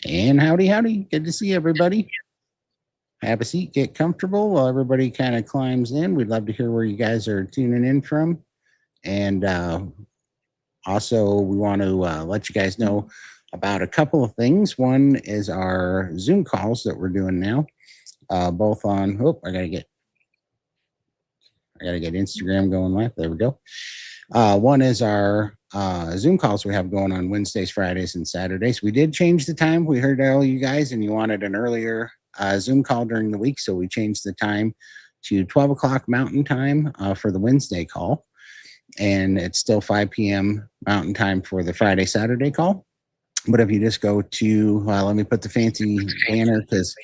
And howdy. Good to see everybody. Have a seat, get comfortable while everybody kind of climbs in. We'd love to hear where you guys are tuning in from. And also, we want to let you guys know about a couple of things. One is our Zoom calls that we're doing now, both on. I gotta get Instagram going live. There we go. One is our Zoom calls we have going on Wednesdays, Fridays, and Saturdays. We did change the time. We heard all you guys, and you wanted an earlier Zoom call during the week, so we changed the time to 12 o'clock Mountain Time for the Wednesday call. And it's still 5 p.m. Mountain Time for the Friday, Saturday call. But if you just go to, let me put the fancy banner because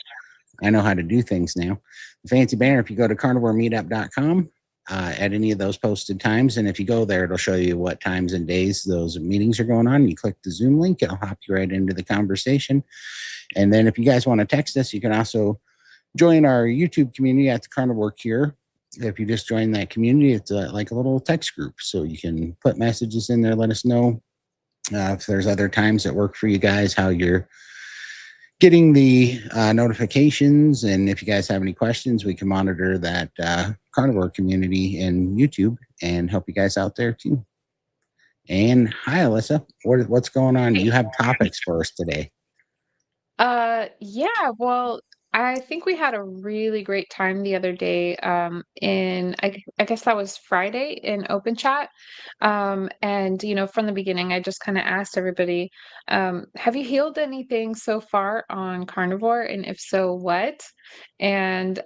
I know how to do things now. The fancy banner, if you go to carnivoremeetup.com, at any of those posted times. And if you go there, it'll show you what times and days those meetings are going on. You click the Zoom link, it'll hop you right into the conversation. And then if you guys want to text us, you can also join our YouTube community at the Carnivore Cure. If you just join that community, it's like a little text group. So you can put messages in there, let us know if there's other times that work for you guys, how you're getting the notifications. And if you guys have any questions, we can monitor that carnivore community in YouTube and help you guys out there too. And hi, Alyssa. What's going on? You have topics for us today. Yeah, well, I think we had a really great time the other day I guess that was Friday in open chat. And from the beginning, I just kind of asked everybody, have you healed anything so far on carnivore? And if so, what? And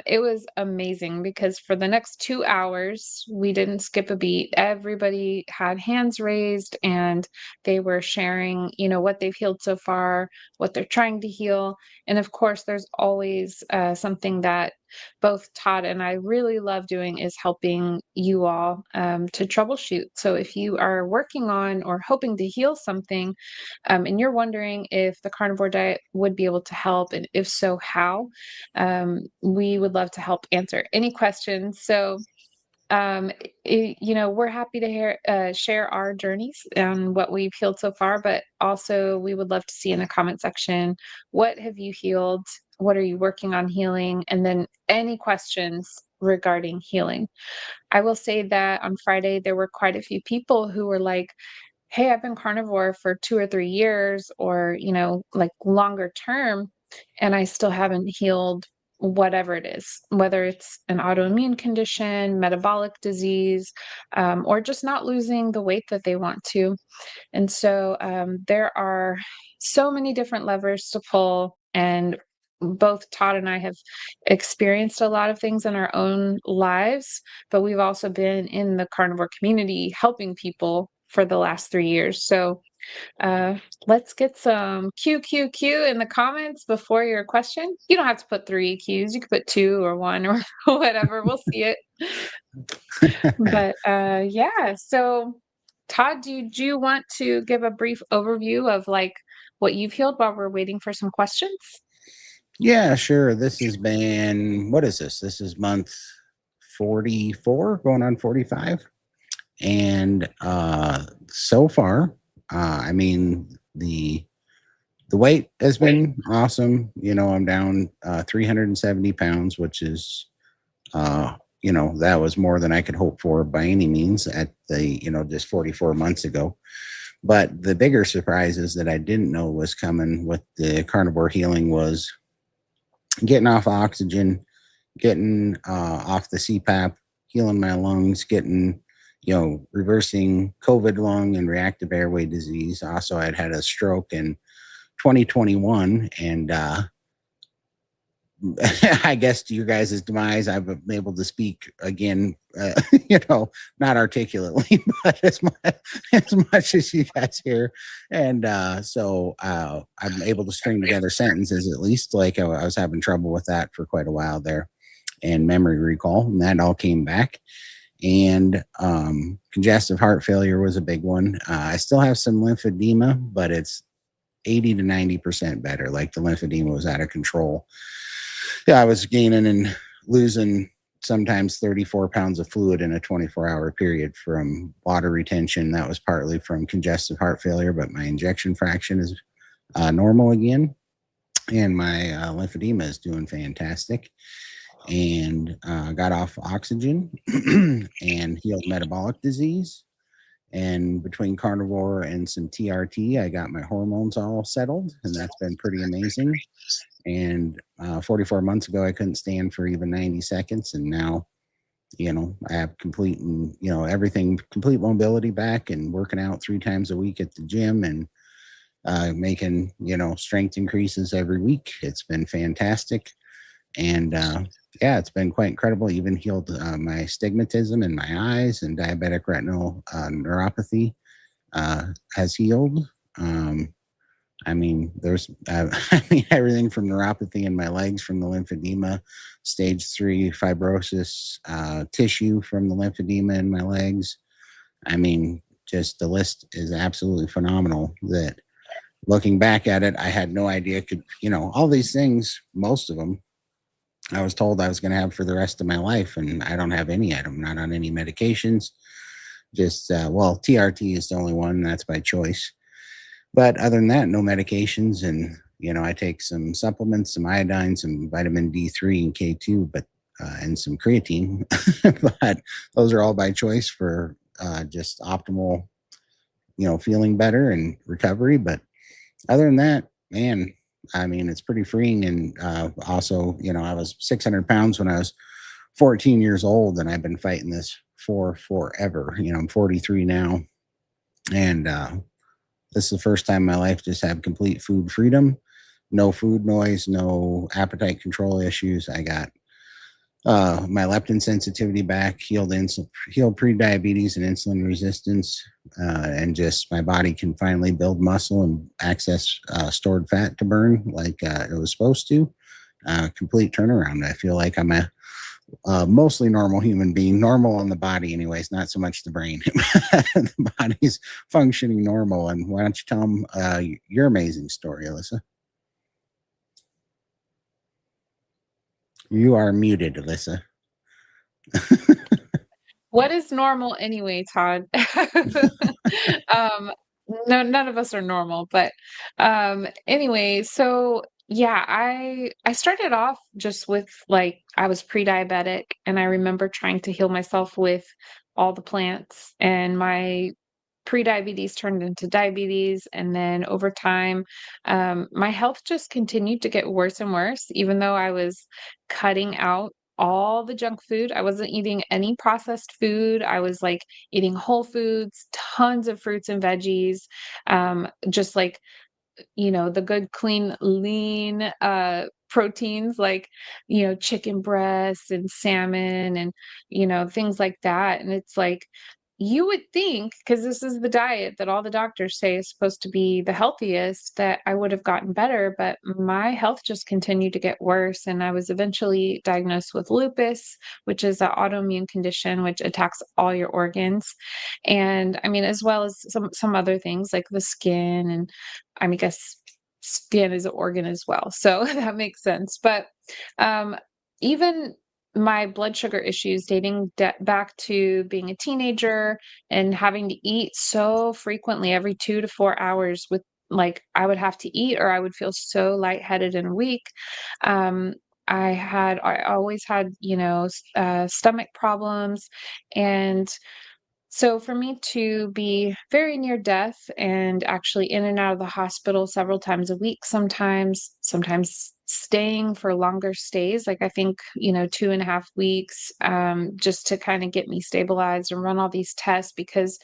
it was amazing because for the next 2 hours, we didn't skip a beat. Everybody had hands raised and they were sharing, what they've healed so far, what they're trying to heal. And of course, there's always something that both Todd and I really love doing is helping you all to troubleshoot. So if you are working on or hoping to heal something, and you're wondering if the carnivore diet would be able to help, and if so, how, we would love to help answer any questions. So we're happy to share our journeys and what we've healed so far, but also we would love to see in the comment section, what have you healed? What are you working on healing? And then any questions regarding healing. I will say that on Friday, there were quite a few people who were like, hey, I've been carnivore for 2 or 3 years or, like longer term, and I still haven't healed whatever it is, whether it's an autoimmune condition, metabolic disease, or just not losing the weight that they want to. And so there are so many different levers to pull. And both Todd and I have experienced a lot of things in our own lives, but we've also been in the carnivore community helping people for the last 3 years. So let's get some QQQ in the comments before your question. You don't have to put 3 Qs. You could put 2 or 1 or whatever. We'll see it. But yeah, so Todd, do you want to give a brief overview of like what you've healed while we're waiting for some questions? Yeah, sure. This has been, what is this? This is month 44, going on 45. And so far, I mean, the weight has been awesome. I'm down 370 pounds, which is, that was more than I could hope for by any means at the, just 44 months ago. But the bigger surprises that I didn't know was coming with the carnivore healing was getting off oxygen, getting off the CPAP, healing my lungs, getting, reversing COVID lung and reactive airway disease. Also, I'd had a stroke in 2021, and I guess to you guys' demise, I've been able to speak again, not articulately, but as much as you guys hear. And so I'm able to string together sentences, at least. Like I was having trouble with that for quite a while there, and memory recall, and that all came back. And congestive heart failure was a big one. I still have some lymphedema, but it's 80 to 90% better. Like the lymphedema was out of control. Yeah, I was gaining and losing sometimes 34 pounds of fluid in a 24-hour period from water retention. That was partly from congestive heart failure, but my injection fraction is normal again, and my lymphedema is doing fantastic. And got off oxygen and healed metabolic disease. And between carnivore and some TRT, I got my hormones all settled, and that's been pretty amazing. And 44 months ago, I couldn't stand for even 90 seconds, and now, I have complete and everything, complete mobility back, and working out 3 times a week at the gym, and making strength increases every week. It's been fantastic, and yeah, it's been quite incredible. Even healed my stigmatism in my eyes, and diabetic retinal neuropathy has healed. I mean, there's, I mean, everything from neuropathy in my legs from the lymphedema, stage 3 fibrosis, tissue from the lymphedema in my legs. I mean, just the list is absolutely phenomenal. That looking back at it, I had no idea could, all these things, most of them, I was told I was going to have for the rest of my life, and I don't have any of them, not on any medications. Just, well, TRT is the only one, that's by choice. But other than that, no medications. And, I take some supplements, some iodine, some vitamin D3 and K2, but, and some creatine. But those are all by choice for just optimal, feeling better and recovery. But other than that, man, I mean, it's pretty freeing. And also, I was 600 pounds when I was 14 years old, and I've been fighting this for forever. I'm 43 now. And this is the first time in my life just have complete food freedom, no food noise, no appetite control issues. I got my leptin sensitivity back, healed pre-diabetes and insulin resistance, and just my body can finally build muscle and access stored fat to burn like it was supposed to. Complete turnaround. I feel like I'm a mostly normal human being, normal on the body, anyways, not so much the brain. The body's functioning normal. And why don't you tell them your amazing story, Alyssa? You are muted, Alyssa. What is normal anyway, Todd? Um, no, none of us are normal, but anyway, so yeah, I started off just with like I was pre-diabetic, and I remember trying to heal myself with all the plants, and my pre-diabetes turned into diabetes, and then over time, my health just continued to get worse and worse, even though I was cutting out all the junk food. I wasn't eating any processed food. I was like eating whole foods, tons of fruits and veggies, just like the good, clean, lean, proteins like, chicken breasts and salmon and, things like that. And it's like, you would think, because this is the diet that all the doctors say is supposed to be the healthiest, that I would have gotten better, but my health just continued to get worse. And I was eventually diagnosed with lupus, which is an autoimmune condition which attacks all your organs. And I mean, as well as some other things like the skin and I mean, I guess skin is an organ as well, so that makes sense. But um, even my blood sugar issues dating back to being a teenager and having to eat so frequently every 2 to 4 hours with like I would have to eat or I would feel so lightheaded and weak. Um, I always had, stomach problems and so for me to be very near death and actually in and out of the hospital several times a week, sometimes staying for longer stays, like I think, 2.5 weeks, just to kind of get me stabilized and run all these tests because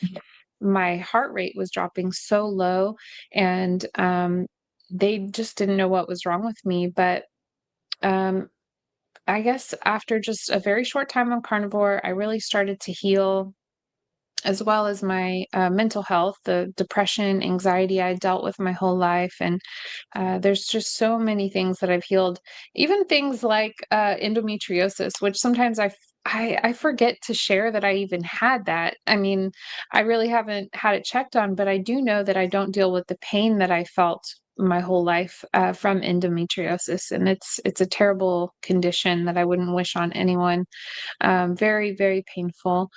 my heart rate was dropping so low and they just didn't know what was wrong with me. But um, I guess after just a very short time on carnivore, I really started to heal as well as my mental health, the depression, anxiety I dealt with my whole life. And there's just so many things that I've healed, even things like endometriosis, which sometimes I forget to share that I even had that. I mean, I really haven't had it checked on, but I do know that I don't deal with the pain that I felt my whole life from endometriosis, and it's a terrible condition that I wouldn't wish on anyone. Very, very painful.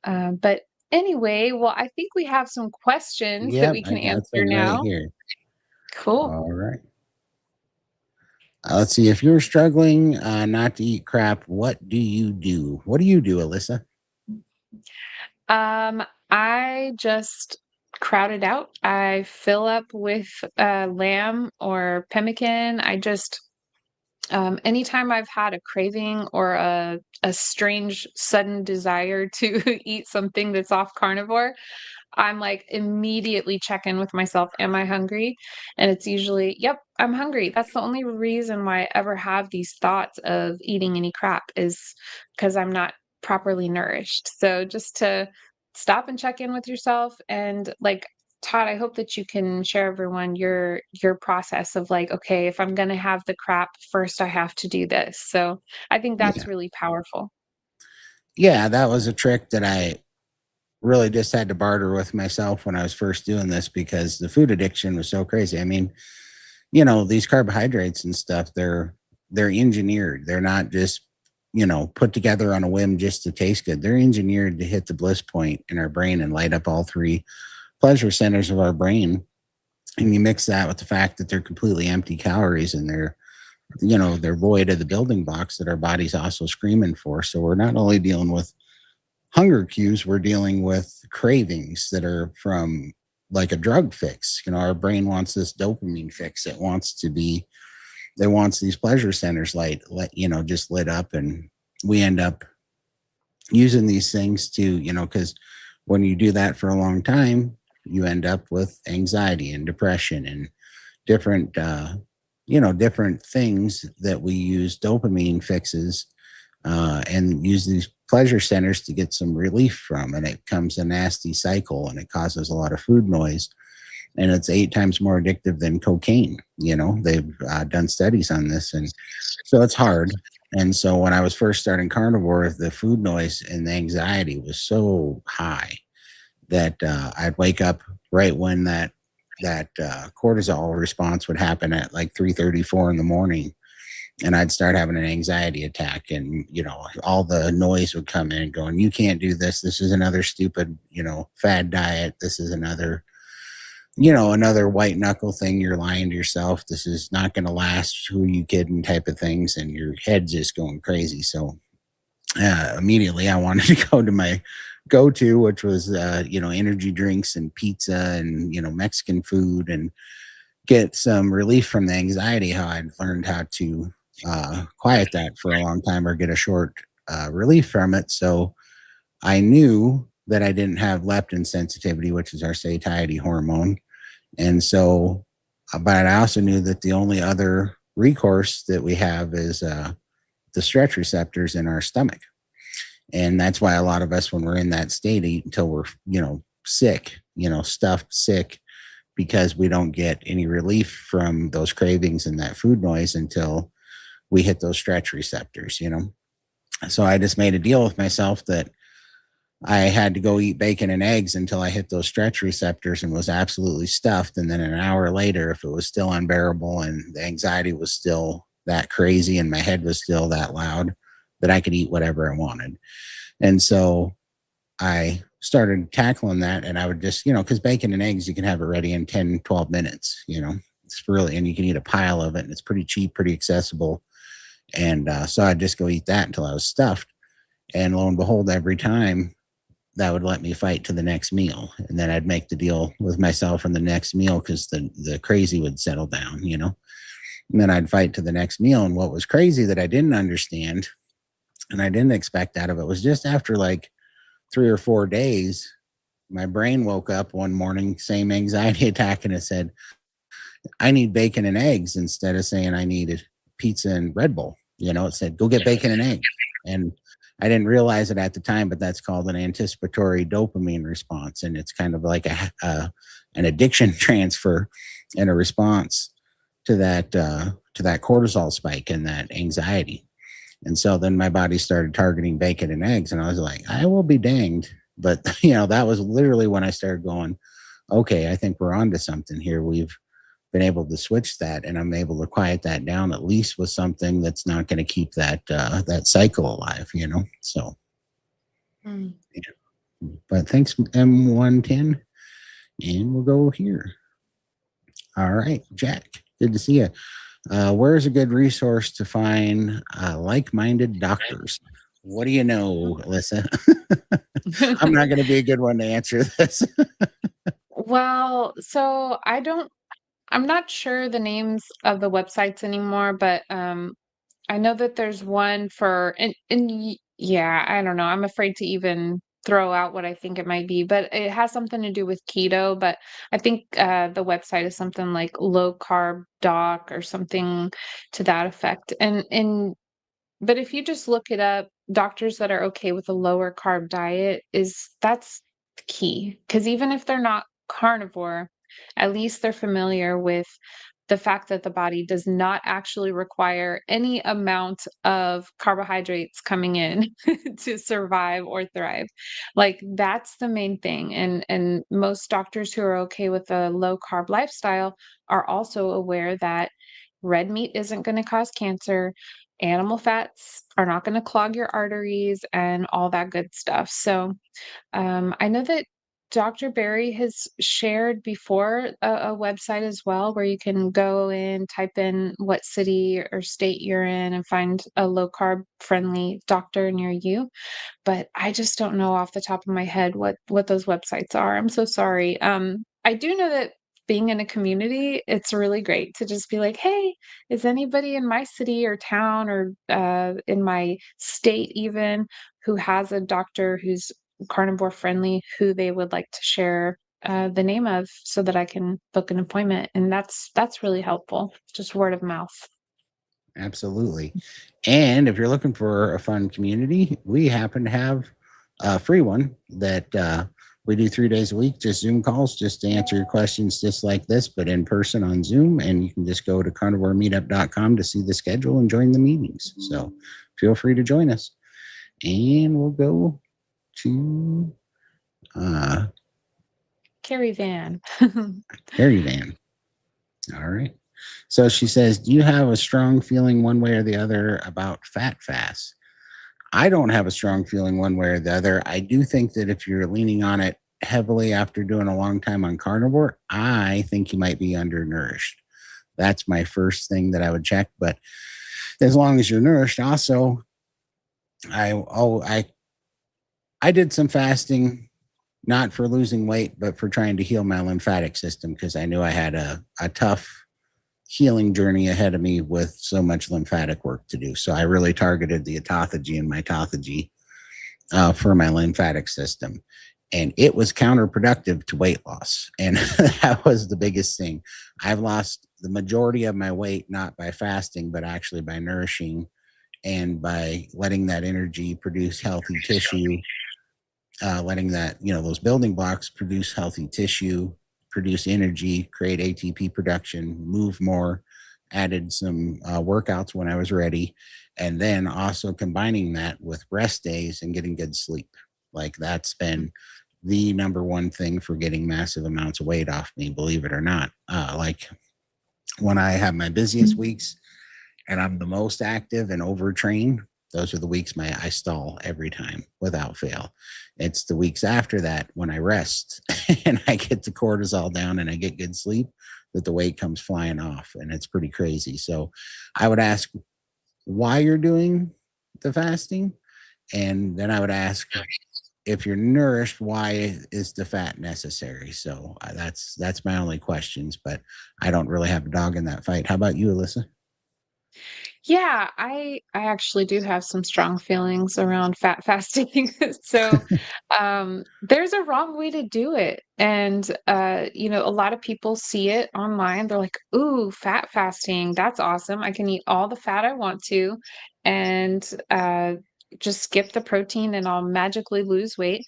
But anyway, well, I think we have some questions that Yep, we I can got answer some right now. here. Cool. All right. Let's see. If you're struggling not to eat crap, what do you do? What do you do, Alyssa? I just crowd it out. I fill up with lamb or pemmican. I just anytime I've had a craving or a strange sudden desire to eat something that's off carnivore, I'm like immediately check in with myself. Am I hungry? And it's usually, yep, I'm hungry. That's the only reason why I ever have these thoughts of eating any crap is because I'm not properly nourished. So just to stop and check in with yourself and like Todd, I hope that you can share everyone your process of like, okay, if I'm gonna have the crap, first I have to do this. So I think Yeah. that's really powerful. Yeah, that was a trick that I really just had to barter with myself when I was first doing this because the food addiction was so crazy. I mean, these carbohydrates and stuff, they're engineered. They're not just, put together on a whim just to taste good. They're engineered to hit the bliss point in our brain and light up all three pleasure centers of our brain. And you mix that with the fact that they're completely empty calories and they're void of the building blocks that our body's also screaming for. So we're not only dealing with hunger cues, we're dealing with cravings that are from like a drug fix. Our brain wants this dopamine fix. It wants these pleasure centers just lit up. And we end up using these things to, because when you do that for a long time, you end up with anxiety and depression and different, different things that we use dopamine fixes and use these pleasure centers to get some relief from. And it becomes a nasty cycle and it causes a lot of food noise. And it's 8 times more addictive than cocaine. They've done studies on this. And so it's hard. And so when I was first starting carnivore, the food noise and the anxiety was so high that I'd wake up right when that cortisol response would happen at like 3:34 in the morning, and I'd start having an anxiety attack, and all the noise would come in going, you can't do this, this is another stupid fad diet, this is another white knuckle thing, you're lying to yourself, this is not going to last, who are you kidding type of things, and your head's just going crazy. So immediately I wanted to go to my go-to, which was energy drinks and pizza and Mexican food, and get some relief from the anxiety. How I'd learned how to quiet that for a long time or get a short relief from it. So I knew that I didn't have leptin sensitivity, which is our satiety hormone. And so, but I also knew that the only other recourse that we have is the stretch receptors in our stomach. And that's why a lot of us, when we're in that state, eat until we're, sick, stuffed, sick, because we don't get any relief from those cravings and that food noise until we hit those stretch receptors. So I just made a deal with myself that I had to go eat bacon and eggs until I hit those stretch receptors and was absolutely stuffed. And then an hour later, if it was still unbearable and the anxiety was still that crazy and my head was still that loud, that I could eat whatever I wanted. And so I started tackling that, and I would just, because bacon and eggs, you can have it ready in 10, 12 minutes, it's really, and you can eat a pile of it, and it's pretty cheap, pretty accessible. And so I'd just go eat that until I was stuffed. And lo and behold, every time that would let me fight to the next meal. And then I'd make the deal with myself on the next meal because the crazy would settle down, and then I'd fight to the next meal. And what was crazy that I didn't understand and I didn't expect out of it was just after like 3 or 4 days, my brain woke up one morning, same anxiety attack, and it said, I need bacon and eggs instead of saying I needed pizza and Red Bull. It said, go get bacon and eggs. And I didn't realize it at the time, but that's called an anticipatory dopamine response. And it's kind of like an addiction transfer and a response to that cortisol spike and that anxiety. And so then my body started targeting bacon and eggs, and I was like, I will be danged. But, that was literally when I started going, okay, I think we're onto something here. We've been able to switch that, and I'm able to quiet that down, at least with something that's not going to keep that cycle alive, So, Mm. yeah. But thanks, M110. And we'll go here. All right, Jack. Good to see you. Where's a good resource to find like-minded doctors? What do you know, Alyssa? I'm not going to be a good one to answer this. Well, so I'm not sure the names of the websites anymore, but I know that there's one for yeah, I don't know. I'm afraid to even throw out what I think it might be, but it has something to do with keto. But I think the website is something like low carb doc or something to that effect. And but if you just look it up, doctors that are okay with a lower carb diet that's key. Because even if they're not carnivore, at least they're familiar with the fact that the body does not actually require any amount of carbohydrates coming in to survive or thrive. Like that's the main thing. And most doctors who are okay with a low carb lifestyle are also aware that red meat isn't going to cause cancer, animal fats are not going to clog your arteries and all that good stuff. So, I know that Dr. Barry has shared before a website as well where you can go in, type in what city or state you're in, and find a low carb friendly doctor near you. But I just don't know off the top of my head what those websites are. I'm so sorry. I do know that being in a community, it's really great to just be like, "Hey, is anybody in my city or town or in my state even who has a doctor who's carnivore friendly who they would like to share the name of so that I can book an appointment?" And that's really helpful. Just word of mouth. Absolutely. And if you're looking for a fun community, we happen to have a free one that we do 3 days a week, just Zoom calls, just to answer your questions, just like this, but in person on Zoom. And you can just go to carnivoremeetup.com to see the schedule and join the meetings. So feel free to join us. And we'll go to uh, Carrie Van. Carrie Van. All right. So she says, do you have a strong feeling one way or the other about fat fast? I don't have a strong feeling one way or the other. I do think that if you're leaning on it heavily after doing a long time on carnivore, I think you might be undernourished. That's my first thing that I would check. But as long as you're nourished, also, I did some fasting, not for losing weight, but for trying to heal my lymphatic system because I knew I had a tough healing journey ahead of me with so much lymphatic work to do. So I really targeted the autophagy and mitophagy for my lymphatic system. And it was counterproductive to weight loss. And that was the biggest thing. I've lost the majority of my weight, not by fasting, but actually by nourishing and by letting that energy produce healthy tissue, letting that, those building blocks produce healthy tissue, produce energy, create ATP production, move more, added some workouts when I was ready, and then also combining that with rest days and getting good sleep. Like that's been the number one thing for getting massive amounts of weight off me, believe it or not. Like when I have my busiest weeks and I'm the most active and overtrained, those are the weeks I stall every time without fail. It's the weeks after that when I rest and I get the cortisol down and I get good sleep that the weight comes flying off, and it's pretty crazy. So I would ask why you're doing the fasting, and then I would ask if you're nourished, why is the fat necessary? So that's my only questions, but I don't really have a dog in that fight. How about you, Alyssa? Yeah, I actually do have some strong feelings around fat fasting. So, there's a wrong way to do it. And a lot of people see it online. They're like, "Ooh, fat fasting, that's awesome. I can eat all the fat I want to and just skip the protein and I'll magically lose weight."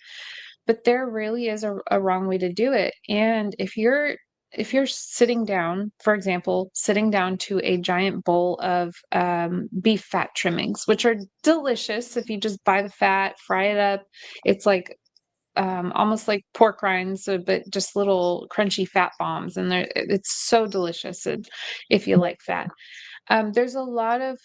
But there really is a wrong way to do it. And if you're sitting down, for example, sitting down to a giant bowl of beef fat trimmings, which are delicious if you just buy the fat, fry it up. It's like almost like pork rinds, but just little crunchy fat bombs, and it's so delicious if you like fat. There's a lot of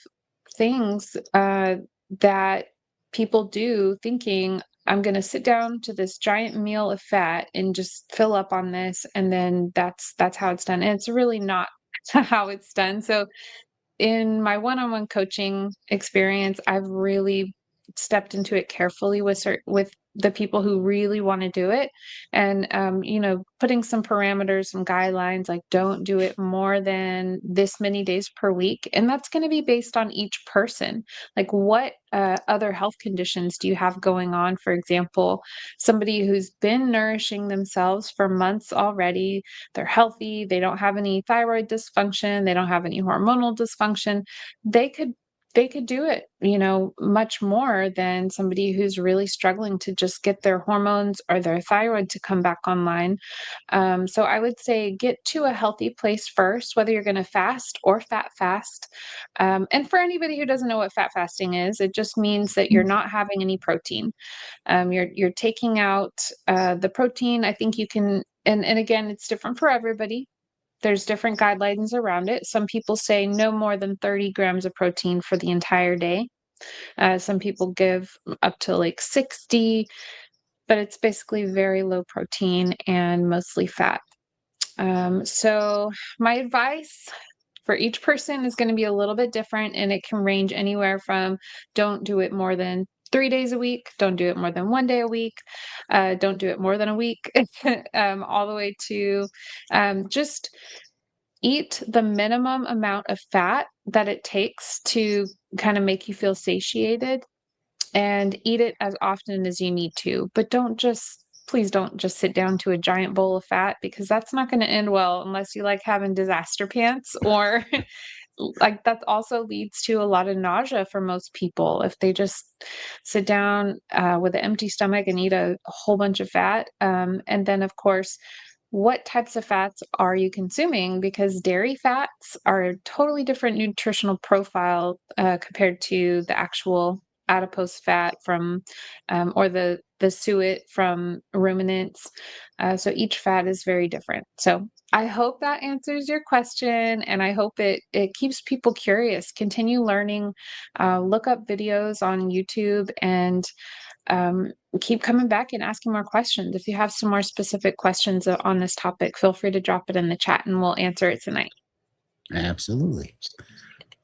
things that people do thinking, I'm going to sit down to this giant meal of fat and just fill up on this, and then that's how it's done. And it's really not how it's done. So in my one-on-one coaching experience, I've really stepped into it carefully with the people who really want to do it, and putting some parameters, some guidelines, like don't do it more than this many days per week, and that's going to be based on each person. Like, what other health conditions do you have going on? For example, somebody who's been nourishing themselves for months already, they're healthy, they don't have any thyroid dysfunction, they don't have any hormonal dysfunction, they could do it, much more than somebody who's really struggling to just get their hormones or their thyroid to come back online. So I would say get to a healthy place first, whether you're going to fast or fat fast. And for anybody who doesn't know what fat fasting is, it just means that you're not having any protein. You're taking out the protein. I think you can, and again, it's different for everybody. There's different guidelines around it. Some people say no more than 30 grams of protein for the entire day. Some people give up to like 60, but it's basically very low protein and mostly fat. So my advice for each person is going to be a little bit different, and it can range anywhere from don't do it more than 3 days a week, don't do it more than 1 day a week, don't do it more than a week, all the way to just eat the minimum amount of fat that it takes to kind of make you feel satiated, and eat it as often as you need to. But please don't just sit down to a giant bowl of fat, because that's not going to end well unless you like having disaster pants, or like that also leads to a lot of nausea for most people if they just sit down with an empty stomach and eat a whole bunch of fat. And then, of course, what types of fats are you consuming? Because dairy fats are a totally different nutritional profile compared to the actual adipose fat from, or the suet from ruminants. So each fat is very different. So I hope that answers your question, and I hope it keeps people curious. Continue learning, look up videos on YouTube, and um, keep coming back and asking more questions. If you have some more specific questions on this topic, feel free to drop it in the chat and we'll answer it tonight. Absolutely.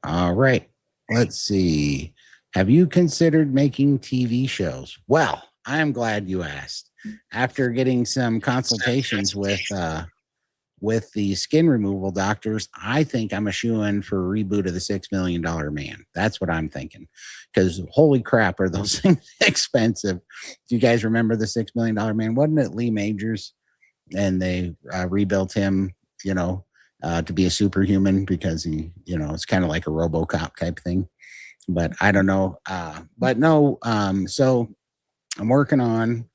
All right. Let's see. Have you considered making TV shows? Well, I'm glad you asked. After getting some consultations with the skin removal doctors, I think I'm a shoo-in for a reboot of the $6 Million Man. That's what I'm thinking. Because holy crap, are those things expensive. Do you guys remember the $6 Million Man? Wasn't it Lee Majors? And they rebuilt him, to be a superhuman, because he, it's kind of like a RoboCop type thing. But I don't know. But no, so I'm working on,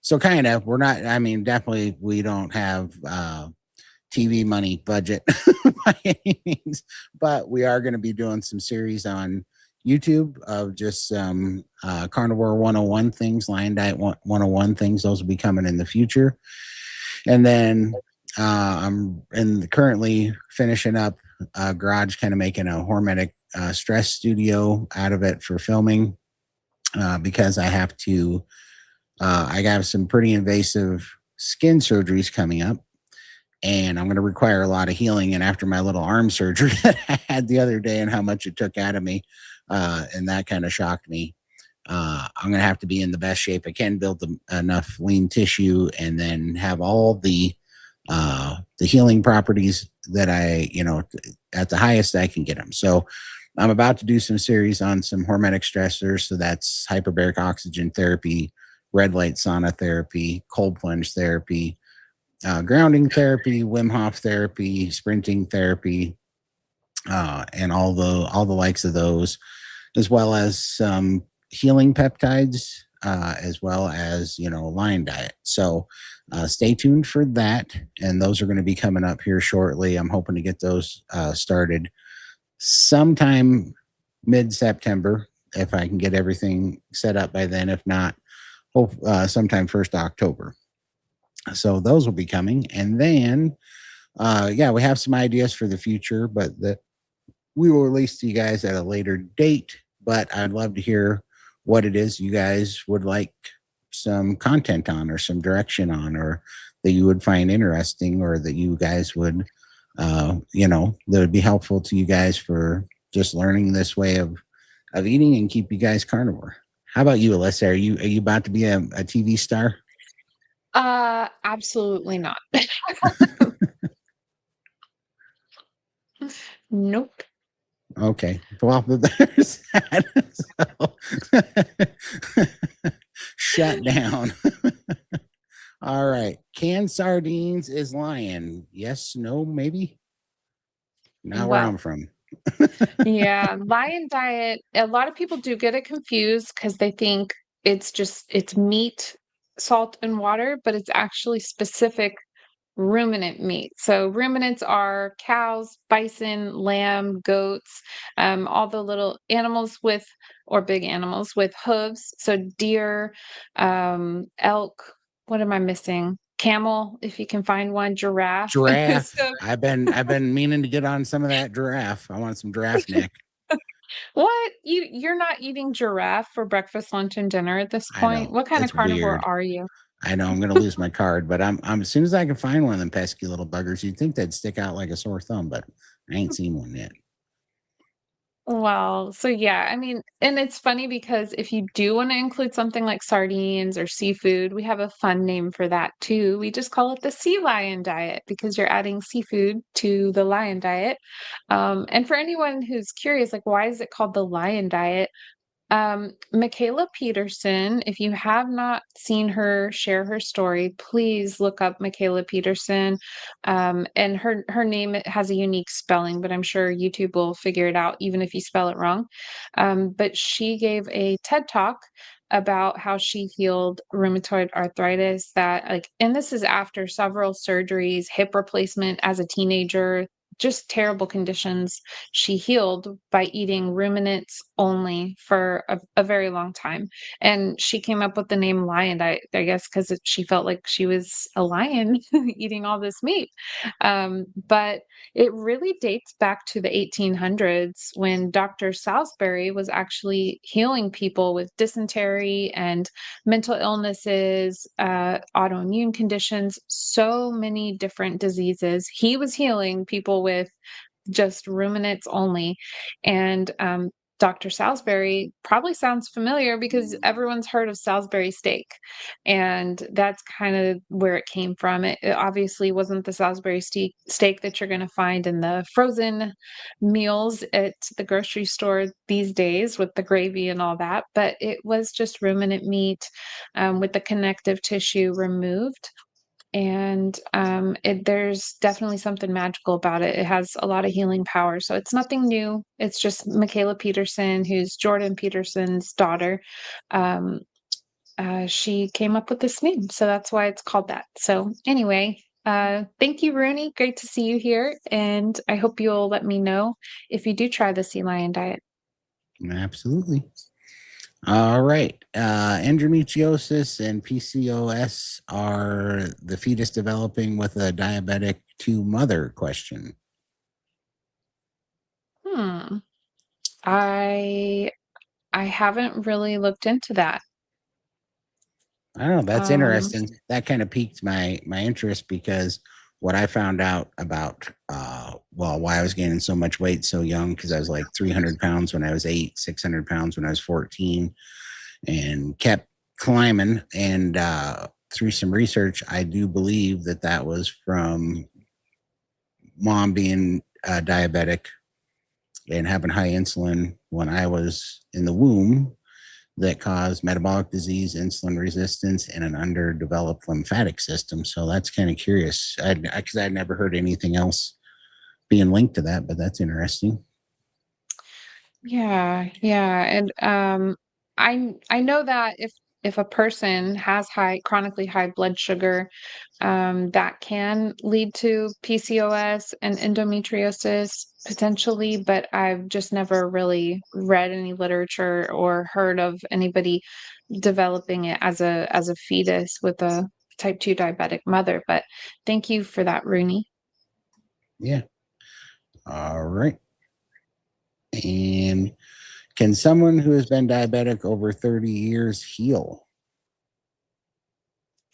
so kind of, we're not, I mean, definitely we don't have TV money budget by any means, but we are going to be doing some series on YouTube of just some Carnivore 101 things, Lion Diet 101 things. Those will be coming in the future. And then I'm currently finishing up a garage, kind of making a hormetic stress studio out of it for filming, because I have to, I got some pretty invasive skin surgeries coming up, and I'm going to require a lot of healing. And after my little arm surgery that I had the other day and how much it took out of me, and that kind of shocked me, I'm going to have to be in the best shape I can, build enough lean tissue, and then have all the healing properties that I, at the highest I can get them. So I'm about to do some series on some hormetic stressors. So that's hyperbaric oxygen therapy, red light sauna therapy, cold plunge therapy, grounding therapy, Wim Hof therapy, sprinting therapy, and all the likes of those, as well as some healing peptides, as well as Lion Diet. So stay tuned for that, and those are going to be coming up here shortly. I'm hoping to get those started sometime mid-September, if I can get everything set up by then. If not, sometime 1st October. So those will be coming. And then we have some ideas for the future, but that we will release to you guys at a later date. But I'd love to hear what it is you guys would like some content on, or some direction on, or that you would find interesting, or that you guys would, that would be helpful to you guys for just learning this way of eating and keep you guys carnivore. How about you, Alyssa? Are you about to be a TV star? Absolutely not. Nope. Okay. Well, there's that. So, shut down. All right. Canned sardines is lion. Yes, no, maybe. Not where I'm Well, from. yeah, lion diet, a lot of people do get it confused because they think it's meat, salt, and water, but it's actually specific ruminant meat. So ruminants are cows, bison, lamb, goats, all the little animals with, or big animals with hooves. So deer, elk. What am I missing? Camel, if you can find one, giraffe. Giraffe. So I've been meaning to get on some of that giraffe. I want some giraffe neck. what? You're not eating giraffe for breakfast, lunch, and dinner at this I point? know. What kind of It's carnivore weird. are you? I know I'm gonna lose my card, but I'm as soon as I can find one of them pesky little buggers, you'd think they'd stick out like a sore thumb, but I ain't seen one yet. Well, so yeah, I mean, and it's funny because if you do want to include something like sardines or seafood, we have a fun name for that too. We just call it the sea lion diet because you're adding seafood to the lion diet. And for anyone who's curious, like, why is it called the lion diet? Michaela Peterson, if you have not seen her share her story, please look up Michaela Peterson. And her name, it has a unique spelling, but I'm sure YouTube will figure it out, even if you spell it wrong. But she gave a TED Talk about how she healed rheumatoid arthritis that like, and this is after several surgeries, hip replacement as a teenager, just terrible conditions. She healed by eating ruminants only for a very long time. And she came up with the name lion, I guess, because she felt like she was a lion eating all this meat. But it really dates back to the 1800s when Dr. Salisbury was actually healing people with dysentery and mental illnesses, autoimmune conditions, so many different diseases. He was healing people with just ruminants only. And Dr. Salisbury probably sounds familiar because everyone's heard of Salisbury steak. And that's kind of where it came from. It obviously wasn't the Salisbury steak that you're going to find in the frozen meals at the grocery store these days with the gravy and all that, but it was just ruminant meat with the connective tissue removed. And there's definitely something magical about it. It has a lot of healing power. So it's nothing new. It's just Michaela Peterson, who's Jordan Peterson's daughter. Um, she came up with this name. So that's why it's called that. So anyway, thank you, Rooney. Great to see you here. And I hope you'll let me know if you do try the sea lion diet. Absolutely. All right. Endometriosis and PCOS are the fetus developing with a diabetic to mother question. Hmm. I I haven't really looked into that. I don't know. That's Um, interesting. That kind of piqued my interest because what I found out about why I was gaining so much weight so young, because I was like 300 pounds when I was 8, 600 pounds when I was 14, and kept climbing. And through some research, I do believe that was from mom being diabetic and having high insulin when I was in the womb, that caused metabolic disease, insulin resistance, and an underdeveloped lymphatic system. So that's kind of curious, because I'd never heard anything else being linked to that, but that's interesting. yeah, yeah, and I know that if a person has chronically high blood sugar, that can lead to PCOS and endometriosis potentially, but I've just never really read any literature or heard of anybody developing it as a fetus with a type 2 diabetic mother. But thank you for that, Rooney. Yeah. All right. And can someone who has been diabetic over 30 years heal?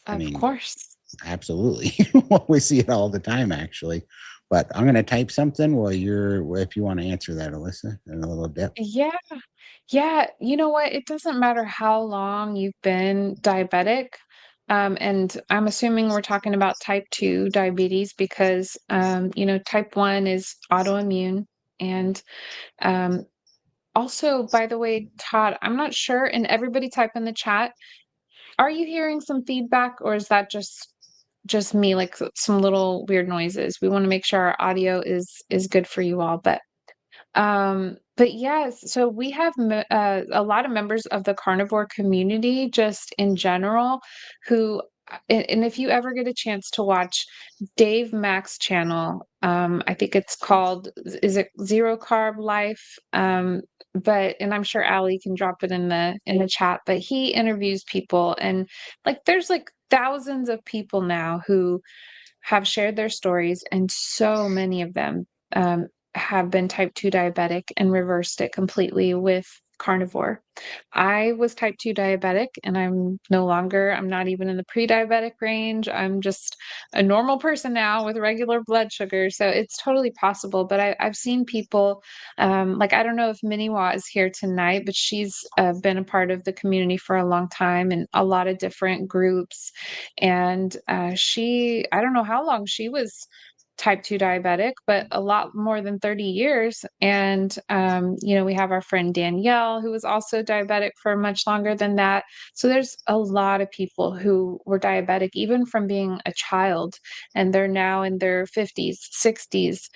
I Of mean, course. absolutely. We see it all the time, actually. But I'm going to type something while if you want to answer that, Alyssa, in a little depth. Yeah. Yeah, you know what? It doesn't matter how long you've been diabetic. And I'm assuming we're talking about type 2 diabetes because, type 1 is autoimmune. And um, also, by the way, Todd, I'm not sure, and everybody type in the chat, are you hearing some feedback or is that just me, like some little weird noises? We want to make sure our audio is good for you all. But yes, so we have a lot of members of the carnivore community just in general who and if you ever get a chance to watch Dave Mack's channel, I think it's called is it Zero Carb Life? But and I'm sure Allie can drop it in the chat, but he interviews people and like there's like thousands of people now who have shared their stories, and so many of them have been type 2 diabetic and reversed it completely with carnivore. I was type 2 diabetic and I'm no longer, I'm not even in the pre-diabetic range. I'm just a normal person now with regular blood sugar. So it's totally possible. But I've seen people, like, I don't know if Miniwa is here tonight, but she's been a part of the community for a long time and a lot of different groups. And I don't know how long she was type 2 diabetic, but a lot more than 30 years. And, we have our friend Danielle, who was also diabetic for much longer than that. So there's a lot of people who were diabetic even from being a child, and they're now in their 50s, 60s,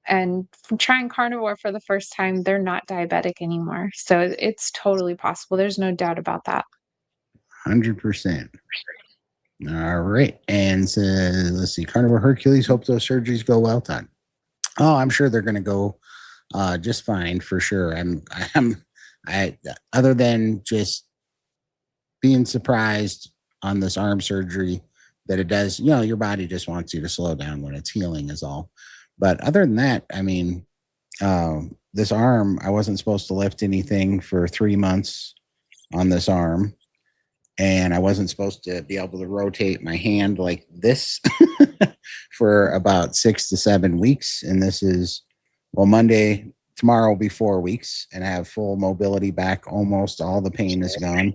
and from trying carnivore for the first time, they're not diabetic anymore. So it's totally possible. There's no doubt about that. 100%. All right. And so let's see. Carnivore Hercules, hope those surgeries go well done. Oh, I'm sure they're going to go just fine for sure. I, other than just being surprised on this arm surgery that it does, your body just wants you to slow down when it's healing, is all. But other than that, I mean, this arm, I wasn't supposed to lift anything for 3 months on this arm. And I wasn't supposed to be able to rotate my hand like this for about 6 to 7 weeks. And this is, well, tomorrow will be 4 weeks, and I have full mobility back. Almost all the pain is gone.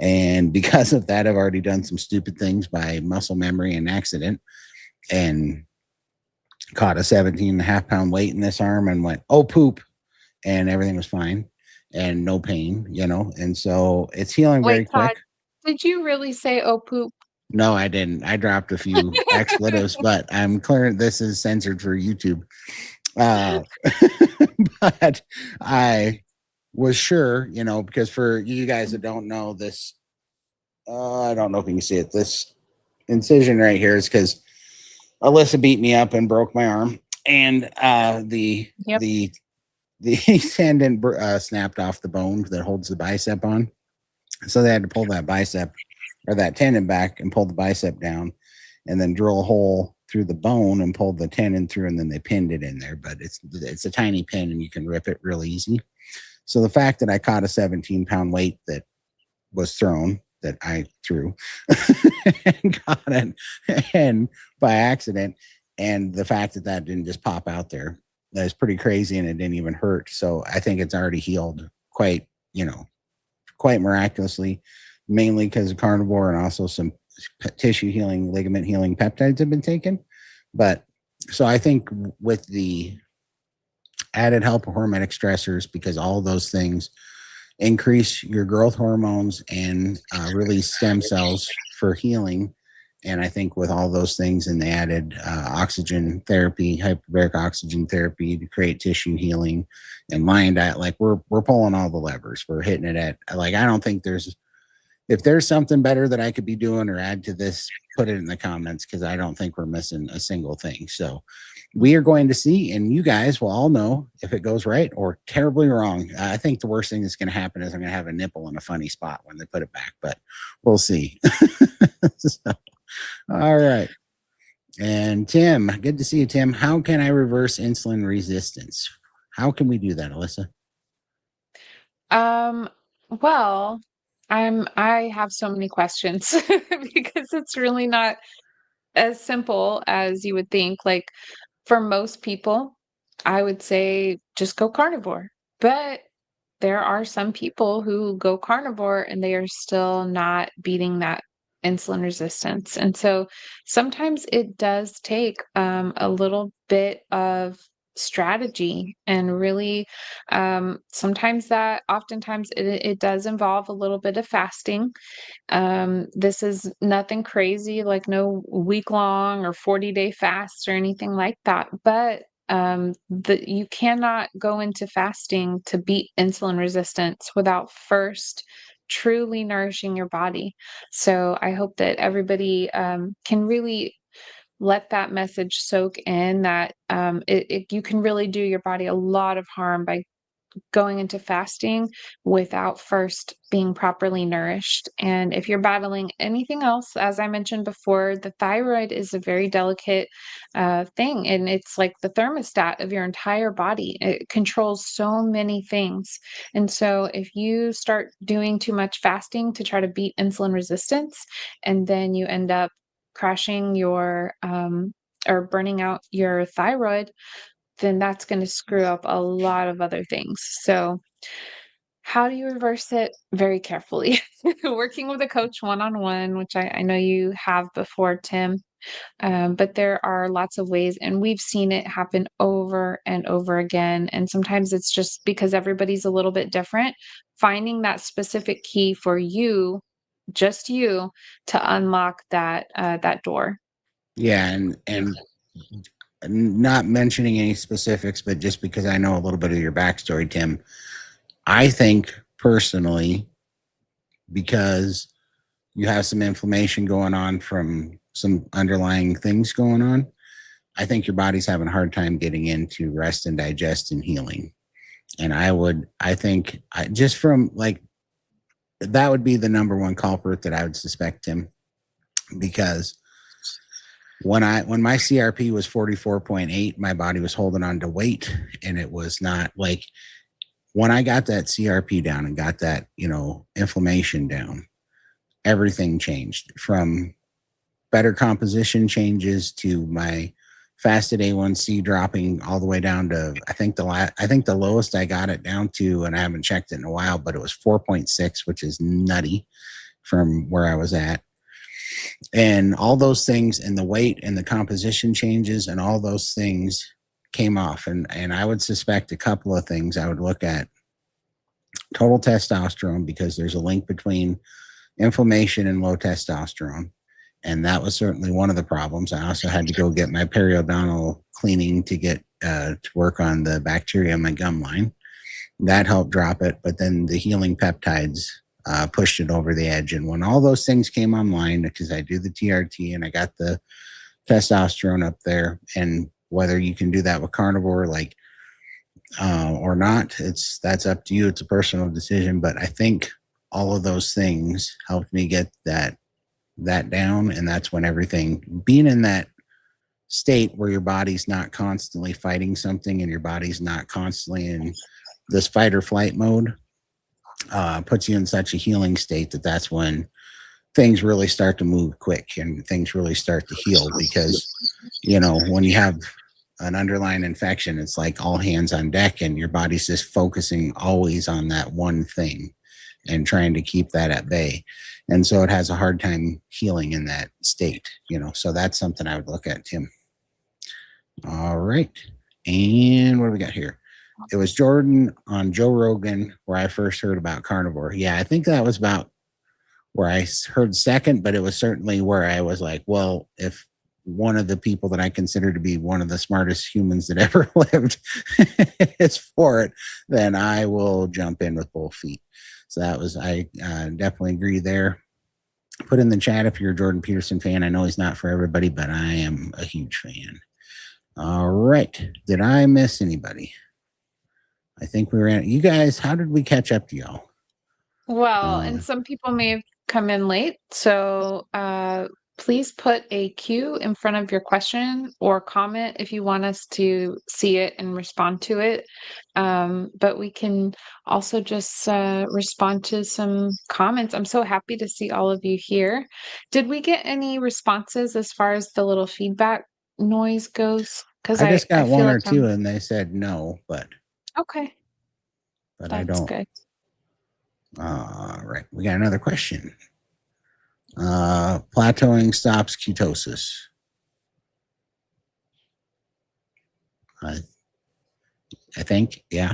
And because of that, I've already done some stupid things by muscle memory and accident, and caught a 17.5 pound weight in this arm and went, oh, poop. And everything was fine and no pain, And so it's healing Wait, very Todd, quick. did you really say "oh poop"? No, I didn't. I dropped a few expletives, but I'm clear this is censored for YouTube. Uh, but I was sure, because for you guys that don't know this, I don't know if you can see it. This incision right here is because Alyssa beat me up and broke my arm, and Yep. the tendon snapped off the bone that holds the bicep on. So they had to pull that bicep or that tendon back and pull the bicep down, and then drill a hole through the bone and pull the tendon through, and then they pinned it in there. But it's a tiny pin and you can rip it real easy. So the fact that I caught a 17-pound weight that was thrown, that I threw and caught it and by accident, and the fact that that didn't just pop out there, that's pretty crazy, and it didn't even hurt. So I think it's already healed quite miraculously, mainly because of carnivore and also some tissue healing, ligament healing peptides have been taken. But so I think with the added help of hormetic stressors, because all those things increase your growth hormones and release stem cells for healing. And I think with all those things and the added oxygen therapy, hyperbaric oxygen therapy to create tissue healing and lion diet, like we're pulling all the levers. We're hitting it at, like, I don't think if there's something better that I could be doing or add to this, put it in the comments, because I don't think we're missing a single thing. So we are going to see, and you guys will all know if it goes right or terribly wrong. I think the worst thing that's going to happen is I'm going to have a nipple in a funny spot when they put it back, but we'll see. So, all right. And Tim, good to see you, Tim. How can I reverse insulin resistance? How can we do that, Alyssa? Um, well, I have so many questions because it's really not as simple as you would think. Like for most people, I would say just go carnivore. But there are some people who go carnivore and they are still not beating that insulin resistance. And so sometimes it does take a little bit of strategy and really sometimes that oftentimes it does involve a little bit of fasting. This is nothing crazy, like no week long or 40-day fasts or anything like that. But you cannot go into fasting to beat insulin resistance without first truly nourishing your body. So I hope that everybody can really let that message soak in that you can really do your body a lot of harm by going into fasting without first being properly nourished. And if you're battling anything else, as I mentioned before, the thyroid is a very delicate thing. And it's like the thermostat of your entire body, it controls so many things. And so if you start doing too much fasting to try to beat insulin resistance, and then you end up crashing your or burning out your thyroid, then that's going to screw up a lot of other things. So, how do you reverse it? Very carefully. Working with a coach one on one, which I know you have before, Tim. But there are lots of ways, and we've seen it happen over and over again. And sometimes it's just because everybody's a little bit different. Finding that specific key for you, just you, to unlock that door. Yeah, and not mentioning any specifics, but just because I know a little bit of your backstory, Tim, I think personally, because you have some inflammation going on from some underlying things going on, I think your body's having a hard time getting into rest and digest and healing. And I think just from like, that would be the number one culprit that I would suspect, Tim, because when my CRP was 44.8, my body was holding on to weight, and it was not like, when I got that CRP down and got that, inflammation down, everything changed, from better composition changes to my fasted A1C dropping all the way down to, I think the lowest I got it down to, and I haven't checked it in a while, but it was 4.6, which is nutty from where I was at. And all those things, and the weight and the composition changes and all those things came off. And I would suspect a couple of things. I would look at total testosterone, because there's a link between inflammation and low testosterone. And that was certainly one of the problems. I also had to go get my periodontal cleaning to get to work on the bacteria in my gum line. That helped drop it. But then the healing peptides pushed it over the edge. And when all those things came online, because I do the TRT and I got the testosterone up there, and whether you can do that with carnivore, like or not, that's up to you. It's a personal decision. But I think all of those things helped me get that down. And that's when everything, being in that state where your body's not constantly fighting something and your body's not constantly in this fight or flight mode, puts you in such a healing state that's when things really start to move quick and things really start to heal. Because when you have an underlying infection, it's like all hands on deck, and your body's just focusing always on that one thing and trying to keep that at bay. And so it has a hard time healing in that state, so that's something I would look at, Tim. All right. And what do we got here? It was Jordan on Joe Rogan where I first heard about carnivore. Yeah, I think that was about where I heard second, but it was certainly where I was like, well, if one of the people that I consider to be one of the smartest humans that ever lived is for it, then I will jump in with both feet. So that was, I definitely agree there. Put in the chat if you're a Jordan Peterson fan. I know he's not for everybody, but I am a huge fan. All right. Did I miss anybody? I think we were at, you guys, how did we catch up to y'all? Well, and some people may have come in late. So please put a Q in front of your question or comment if you want us to see it and respond to it. But we can also just respond to some comments. I'm so happy to see all of you here. Did we get any responses as far as the little feedback noise goes? Because I just I got feel one or like two and they said no, okay, but I that's don't. good. All right. We got another question. Plateauing stops ketosis. I think, yeah.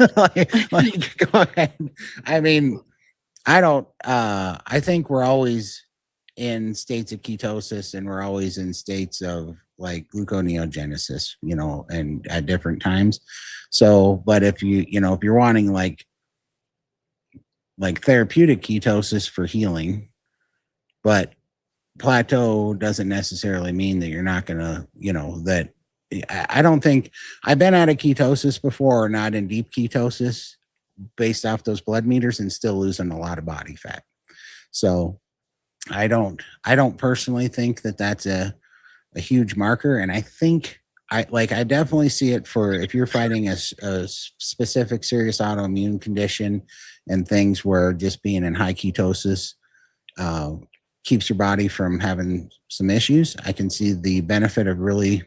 Go ahead. I mean, I think we're always in states of ketosis and we're always in states of like gluconeogenesis, and at different times. So, but if if you're wanting like therapeutic ketosis for healing, but plateau doesn't necessarily mean that you're not gonna, that I don't think I've been out of ketosis before or not in deep ketosis based off those blood meters and still losing a lot of body fat. So I don't personally think that that's a huge marker. And I think I definitely see it for if you're fighting a specific serious autoimmune condition and things where just being in high ketosis uh, keeps your body from having some issues. I can see the benefit of really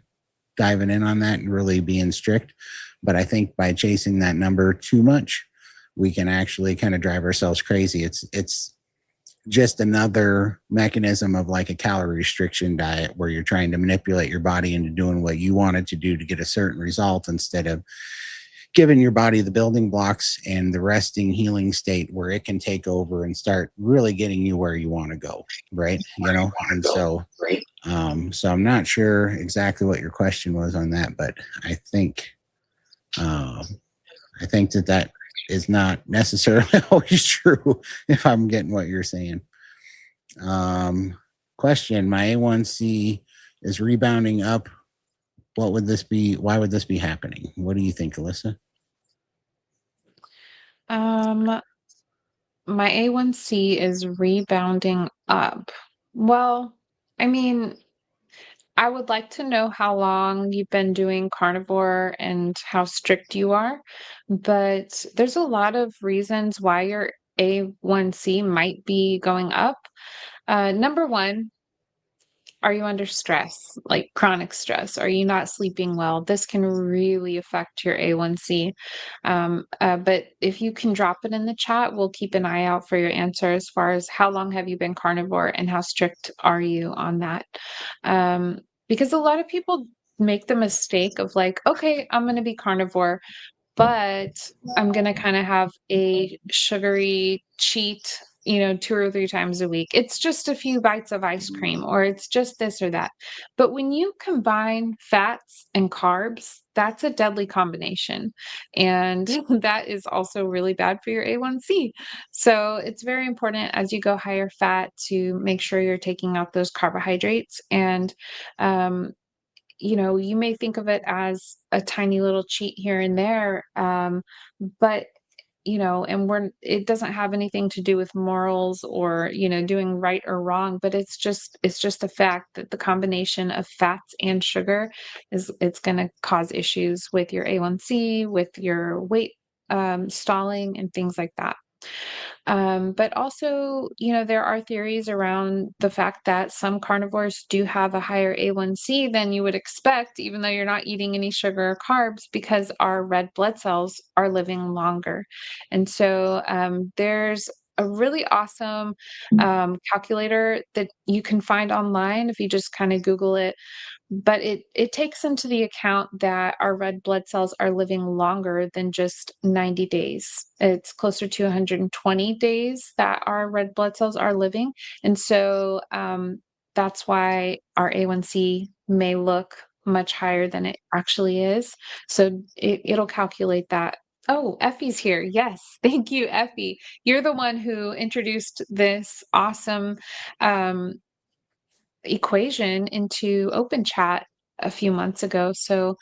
diving in on that and really being strict. But I think by chasing that number too much, we can actually kind of drive ourselves crazy. It's just another mechanism of like a calorie restriction diet where you're trying to manipulate your body into doing what you want it to do to get a certain result instead of giving your body the building blocks and the resting healing state where it can take over and start really getting you where you want to go, right? And so I'm not sure exactly what your question was on that, but I think um, that is not necessarily always true if I'm getting what you're saying. Question: my A1C is rebounding up. What would this be? Why would this be happening? What do you think, Alyssa? Um, my A1C is rebounding up. Well, I mean, I would like to know how long you've been doing carnivore and how strict you are, but there's a lot of reasons why your A1C might be going up. Number one, are you under stress, like chronic stress? Are you not sleeping well? This can really affect your A1C. But if you can drop it in the chat, we'll keep an eye out for your answer as far as how long have you been carnivore and how strict are you on that? Um, because a lot of people make the mistake of like, okay, I'm going to be carnivore, but I'm gonna kinda have a sugary cheat, 2 or 3 times a week. It's just a few bites of ice cream, or it's just this or that. But when you combine fats and carbs, that's a deadly combination, and that is also really bad for your A1C. So, it's very important as you go higher fat to make sure you're taking out those carbohydrates and, um, you may think of it as a tiny little cheat here and there, but and it doesn't have anything to do with morals or doing right or wrong, but it's just the fact that the combination of fats and sugar it's going to cause issues with your A1C, with your weight stalling, and things like that. But also, there are theories around the fact that some carnivores do have a higher A1C than you would expect, even though you're not eating any sugar or carbs, because our red blood cells are living longer. And so there's a really awesome calculator that you can find online if you just kind of Google it, but it takes into the account that our red blood cells are living longer than just 90 days. It's closer to 120 days that our red blood cells are living, and so, that's why our A1C may look much higher than it actually is. So it'll calculate that. Oh, Effie's here. Yes. Thank you, Effie. You're the one who introduced this awesome, um, equation into open chat a few months ago. So,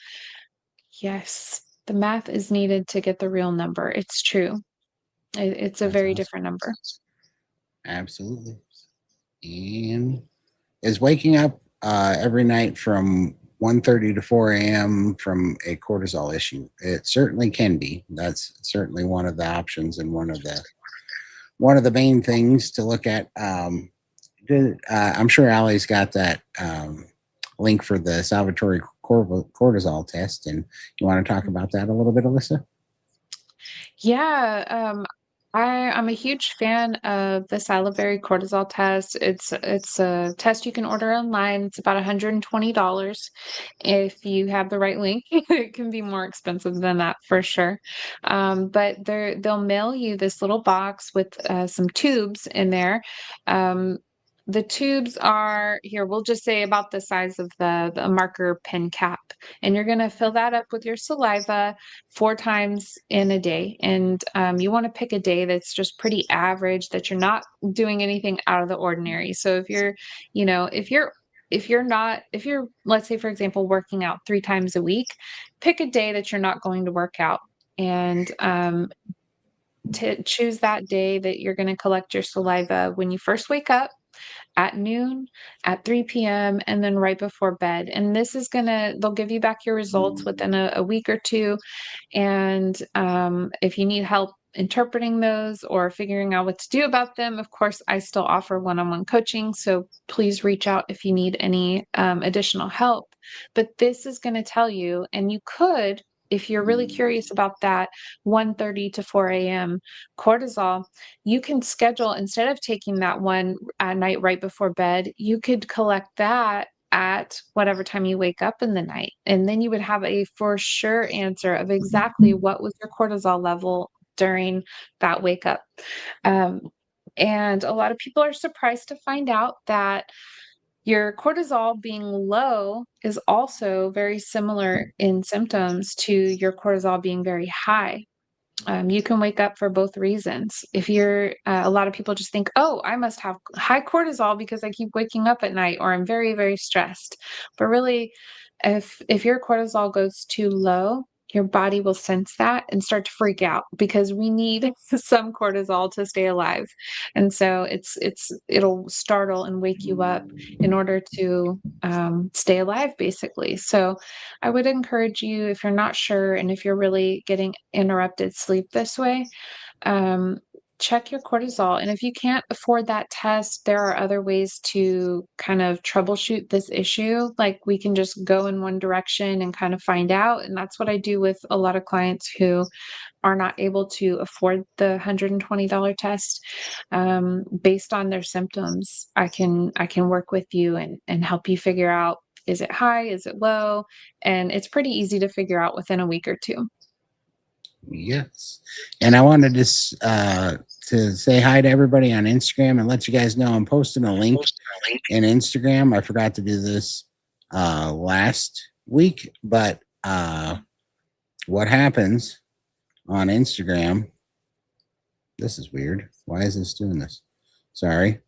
yes, the math is needed to get the real number. It's true. It's a That's very awesome. different number. Absolutely. And is waking up every night from 1:30 to 4 a.m. from a cortisol issue? It certainly can be. That's certainly one of the options and one of the main things to look at. I'm sure Allie's got that link for the salivary cortisol test, and you want to talk about that a little bit, Alyssa? Yeah, I'm a huge fan of the salivary cortisol test. It's a test you can order online. It's about $120. If you have the right link, it can be more expensive than that for sure. But they'll mail you this little box with some tubes in there. Um, the tubes are here, we'll just say about the size of the marker pen cap. And you're going to fill that up with your saliva 4 times in a day. And you want to pick a day that's just pretty average, that you're not doing anything out of the ordinary. So if you're, you know, if you're, let's say, for example, working out 3 times a week, pick a day that you're not going to work out. And to choose that day that you're going to collect your saliva when you first wake up, at noon, at 3 p.m., and then right before bed. And this is they'll give you back your results within a week or two. And if you need help interpreting those or figuring out what to do about them, of course, I still offer one on one coaching. So please reach out if you need any additional help. But this is going to tell you, and you could, if you're really curious about that 1:30 to 4 a.m. cortisol, you can schedule, instead of taking that one at night right before bed, you could collect that at whatever time you wake up in the night. And then you would have a for sure answer of exactly what was your cortisol level during that wake up. Um, and a lot of people are surprised to find out that your cortisol being low is also very similar in symptoms to your cortisol being very high. You can wake up for both reasons. If you're, a lot of people just think, oh, I must have high cortisol because I keep waking up at night, or I'm very, very stressed. But really, if your cortisol goes too low, your body will sense that and start to freak out, because we need some cortisol to stay alive. And so it'll startle and wake you up in order to stay alive, basically. So I would encourage you, if you're not sure and if you're really getting interrupted sleep this way, um, check your cortisol. And if you can't afford that test, there are other ways to kind of troubleshoot this issue. Like, we can just go in one direction and kind of find out. And that's what I do with a lot of clients who are not able to afford the $120 test. Based on their symptoms, I can work with you and help you figure out, is it high, is it low? And it's pretty easy to figure out within a week or two. Yes. And I wanted to say hi to everybody on Instagram and let you guys know I'm posting a link in Instagram. I forgot to do this last week, but what happens on Instagram? This is weird. Why is this doing this? Sorry.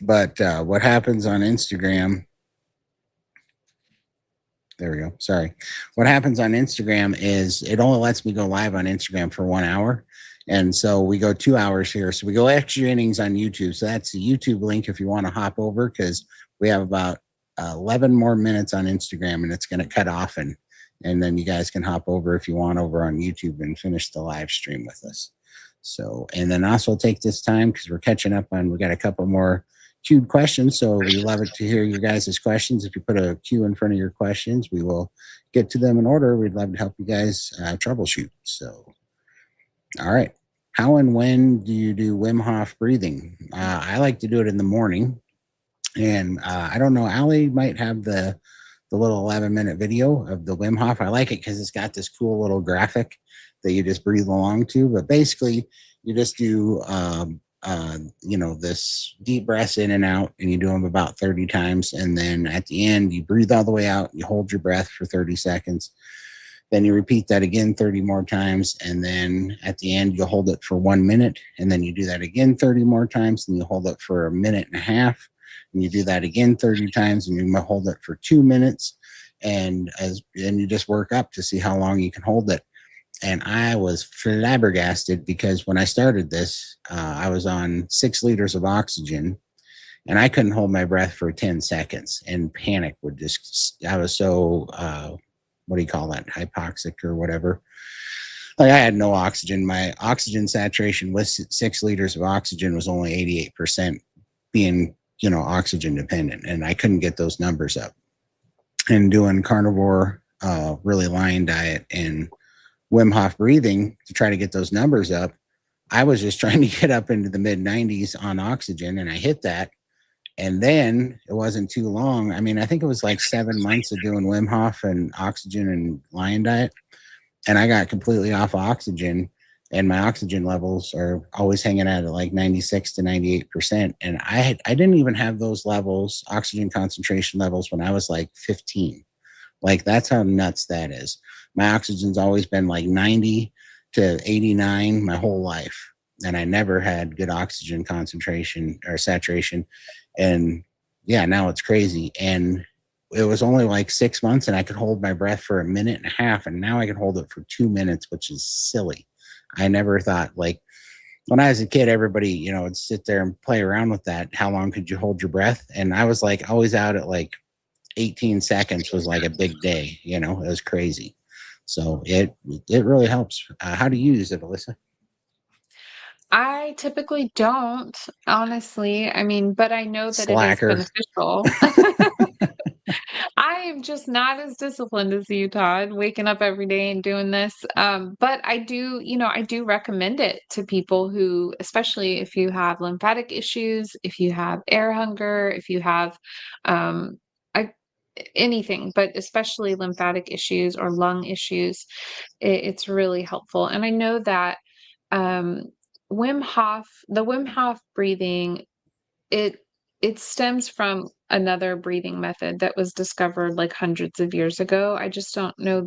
But what happens on Instagram? There we go. Sorry. What happens on Instagram is it only lets me go live on Instagram for 1 hour. And so we go 2 hours here. So we go extra innings on YouTube. So that's the YouTube link if you want to hop over, because we have about 11 more minutes on Instagram and it's going to cut off. And then you guys can hop over if you want over on YouTube and finish the live stream with us. So, and then also take this time, because we're catching up on, we got a couple more queued questions. So we love it to hear your guys' questions. If you put a queue in front of your questions, we will get to them in order. We'd love to help you guys troubleshoot. So, all right. How and when do you do Wim Hof breathing? I like to do it in the morning. And I don't know, Allie might have the little 11-minute video of the Wim Hof. I like it because it's got this cool little graphic that you just breathe along to. But basically, you just do this deep breaths in and out, and you do them about 30 times. And then at the end, you breathe all the way out, you hold your breath for 30 seconds. Then you repeat that again 30 more times. And then at the end, you hold it for 1 minute. And then you do that again 30 more times, and you hold it for a minute and a half. And you do that again 30 times, and you hold it for 2 minutes. And you just work up to see how long you can hold it. And I was flabbergasted, because when I started this, I was on 6 liters of oxygen, and I couldn't hold my breath for 10 seconds, and panic would just, I was so, what do you call that? Hypoxic or whatever. Like I had no oxygen. My oxygen saturation with 6 liters of oxygen was only 88% being, oxygen dependent. And I couldn't get those numbers up. And doing carnivore, really lion diet and Wim Hof breathing to try to get those numbers up, I was just trying to get up into the mid 90s on oxygen, and I hit that. And then it wasn't too long. I mean, I think it was like 7 months of doing Wim Hof and oxygen and lion diet, and I got completely off oxygen, and my oxygen levels are always hanging out at like 96 to 98%. And I didn't even have those levels, oxygen concentration levels, when I was like 15. Like that's how nuts that is. My oxygen's always been like 90 to 89 my whole life. And I never had good oxygen concentration or saturation. And yeah, now it's crazy. And it was only like 6 months, and I could hold my breath for a minute and a half. And now I can hold it for 2 minutes, which is silly. I never thought, like, when I was a kid, everybody, would sit there and play around with that. How long could you hold your breath? And I was like always out at like 18 seconds was like a big day. It was crazy. So it really helps. How do you use it, Alyssa? I typically don't, honestly. I mean, but I know that it is Slacker. beneficial. I am just not as disciplined as you, Todd, waking up every day and doing this. But I do recommend it to people who, especially if you have lymphatic issues, if you have air hunger, if you have um, I, anything, but especially lymphatic issues or lung issues, it's really helpful. And I know that um, the Wim Hof breathing, it it stems from another breathing method that was discovered, like, hundreds of years ago. I just don't know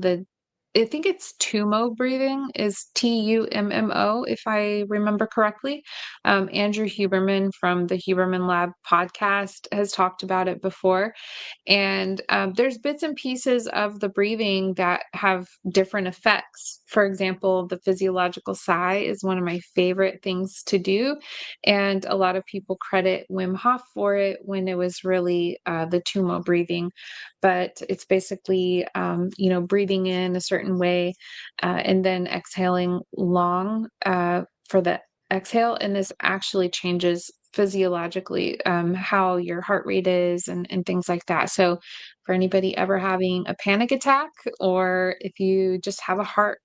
I think it's Tummo breathing, is Tummo, if I remember correctly. Andrew Huberman from the Huberman Lab podcast has talked about it before, and there's bits and pieces of the breathing that have different effects. For example, the physiological sigh is one of my favorite things to do. And a lot of people credit Wim Hof for it when it was really the Tumo breathing. But it's basically, breathing in a certain way and then exhaling long for the exhale. And this actually changes physiologically how your heart rate is and things like that. So for anybody ever having a panic attack, or if you just have a heart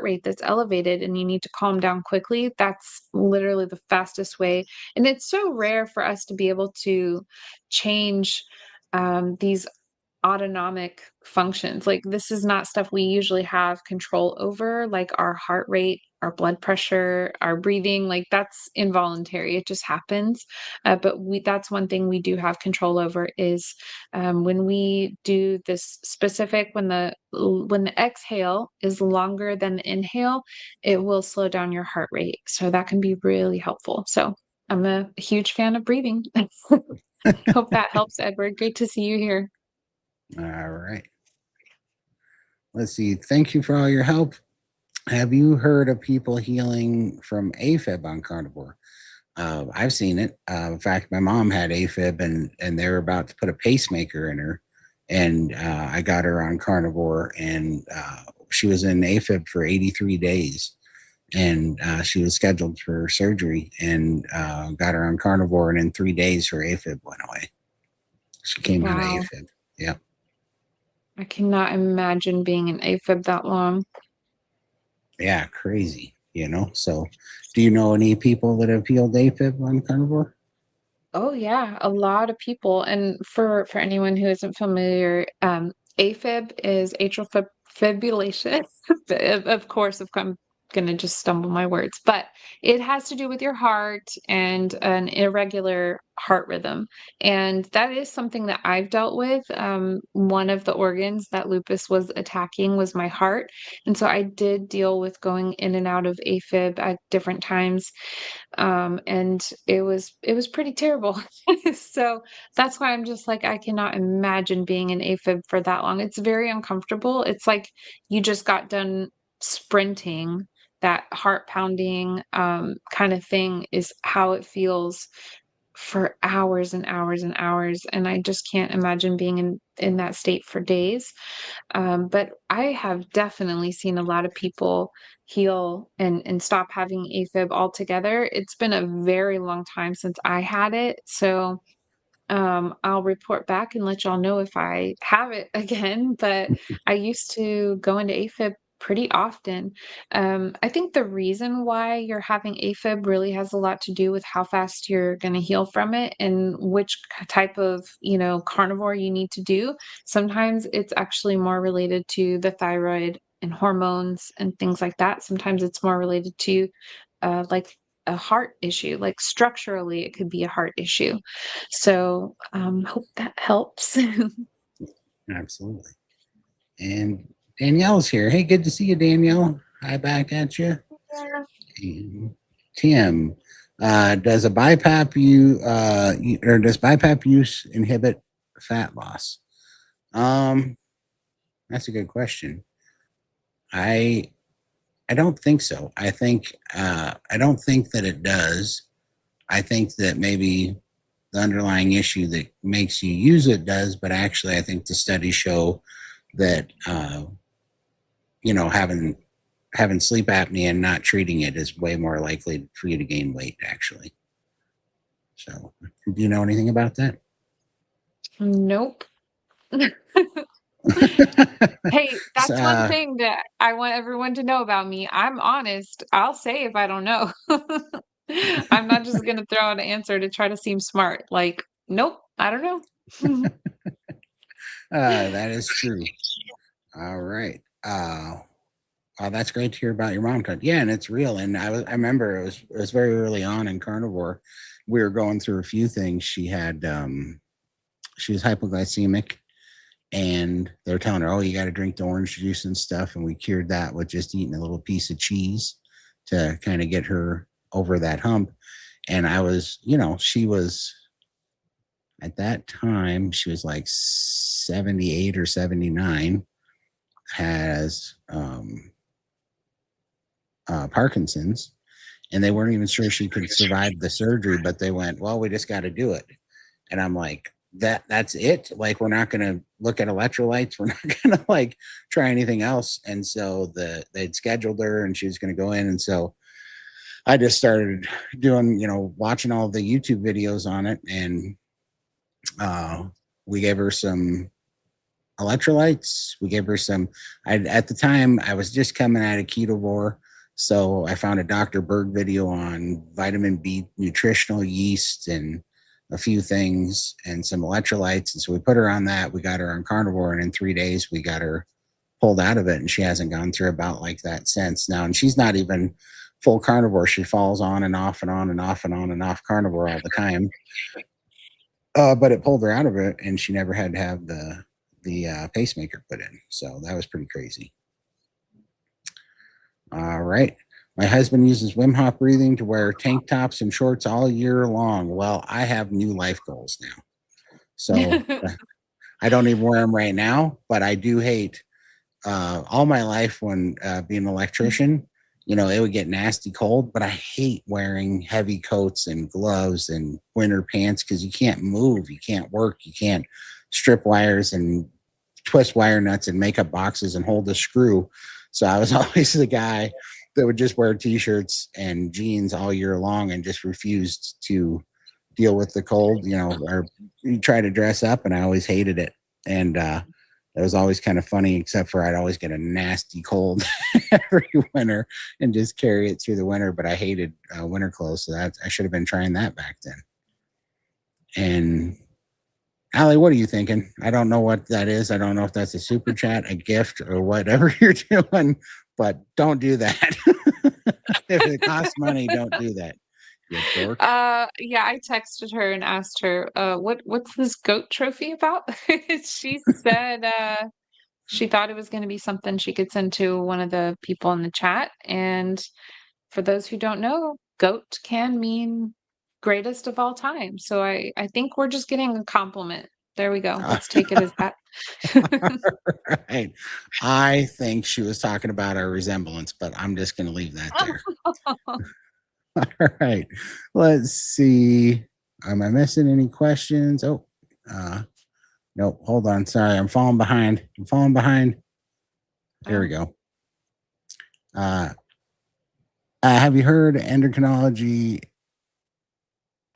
rate that's elevated and you need to calm down quickly, that's literally the fastest way. And it's so rare for us to be able to change these autonomic functions. Like, this is not stuff we usually have control over, like our heart rate, our blood pressure, our breathing. Like, that's involuntary. It just happens. But that's one thing we do have control over is when we do this specific, when the exhale is longer than the inhale, it will slow down your heart rate. So that can be really helpful. So I'm a huge fan of breathing. Hope that helps, Edward. Great to see you here. All right. Let's see. Thank you for all your help. Have you heard of people healing from AFib on carnivore? I've seen it. In fact, my mom had AFib, and they were about to put a pacemaker in her, and I got her on carnivore, and she was in AFib for 83 days, and she was scheduled for surgery, and got her on carnivore, and in 3 days her AFib went away. She came out of Wow. AFib. Yeah. I cannot imagine being an AFib that long. Yeah, crazy. So do you know any people that have healed AFib on carnivore? Oh yeah, a lot of people. And for anyone who isn't familiar, AFib is atrial fibrillation. Of course, I'm gonna just stumble my words, but it has to do with your heart and an irregular heart rhythm. And that is something that I've dealt with. One of the organs that lupus was attacking was my heart. And so I did deal with going in and out of AFib at different times, and it was pretty terrible. So that's why I'm just like, I cannot imagine being an AFib for that long. It's very uncomfortable. It's like you just got done sprinting. That heart pounding kind of thing is how it feels for hours and hours and hours, and I just can't imagine being in that state for days. But I have definitely seen a lot of people heal and stop having AFib altogether. It's been a very long time since I had it, so I'll report back and let y'all know if I have it again, but I used to go into AFib pretty often. I think the reason why you're having AFib really has a lot to do with how fast you're going to heal from it and which type of, carnivore you need to do. Sometimes it's actually more related to the thyroid and hormones and things like that. Sometimes it's more related to like a heart issue, like structurally, it could be a heart issue. So, hope that helps. Absolutely. And Danielle's here. Hey, good to see you, Danielle. Hi back at you. Yeah. And Tim, does a BiPAP or does BiPAP use inhibit fat loss? That's a good question. I don't think so. I don't think that it does. I think that maybe the underlying issue that makes you use it does, but actually, I think the studies show that having sleep apnea and not treating it is way more likely for you to gain weight. Actually, so do you know anything about that? Nope. Hey, So, that's one thing that I want everyone to know about me. I'm honest. I'll say if I don't know. I'm not just gonna throw out an answer to try to seem smart. Like, nope, I don't know. that is true. All right. Oh, that's great to hear about your mom. Yeah, and it's real. And I remember it was very early on in Carnivore. We were going through a few things. She was hypoglycemic, and they were telling her, "Oh, you got to drink the orange juice and stuff." And we cured that with just eating a little piece of cheese to kind of get her over that hump. And she was at that time she was like 78 or 79, has Parkinson's, and they weren't even sure she could survive the surgery, but they went, well, we just got to do it. And I'm like, that's it? Like, we're not going to look at electrolytes. We're not going to like try anything else. And so they'd scheduled her and she was going to go in. And so I just started doing, watching all the YouTube videos on it. And we gave her some electrolytes. We gave her at the time I was just coming out of ketovore. So I found a Dr. Berg video on vitamin B, nutritional yeast, and a few things and some electrolytes. And so we put her on that. We got her on Carnivore, and in 3 days we got her pulled out of it, and she hasn't gone through a bout like that since. Now, and she's not even full Carnivore. She falls on and off and on and off and on and off Carnivore all the time. But it pulled her out of it, and she never had to have the pacemaker put in. So that was pretty crazy. All right. My husband uses Wim Hof breathing to wear tank tops and shorts all year long. Well, I have new life goals now. So I don't even wear them right now, but I do hate all my life when being an electrician, it would get nasty cold, but I hate wearing heavy coats and gloves and winter pants because you can't move, you can't work, you can't strip wires and twist wire nuts and make up boxes and hold the screw. So I was always the guy that would just wear t-shirts and jeans all year long and just refused to deal with the cold, or you try to dress up, and I always hated it. And it was always kind of funny, except for I'd always get a nasty cold every winter and just carry it through the winter. But I hated winter clothes, so I should have been trying that back then. And Allie, what are you thinking? I don't know what that is. I don't know if that's a super chat, a gift, or whatever you're doing, but don't do that. If it costs money, don't do that. You dork. Yeah, I texted her and asked her, what's this goat trophy about? She said, she thought it was going to be something she could send to one of the people in the chat. And for those who don't know, goat can mean greatest of all time. So I think we're just getting a compliment. There we go. Let's take it as that. Right. I think she was talking about our resemblance, but I'm just going to leave that there. All right. Let's see. Am I missing any questions? Oh, uh, nope. Hold on. Sorry, I'm falling behind. I'm falling behind. Here we Oh, go. Uh, have you heard endocrinology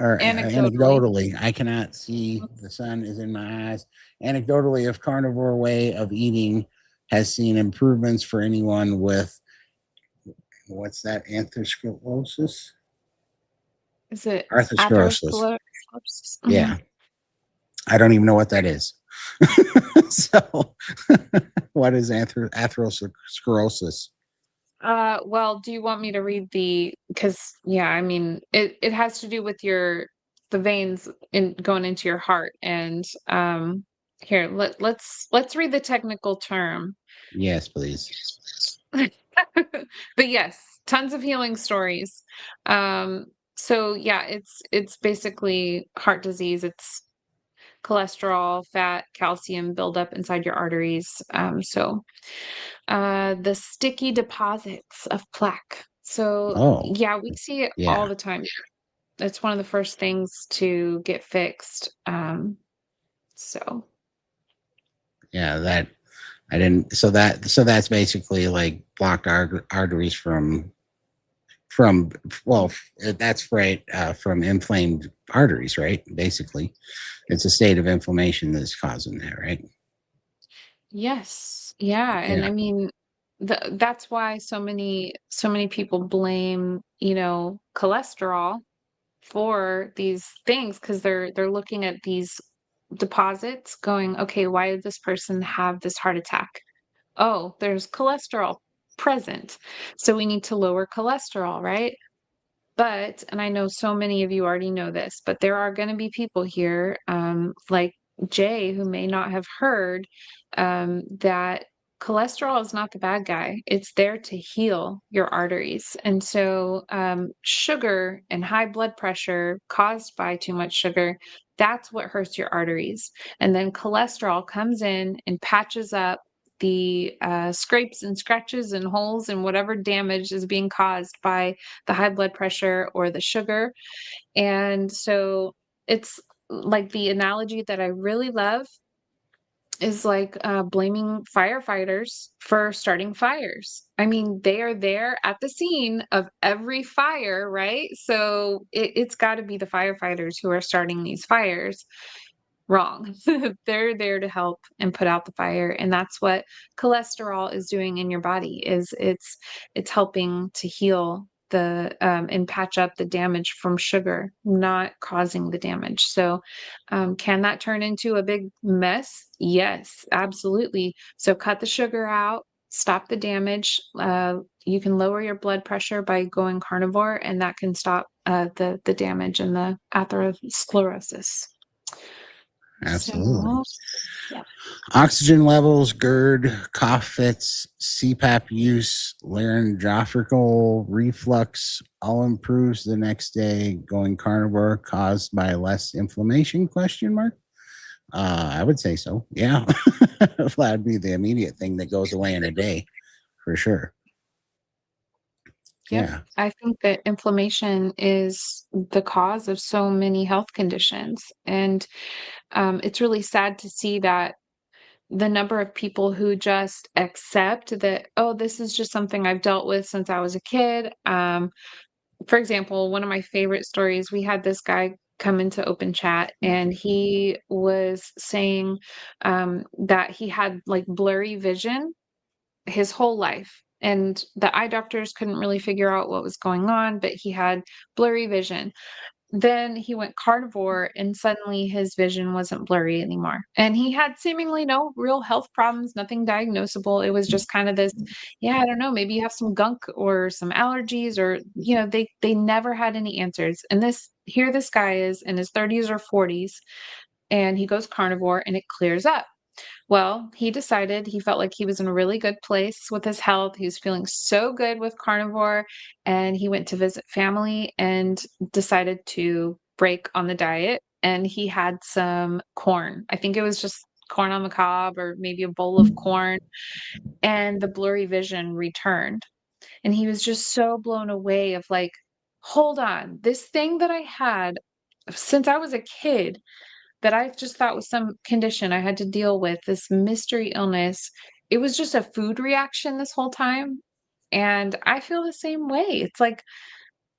or anecdotally. anecdotally? I cannot see. The sun is in my eyes. Anecdotally, if carnivore way of eating has seen improvements for anyone with what's that? Atherosclerosis? Is it Arthrosclerosis. atherosclerosis? Yeah. I don't even know what that is. So, what is atherosclerosis? Well, do you want me to read because yeah, I mean, it has to do with the veins in going into your heart and here, let's read the technical term. Yes, please. But yes, tons of healing stories. Um, so yeah, it's basically heart disease. It's cholesterol, fat, calcium buildup inside your arteries. The sticky deposits of plaque. So Oh, yeah, we see it all yeah. the time. It's one of the first things to get fixed. So Yeah, that I didn't so that's basically like blocked arteries from well, that's right, from inflamed arteries, right? Basically, it's a state of inflammation that's causing that, right? yes, yeah, and Yeah. I mean that's why so many people blame, cholesterol for these things because they're looking at these deposits going, okay, why did this person have this heart attack? Oh, there's cholesterol present. So we need to lower cholesterol, right? But, and I know so many of you already know this, but there are going to be people here, like Jay, who may not have heard that cholesterol is not the bad guy. It's there to heal your arteries. And so, sugar and high blood pressure caused by too much sugar, that's what hurts your arteries. And then cholesterol comes in and patches up the scrapes and scratches and holes and whatever damage is being caused by the high blood pressure or the sugar. And so it's like the analogy that I really love is like blaming firefighters for starting fires. I mean, they are there at the scene of every fire, right? So it's got to be the firefighters who are starting these fires. Wrong. They're there to help and put out the fire, and that's what cholesterol is doing in your body, is it's helping to heal and patch up the damage from sugar, not causing the damage. So, can that turn into a big mess? Yes, absolutely. So cut the sugar out, stop the damage. You can lower your blood pressure by going carnivore, and that can stop the damage and the atherosclerosis. Absolutely. So, yeah. Oxygen levels, GERD, cough fits, CPAP use, laryngeal reflux all improves the next day. Going carnivore caused by less inflammation? Question mark. I would say so. Yeah, that'd be the immediate thing that goes away in a day for sure. Yep. Yeah, I think that inflammation is the cause of so many health conditions. And it's really sad to see that the number of people who just accept that, oh, this is just something I've dealt with since I was a kid. For example, one of my favorite stories, we had this guy come into open chat and he was saying that he had like blurry vision his whole life. And the eye doctors couldn't really figure out what was going on, but he had blurry vision. Then he went carnivore and suddenly his vision wasn't blurry anymore. And he had seemingly no real health problems, nothing diagnosable. It was just kind of this, yeah, I don't know, maybe you have some gunk or some allergies or they never had any answers. And this guy is in his 30s or 40s and he goes carnivore and it clears up. Well, he decided he felt like he was in a really good place with his health. He was feeling so good with carnivore, and he went to visit family and decided to break on the diet. And he had some corn. I think it was just corn on the cob or maybe a bowl of corn, and the blurry vision returned. And he was just so blown away of like, hold on, this thing that I had since I was a kid that I just thought was some condition I had to deal with, this mystery illness. It was just a food reaction this whole time. And I feel the same way. It's like,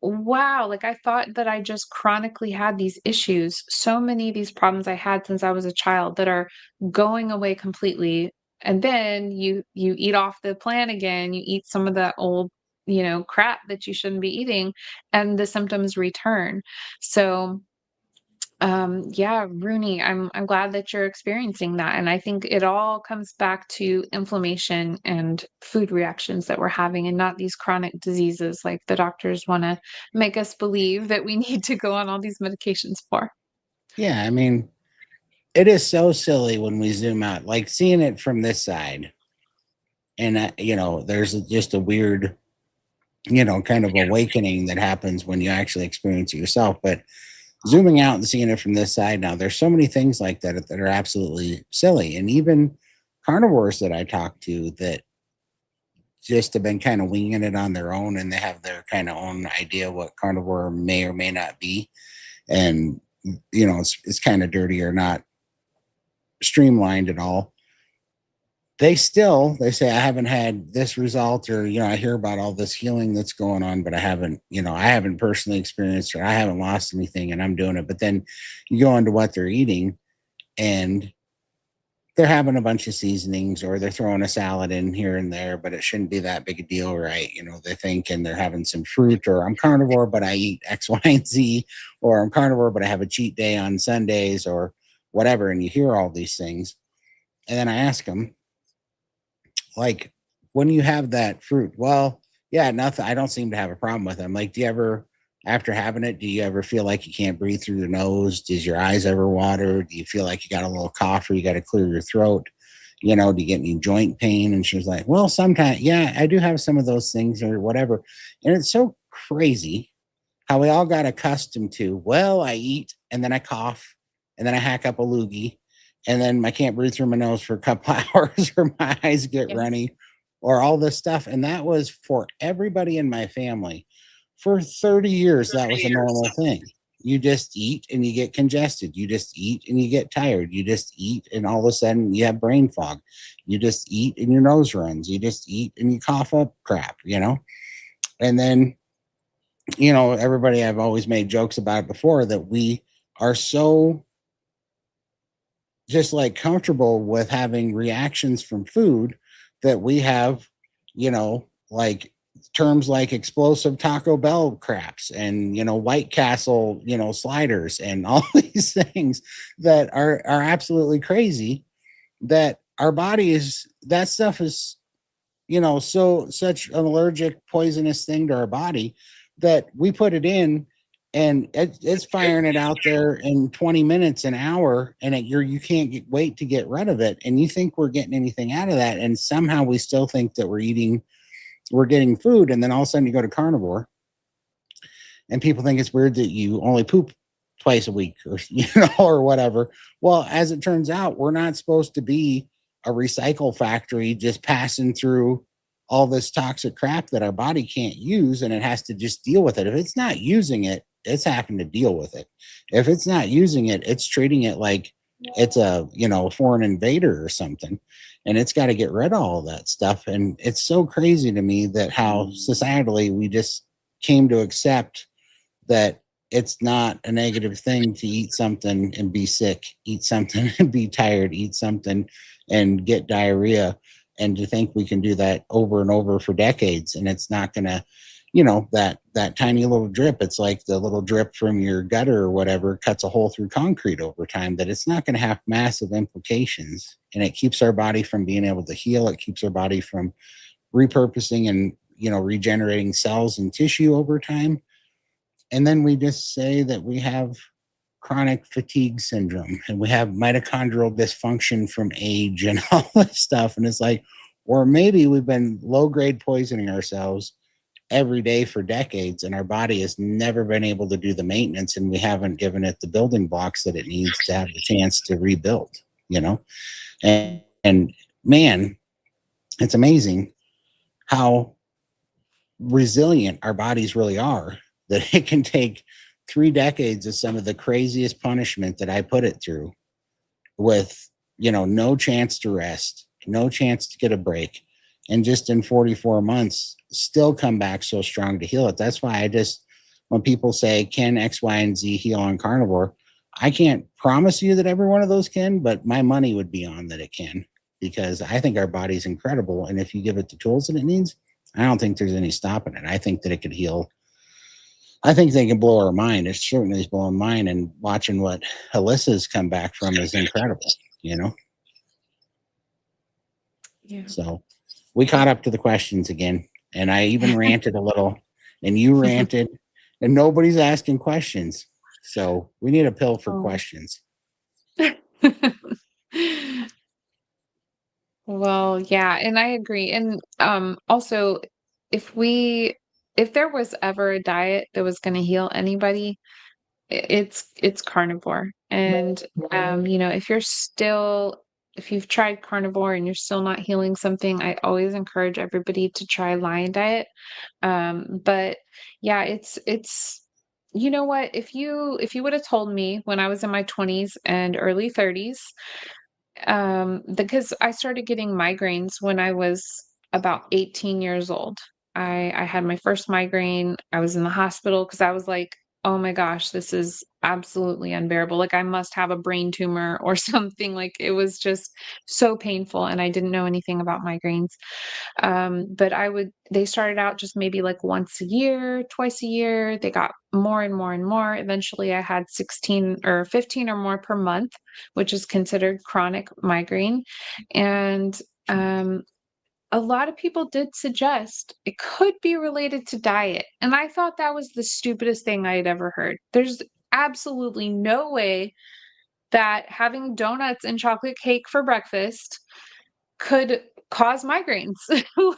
wow, like I thought that I just chronically had these issues, so many of these problems I had since I was a child that are going away completely. And then you eat off the plan again, you eat some of the old, crap that you shouldn't be eating, and the symptoms return. So yeah, Rooney, I'm glad that you're experiencing that. And I think it all comes back to inflammation and food reactions that we're having and not these chronic diseases like the doctors want to make us believe that we need to go on all these medications for. Yeah, I mean, it is so silly when we zoom out, like seeing it from this side, and there's just a weird, kind of awakening that happens when you actually experience it yourself. But zooming out and seeing it from this side now, there's so many things like that are absolutely silly, and even carnivores that I talk to that just have been kind of winging it on their own, and they have their kind of own idea what carnivore may or may not be, and it's kind of dirty or not streamlined at all. They say I haven't had this result, or I hear about all this healing that's going on, but I haven't personally experienced, or I haven't lost anything, and I'm doing it. But then you go into what they're eating, and they're having a bunch of seasonings, or they're throwing a salad in here and there, but it shouldn't be that big a deal, right? They think, and they're having some fruit, or I'm carnivore but I eat X, Y, and Z, or I'm carnivore but I have a cheat day on Sundays, or whatever. And you hear all these things, and then I ask them, like, when you have that fruit, well, yeah, nothing, I don't seem to have a problem with it. I'm like, do you ever, after having it, do you ever feel like you can't breathe through your nose? Does your eyes ever water? Do you feel like you got a little cough, or you got to clear your throat? Do you get any joint pain? And she was like, well, sometimes, yeah, I do have some of those things, or whatever. And it's so crazy how we all got accustomed to, well, I eat and then I cough and then I hack up a loogie, and then I can't breathe through my nose for a couple hours, or my eyes get Yeah. runny, or all this stuff. And that was for everybody in my family. For 30 years, that was a normal thing. You just eat and you get congested. You just eat and you get tired. You just eat and all of a sudden you have brain fog. You just eat and your nose runs. You just eat and you cough up crap. And then everybody, I've always made jokes about it before, that we are so just like comfortable with having reactions from food that we have, like terms like explosive Taco Bell craps, and, White Castle, sliders, and all these things that are absolutely crazy, that our body is, that stuff is, so such an allergic, poisonous thing to our body, that we put it in, and it's firing it out there in 20 minutes, an hour, and you can't wait to get rid of it. And you think we're getting anything out of that, and somehow we still think that we're getting food. And then all of a sudden you go to carnivore, and people think it's weird that you only poop twice a week, or or whatever. Well, as it turns out, we're not supposed to be a recycle factory just passing through all this toxic crap that our body can't use, and it has to just deal with it. If it's not using it, it's having to deal with it. If it's not using it, it's treating it like it's a foreign invader or something, and it's got to get rid of all that stuff. And it's so crazy to me that how societally we just came to accept that it's not a negative thing to eat something and be sick, eat something and be tired, eat something and get diarrhea, and to think we can do that over and over for decades, and it's not going to, that tiny little drip, it's like the little drip from your gutter or whatever cuts a hole through concrete over time, that it's not going to have massive implications, and it keeps our body from being able to heal. It keeps our body from repurposing and regenerating cells and tissue over time. And then we just say that we have chronic fatigue syndrome, and we have mitochondrial dysfunction from age and all this stuff. And it's like, or maybe we've been low grade poisoning ourselves every day for decades, and our body has never been able to do the maintenance, and we haven't given it the building blocks that it needs to have the chance to rebuild, and man, it's amazing how resilient our bodies really are, that it can take 3 decades of some of the craziest punishment that I put it through with, no chance to rest, no chance to get a break. And just in 44 months, still come back so strong to heal it. That's why when people say, can X, Y, and Z heal on carnivore? I can't promise you that every one of those can, but my money would be on that it can, because I think our body's incredible. And if you give it the tools that it needs, I don't think there's any stopping it. I think that it could heal. I think they can blow our mind. It certainly is blowing mine. And watching what Alyssa's come back from is incredible, you know? Yeah. So we caught up to the questions again. And I even ranted a little, and you ranted, and nobody's asking questions. So we need a pill for Oh. questions. Well, yeah, and I agree. And also if we if there was ever a diet that was going to heal anybody, it's carnivore. And if you've tried carnivore and you're still not healing something, I always encourage everybody to try lion diet. But yeah, it's you know what, if you would have told me when I was in my 20s and early 30s, because I started getting migraines when I was about 18 years old. I had my first migraine. I was in the hospital because I was like, oh my gosh, this is absolutely unbearable. Like, I must have a brain tumor or something. Like, it was just so painful. And I didn't know anything about migraines. But they started out just maybe like once a year, twice a year. They got more and more and more. Eventually, I had 16 or 15 or more per month, which is considered chronic migraine. And a lot of people did suggest it could be related to diet. And I thought that was the stupidest thing I had ever heard. There's absolutely no way that having donuts and chocolate cake for breakfast could cause migraines.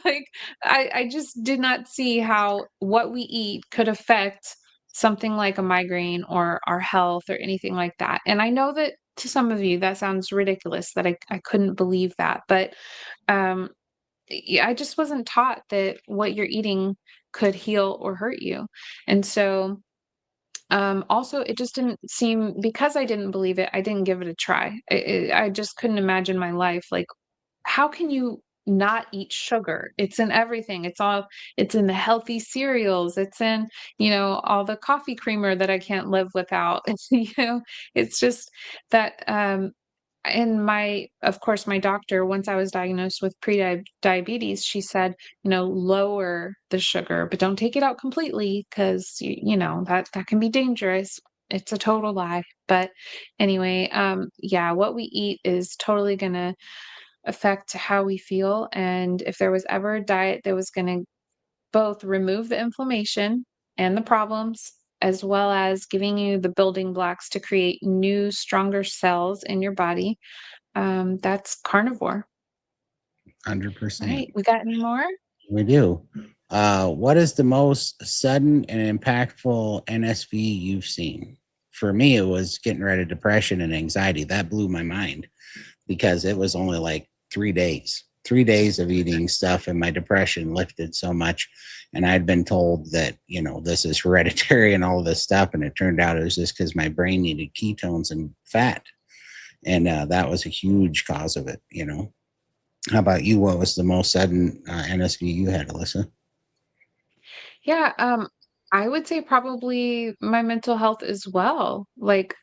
Like, I just did not see how what we eat could affect something like a migraine or our health or anything like that. And I know that to some of you that sounds ridiculous, that I couldn't believe that. But um yeah, I just wasn't taught that what you're eating could heal or hurt you. And so also, it just didn't seem, because I didn't believe it, I didn't give it a try. I just couldn't imagine my life. Like, how can you not eat sugar? It's in everything. It's in the healthy cereals. It's in, all the coffee creamer that I can't live without. It's just that, and of course, my doctor, once I was diagnosed with pre-diabetes, she said, lower the sugar, but don't take it out completely, because that can be dangerous. It's a total lie. But anyway, yeah, what we eat is totally gonna affect how we feel. And if there was ever a diet that was going to both remove the inflammation and the problems, as well as giving you the building blocks to create new, stronger cells in your body, that's carnivore. 100%. Right. We got any more? We do. What is the most sudden and impactful NSV you've seen? For me, it was getting rid of depression and anxiety. That blew my mind, because it was only like 3 days of eating stuff, and my depression lifted so much. And I'd been told that, this is hereditary and all of this stuff. And it turned out it was just because my brain needed ketones and fat. And that was a huge cause of it. How about you? What was the most sudden NSV you had, Alyssa? Yeah, I would say probably my mental health as well. Like,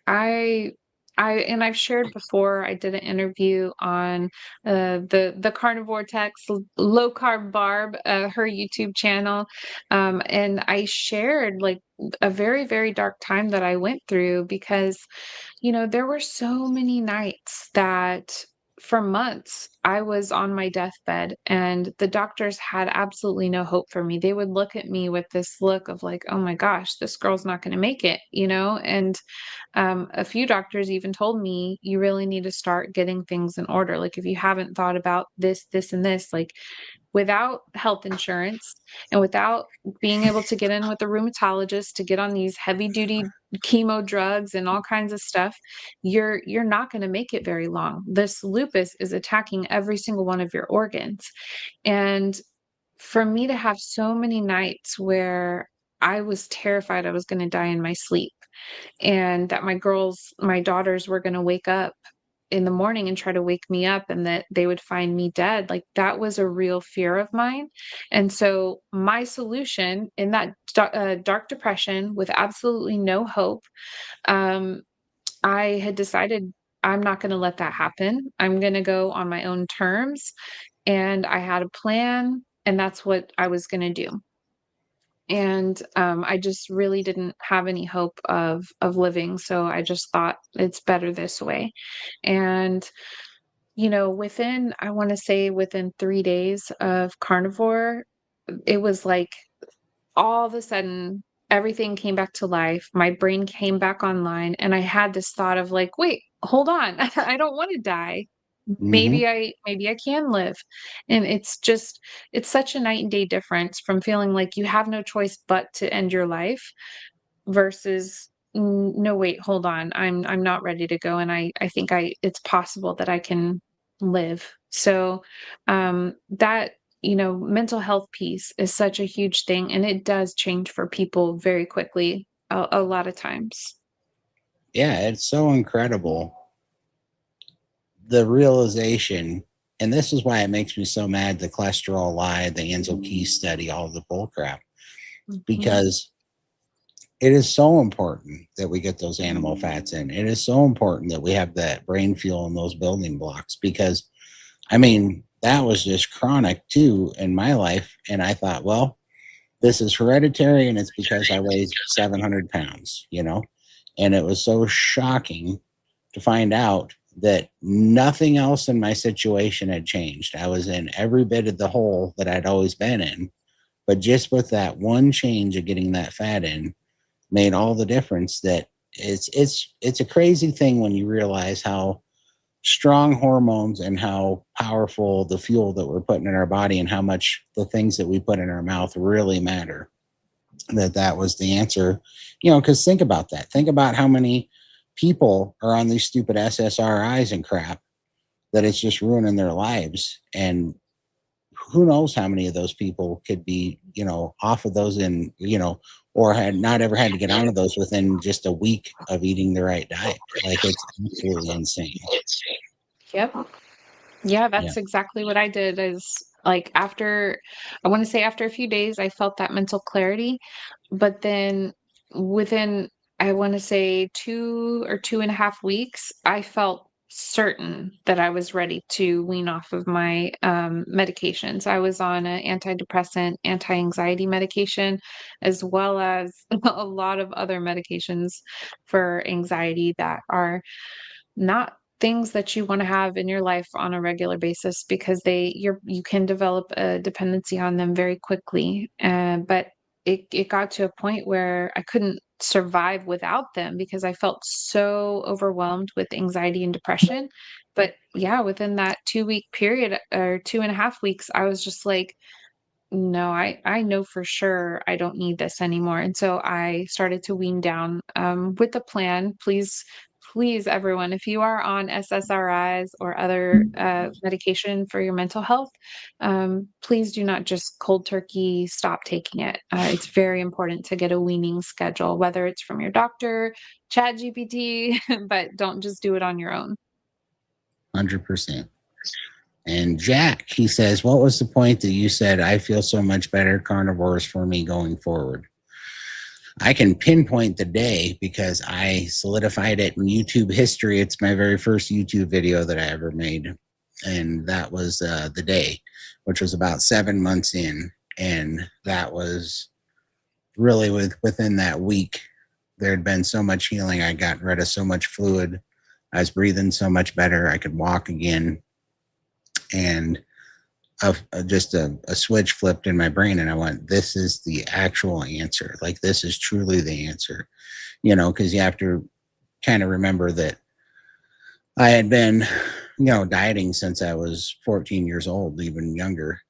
and I've shared before, I did an interview on the Carnivore Text, Low Carb Barb, her YouTube channel. And I shared like a very, very dark time that I went through, because there were so many nights that for months I was on my deathbed, and the doctors had absolutely no hope for me. They would look at me with this look of like, oh my gosh, this girl's not going to make it. And a few doctors even told me, you really need to start getting things in order. Like, if you haven't thought about this, this, and this, like, without health insurance and without being able to get in with a rheumatologist to get on these heavy duty chemo drugs and all kinds of stuff, you're not going to make it very long. This lupus is attacking every single one of your organs. And for me to have so many nights where I was terrified I was going to die in my sleep and that my daughters were going to wake up in the morning and try to wake me up and that they would find me dead. Like that was a real fear of mine. And so my solution in that dark depression with absolutely no hope, um, I had decided I'm not going to let that happen. I'm going to go on my own terms. And I had a plan, and that's what I was going to do. And I just really didn't have any hope of living. So I just thought it's better this way. And within, I want to say within 3 days of carnivore, it was like all of a sudden everything came back to life. My brain came back online and I had this thought of like, wait, hold on. I don't want to die. Mm-hmm. Maybe I can live. And it's such a night and day difference from feeling like you have no choice but to end your life versus no, wait, hold on. I'm not ready to go and I think it's possible that I can live. So that mental health piece is such a huge thing and it does change for people very quickly a lot of times. Yeah, it's so incredible. The realization, and this is why it makes me so mad, the cholesterol lie, the Ansel Keys study, all the bull crap, Mhm. because it is so important that we get those animal fats in. It is so important that we have that brain fuel and those building blocks because, I mean, that was just chronic too in my life. And I thought, well, this is hereditary and it's because I weigh 700 pounds, And it was so shocking to find out that nothing else in my situation had changed. I was in every bit of the hole that I'd always been in. But just with that one change of getting that fat in, made all the difference. That it's a crazy thing when you realize how strong hormones and how powerful the fuel that we're putting in our body and how much the things that we put in our mouth really matter. That was the answer, because think about that. Think about how many people are on these stupid SSRIs and crap that it's just ruining their lives. And who knows how many of those people could be, off of those or had not ever had to get onto those within just a week of eating the right diet. Like it's absolutely insane. Yep. Yeah, Yeah. that's exactly what I did is like after I want to say after a few days I felt that mental clarity, but then within I want to say 2 or 2.5 weeks, I felt certain that I was ready to wean off of my medications. I was on an antidepressant, anti-anxiety medication, as well as a lot of other medications for anxiety that are not things that you wanna have in your life on a regular basis because you can develop a dependency on them very quickly, but it got to a point where I couldn't survive without them because I felt so overwhelmed with anxiety and depression, but yeah, within that 2-week period or 2.5 weeks, I was just like, no, I know for sure I don't need this anymore, and so I started to wean down, with a plan. Please, everyone, if you are on SSRIs or other, medication for your mental health, please do not just cold turkey stop taking it. It's very important to get a weaning schedule, whether it's from your doctor, ChatGPT, but don't just do it on your own. 100%. And Jack, he says, what was the point that you said, I feel so much better, carnivores for me going forward? I can pinpoint the day because I solidified it in YouTube history. It's my very first YouTube video that I ever made. And that was the day, which was about 7 months in. And that was really within that week. There had been so much healing. I got rid of so much fluid. I was breathing so much better. I could walk again. And just a switch flipped in my brain and I went, this is the actual answer. Like, this is truly the answer, because you have to kind of remember that I had been, dieting since I was 14 years old, even younger.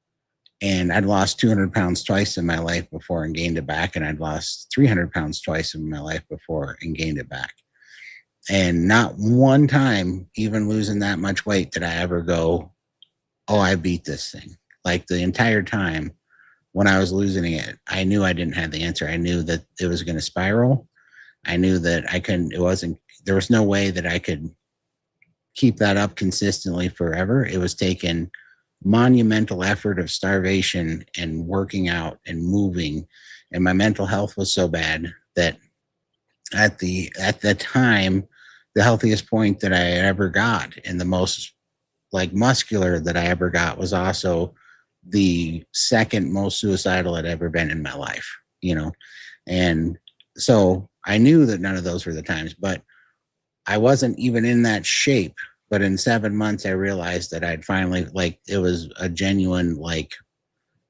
And I'd lost 200 pounds twice in my life before and gained it back. And I'd lost 300 pounds twice in my life before and gained it back. And not one time, even losing that much weight, did I ever go, oh, I beat this thing. Like the entire time, when I was losing it, I knew I didn't have the answer. I knew that it was going to spiral. I knew that I couldn't, it wasn't, there was no way that I could keep that up consistently forever. It was taking monumental effort of starvation and working out and moving. And my mental health was so bad that at the time, the healthiest point that I ever got and the most like muscular that I ever got was also the second most suicidal I'd ever been in my life, you know. And so I knew that none of those were the times, but I wasn't even in that shape. But in 7 months, I realized that I'd finally, like, it was a genuine, like,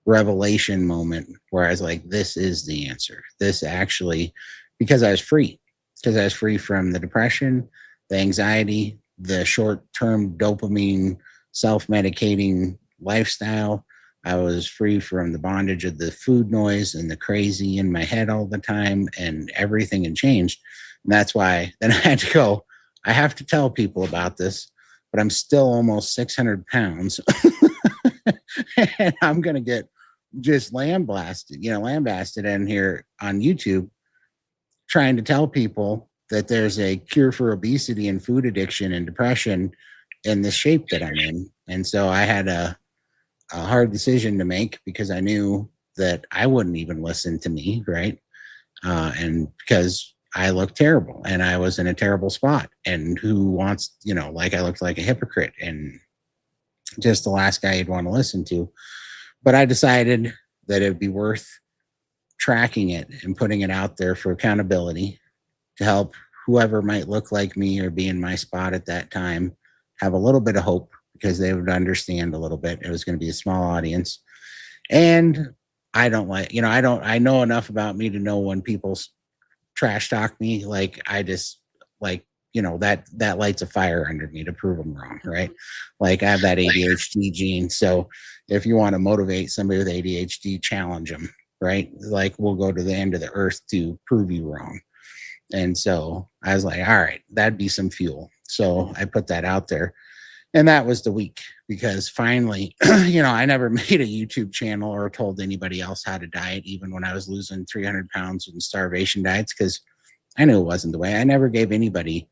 revelation moment where I was like, this is the answer. This actually, because I was free, because I was free from the depression, the anxiety, the short term dopamine self medicating lifestyle. I was free from the bondage of the food noise and the crazy in my head all the time, and everything had changed. And that's why then I had to go, I have to tell people about this, but I'm still almost 600 pounds. And I'm going to get just lambasted in here on YouTube trying to tell people that there's a cure for obesity and food addiction and depression in the shape that I'm in. And so I had a hard decision to make because I knew that I wouldn't even listen to me, right? And because I looked terrible and I was in a terrible spot. And who wants, like I looked like a hypocrite and just the last guy you'd want to listen to. But I decided that it'd be worth tracking it and putting it out there for accountability to help whoever might look like me or be in my spot at that time have a little bit of hope because they would understand a little bit. It was going to be a small audience. And I don't like, I know enough about me to know when people trash talk me, like I just like, that lights a fire under me to prove them wrong, right? Like I have that ADHD gene. So if you want to motivate somebody with ADHD, challenge them, right? Like we'll go to the end of the earth to prove you wrong. And so I was like, all right, that'd be some fuel. So I put that out there. And that was the week because finally, I never made a YouTube channel or told anybody else how to diet, even when I was losing 300 pounds in starvation diets, because I knew it wasn't the way. I never gave anybody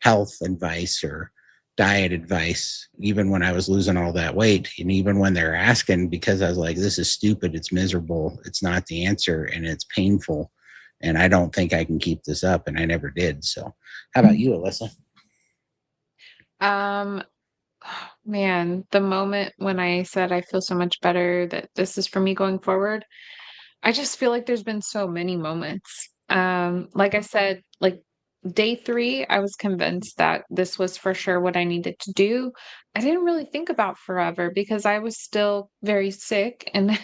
health advice or diet advice, even when I was losing all that weight. And even when they're asking, because I was like, this is stupid, it's miserable, it's not the answer, and it's painful. And I don't think I can keep this up. And I never did. So how about you, Alyssa? Um, Man, the moment when I said I feel so much better that this is for me going forward, I just feel like there's been so many moments. Like I said, like day 3, I was convinced that this was for sure what I needed to do. I didn't really think about forever because I was still very sick. And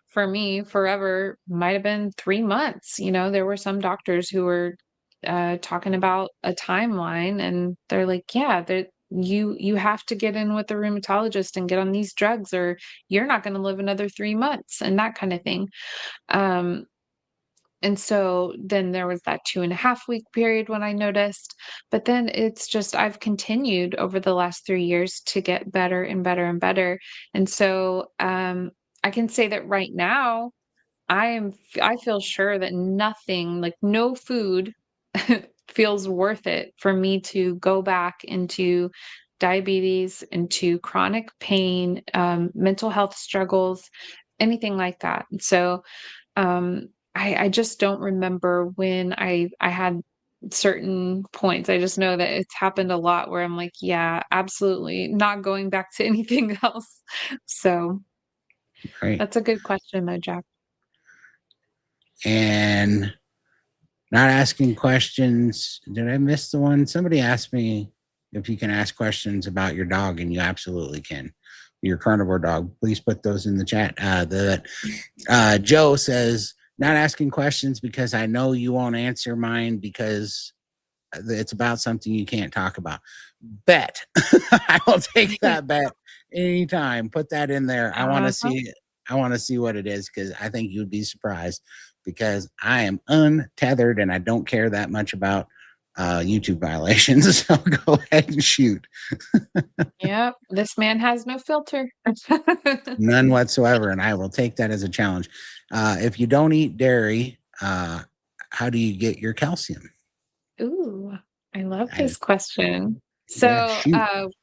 for me, forever might have been 3 months. There were some doctors who were talking about a timeline, and they're like, yeah, you have to get in with the rheumatologist and get on these drugs, or you're not going to live another 3 months, and that kind of thing. Um, and so then there was that 2.5 week period when I noticed, but then it's just I've continued over the last 3 years to get better and better and better. And so I can say that right now I feel sure that nothing, like no food feels worth it for me to go back into diabetes, into chronic pain, mental health struggles, anything like that. So I just don't remember when I had certain points. I just know that it's happened a lot where I'm like, yeah, absolutely not going back to anything else. So Right. that's a good question though, Jack. And not asking questions. Did I miss the one? Somebody asked me if you can ask questions about your dog, and you absolutely can. Your carnivore dog. Please put those in the chat. Joe says, not asking questions because I know you won't answer mine because it's about something you can't talk about. Bet. I will take that bet anytime. Put that in there. I want to Uh-huh. see it. I want to see what it is because I think you'd be surprised because I am untethered and I don't care that much about YouTube violations. So go ahead and shoot. Yep, this man has no filter. None whatsoever. And I will take that as a challenge. If you don't eat dairy, how do you get your calcium? Ooh, I love I, this question. yeah, So, shoot.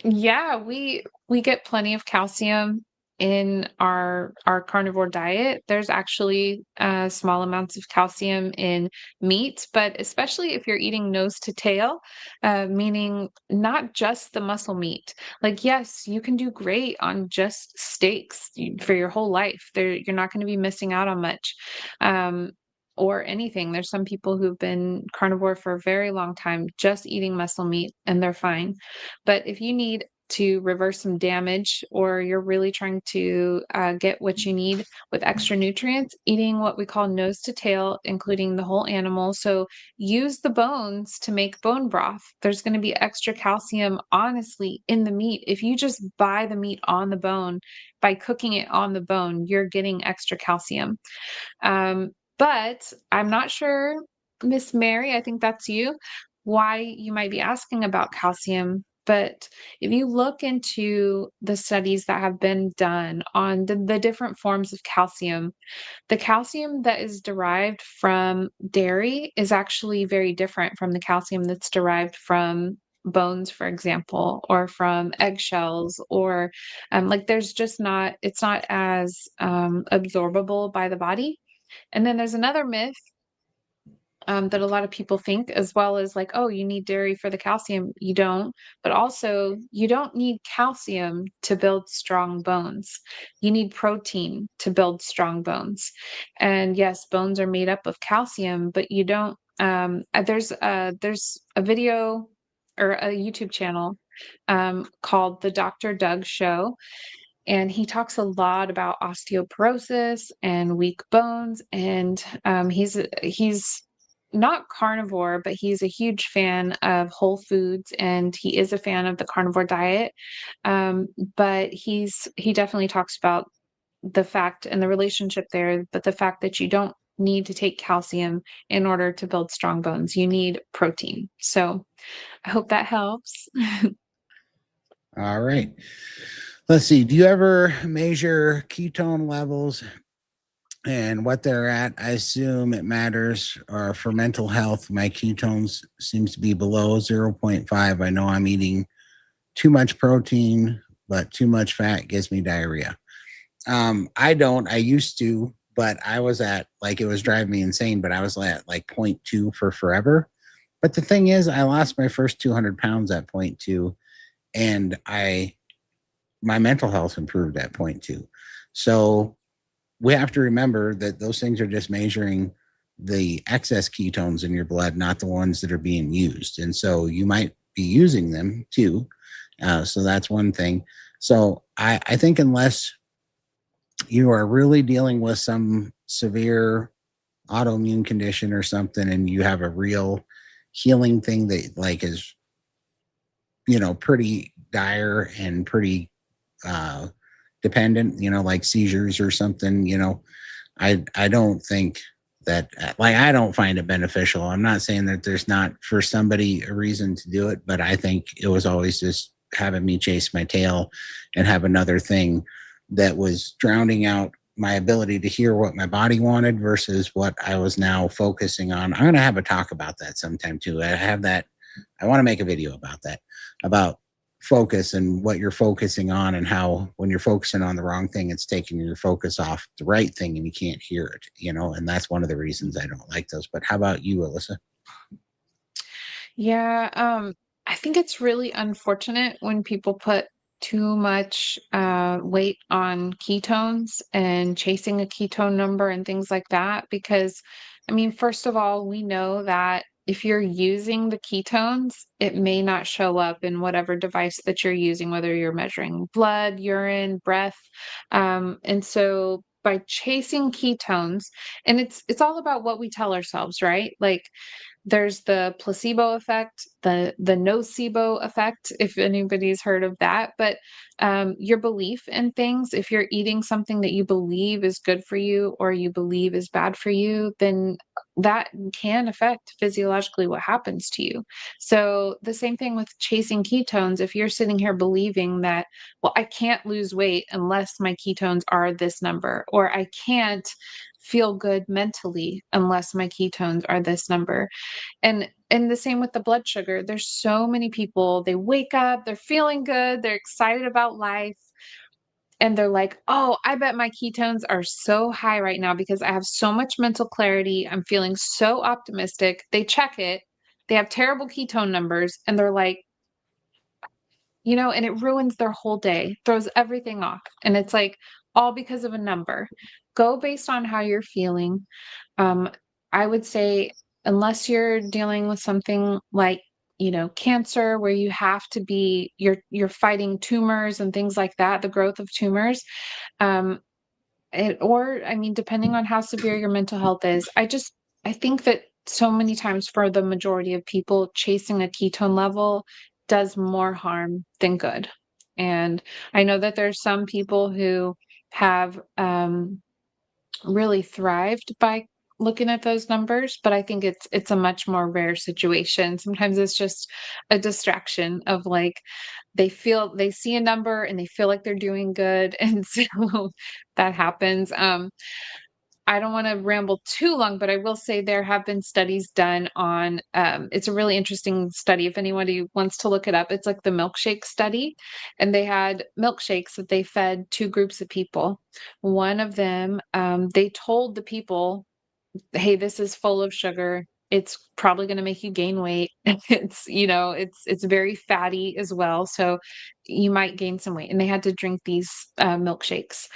yeah, we get plenty of calcium in our carnivore diet. There's actually small amounts of calcium in meat, but especially if you're eating nose to tail, meaning not just the muscle meat. Like, yes, you can do great on just steaks for your whole life. You're not going to be missing out on much. Um, or anything. There's some people who've been carnivore for a very long time, just eating muscle meat, and they're fine. But if you need to reverse some damage or you're really trying to get what you need with extra nutrients, eating what we call nose to tail, including the whole animal. So use the bones to make bone broth. There's going to be extra calcium, honestly, in the meat. If you just buy the meat on the bone, by cooking it on the bone, you're getting extra calcium. But I'm not sure, Miss Mary, I think that's you, why you might be asking about calcium. But if you look into the studies that have been done on the different forms of calcium, the calcium that is derived from dairy is actually very different from the calcium that's derived from bones, for example, or from eggshells, or like there's just not, it's not as absorbable by the body. And then there's another myth that a lot of people think, as well as like, oh, you need dairy for the calcium. You don't, but also you don't need calcium to build strong bones. You need protein to build strong bones. And yes, bones are made up of calcium, but you don't. There's a video or a YouTube channel called the Dr. Doug Show, and he talks a lot about osteoporosis and weak bones. And he's not carnivore, but he's a huge fan of whole foods, and he is a fan of the carnivore diet. Um, but he definitely talks about the fact and the relationship there, but the fact that you don't need to take calcium in order to build strong bones. You need protein. So I hope that helps. All right. Let's see. Do you ever measure ketone levels and what they're at? I assume it matters. Or for mental health, my ketones seems to be below zero point 0.5. I know I'm eating too much protein, but too much fat gives me diarrhea. I don't. I used to, but I was at like it was driving me insane. But I was at like zero point 0.2 for forever. But the thing is, I lost my first 200 pounds at zero point 0.2, and my mental health improved at zero point 0.2. So we have to remember that those things are just measuring the excess ketones in your blood, not the ones that are being used. And so you might be using them too. So that's one thing. So I think unless you are really dealing with some severe autoimmune condition or something and you have a real healing thing that like is, pretty dire and pretty uh dependent, like seizures or something, I don't think that like I don't find it beneficial. I'm not saying that there's not for somebody a reason to do it, but I think it was always just having me chase my tail and have another thing that was drowning out my ability to hear what my body wanted versus what I was now focusing on. I'm going to have a talk about that sometime too. I want to make a video about that, about focus and what you're focusing on and how when you're focusing on the wrong thing, it's taking your focus off the right thing and you can't hear it, and that's one of the reasons I don't like those. But how about you, Alyssa? Yeah, I think it's really unfortunate when people put too much weight on ketones and chasing a ketone number and things like that. Because, I mean, first of all, we know that if you're using the ketones, it may not show up in whatever device that you're using, whether you're measuring blood, urine, breath. And so by chasing ketones, and it's all about what we tell ourselves, right? Like There's the placebo effect, the nocebo effect, if anybody's heard of that. But your belief in things, if you're eating something that you believe is good for you or you believe is bad for you, then that can affect physiologically what happens to you. So the same thing with chasing ketones. If you're sitting here believing that, well, I can't lose weight unless my ketones are this number, or I can't feel good mentally unless my ketones are this number. And the same with the blood sugar. There's so many people, they wake up, they're feeling good, they're excited about life, and they're like, "Oh, I bet my ketones are so high right now because I have so much mental clarity. I'm feeling so optimistic." They check it, they have terrible ketone numbers, and they're like, and it ruins their whole day, throws everything off. And it's like all because of a number. Go based on how you're feeling. Um, I would say, unless you're dealing with something like, cancer, where you have to be, you're fighting tumors and things like that, the growth of tumors. Um, or, I mean, depending on how severe your mental health is, I think that so many times for the majority of people, chasing a ketone level does more harm than good. And I know that there's some people who have really thrived by looking at those numbers, but I think it's a much more rare situation. Sometimes it's just a distraction of, like, they see a number and they feel like they're doing good, and so that happens. I don't wanna ramble too long, but I will say there have been studies done on, it's a really interesting study if anybody wants to look it up. It's like the milkshake study, and they had milkshakes that they fed 2 groups of people. One of them, they told the people, "Hey, this is full of sugar. It's probably gonna make you gain weight." It's very fatty as well, so you might gain some weight, and they had to drink these, milkshakes.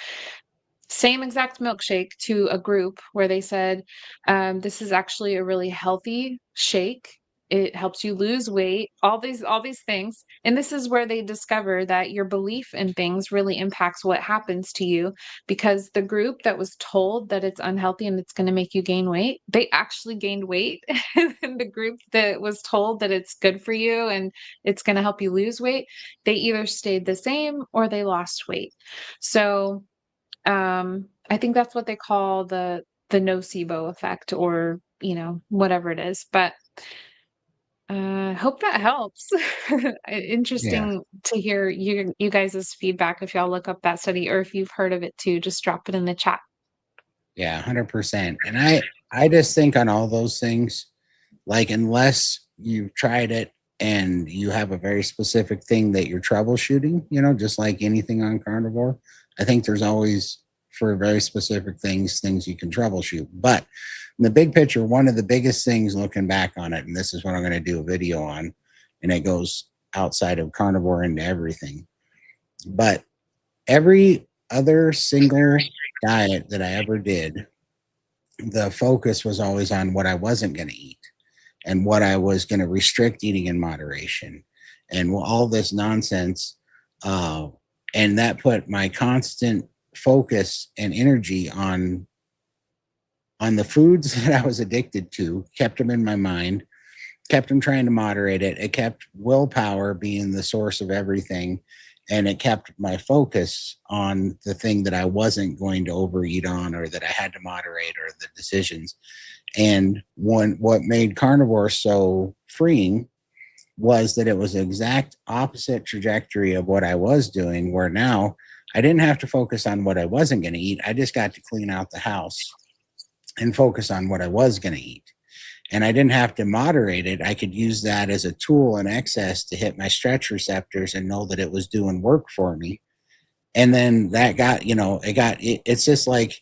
Same exact milkshake to a group where they said, "This is actually a really healthy shake. It helps you lose weight," all these things. And this is where they discover that your belief in things really impacts what happens to you, because the group that was told that it's unhealthy and it's gonna make you gain weight, they actually gained weight. And the group that was told that it's good for you and it's gonna help you lose weight, they either stayed the same or they lost weight. So I think that's what they call the nocebo effect, or, whatever it is. But hope that helps. Yeah. Interesting to hear you guys' feedback. If y'all look up that study, or if you've heard of it too, just drop it in the chat. Yeah, 100%. And I just think on all those things, like, unless you've tried it and you have a very specific thing that you're troubleshooting, just like anything on Carnivore, I think there's always, for very specific things you can troubleshoot. But in the big picture, one of the biggest things looking back on it, and this is what I'm going to do a video on, and it goes outside of Carnivore into everything. But every other single diet that I ever did, the focus was always on what I wasn't going to eat and what I was going to restrict eating in moderation and all this nonsense. And that put my constant focus and energy on the foods that I was addicted to, kept them in my mind, kept them trying to moderate it. It kept willpower being the source of everything. And it kept my focus on the thing that I wasn't going to overeat on, or that I had to moderate, or the decisions. And what made Carnivore so freeing was that it was the exact opposite trajectory of what I was doing, where now I didn't have to focus on what I wasn't going to eat. I just got to clean out the house and focus on what I was going to eat. And I didn't have to moderate it. I could use that as a tool in excess to hit my stretch receptors and know that it was doing work for me. And then that got, it's just like,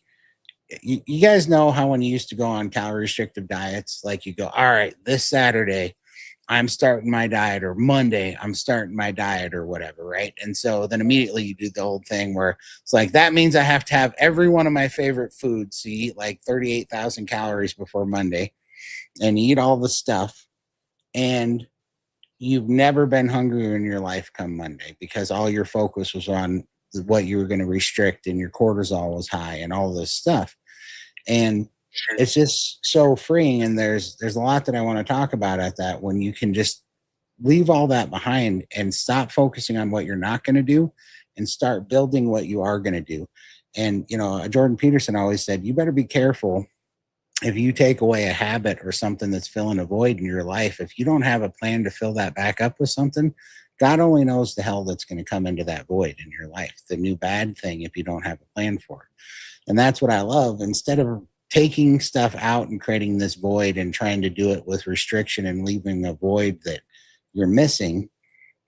you guys know how when you used to go on calorie restrictive diets, like you go, all right, this Saturday I'm starting my diet, or Monday I'm starting my diet, or whatever, right? And so then immediately you do the old thing where it's like, that means I have to have every one of my favorite foods. So you eat like 38,000 calories before Monday, and you eat all the stuff, and you've never been hungrier in your life come Monday, because all your focus was on what you were going to restrict, and your cortisol was high and all this stuff. And it's just so freeing. And there's a lot that I want to talk about at that, when you can just leave all that behind and stop focusing on what you're not going to do and start building what you are going to do. And, Jordan Peterson always said, you better be careful if you take away a habit or something that's filling a void in your life. If you don't have a plan to fill that back up with something, God only knows the hell that's going to come into that void in your life, the new bad thing, if you don't have a plan for it. And that's what I love. Instead of taking stuff out and creating this void and trying to do it with restriction and leaving a void that you're missing,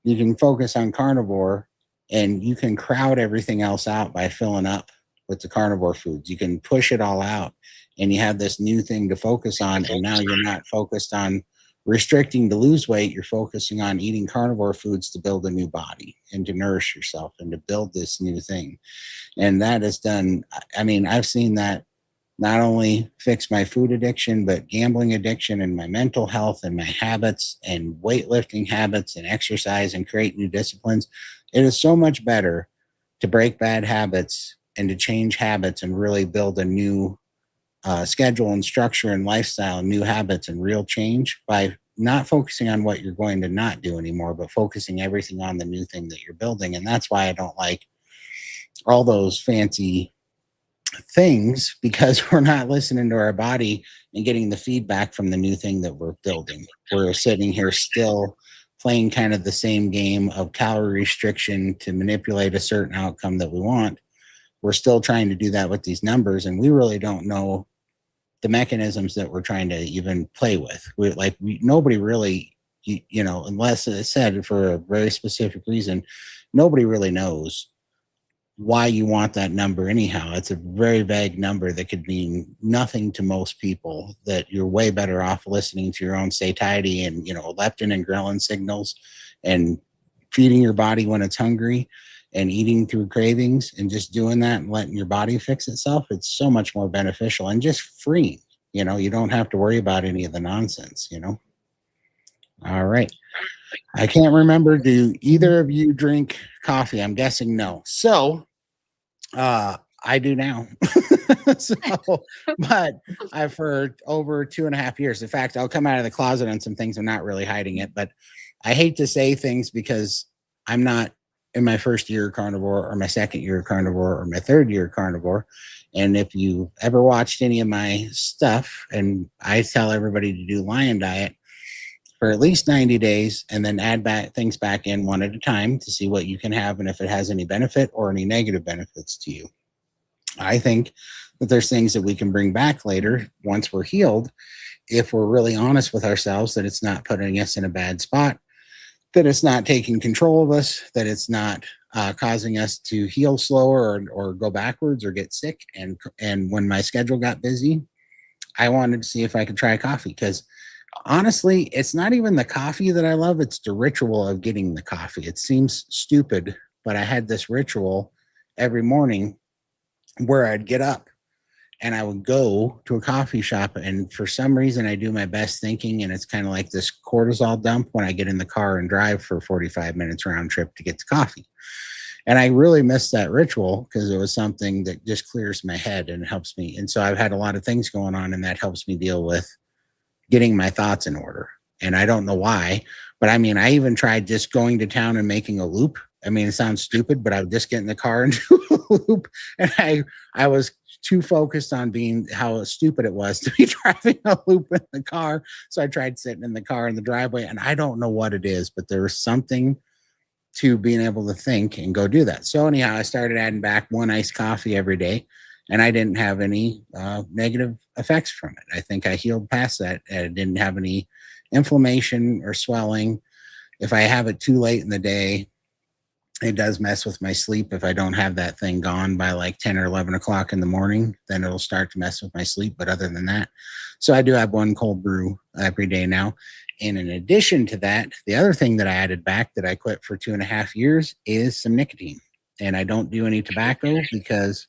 you can focus on carnivore, and you can crowd everything else out by filling up with the carnivore foods. You can push it all out, and you have this new thing to focus on. And now you're not focused on restricting to lose weight. You're focusing on eating carnivore foods to build a new body and to nourish yourself and to build this new thing. And that is done. I mean, I've seen that not only fix my food addiction, but gambling addiction and my mental health and my habits and weightlifting habits and exercise and create new disciplines. It is so much better to break bad habits and to change habits and really build a new schedule and structure and lifestyle, new habits and real change, by not focusing on what you're going to not do anymore, but focusing everything on the new thing that you're building. And that's why I don't like all those fancy things, because we're not listening to our body and getting the feedback from the new thing that we're building. We're sitting here still playing kind of the same game of calorie restriction to manipulate a certain outcome that we want. We're still trying to do that with these numbers, and we really don't know the mechanisms that we're trying to even play with. Nobody really, unless it's said for a very specific reason, nobody really knows why you want that number anyhow. It's a very vague number that could mean nothing to most people, that you're way better off listening to your own satiety and, leptin and ghrelin signals, and feeding your body when it's hungry and eating through cravings and just doing that and letting your body fix itself. It's so much more beneficial and just freeing. You don't have to worry about any of the nonsense. All right. I can't remember. Do either of you drink coffee? I'm guessing no. So I do now. So, but I've for over 2.5 years. In fact, I'll come out of the closet on some things. I'm not really hiding it, but I hate to say things because I'm not in my first year of carnivore or my second year of carnivore or my third year of carnivore. And if you ever watched any of my stuff, and I tell everybody to do lion diet for at least 90 days and then add things back in one at a time to see what you can have and if it has any benefit or any negative benefits to you. I think that there's things that we can bring back later once we're healed, if we're really honest with ourselves, that it's not putting us in a bad spot, that it's not taking control of us, that it's not causing us to heal slower or go backwards or get sick. And when my schedule got busy, I wanted to see if I could try coffee, because honestly, it's not even the coffee that I love. It's the ritual of getting the coffee. It seems stupid, but I had this ritual every morning where I'd get up and I would go to a coffee shop. And for some reason, I do my best thinking. And it's kind of like this cortisol dump when I get in the car and drive for 45 minutes round trip to get the coffee. And I really miss that ritual because it was something that just clears my head and helps me. And so I've had a lot of things going on, and that helps me deal with getting my thoughts in order. And I don't know why, but I mean, I even tried just going to town and making a loop. I mean, it sounds stupid, but I would just get in the car and do a loop. And I was too focused on being how stupid it was to be driving a loop in the car. So I tried sitting in the car in the driveway, and I don't know what it is, but there was something to being able to think and go do that. So anyhow, I started adding back one iced coffee every day, and I didn't have any negative effects from it. I think I healed past that. I didn't have any inflammation or swelling. If I have it too late in the day, it does mess with my sleep. If I don't have that thing gone by like 10 or 11 o'clock in the morning, then it'll start to mess with my sleep. But other than that, so I do have one cold brew every day now. And in addition to that, the other thing that I added back that I quit for 2.5 years is some nicotine. And I don't do any tobacco because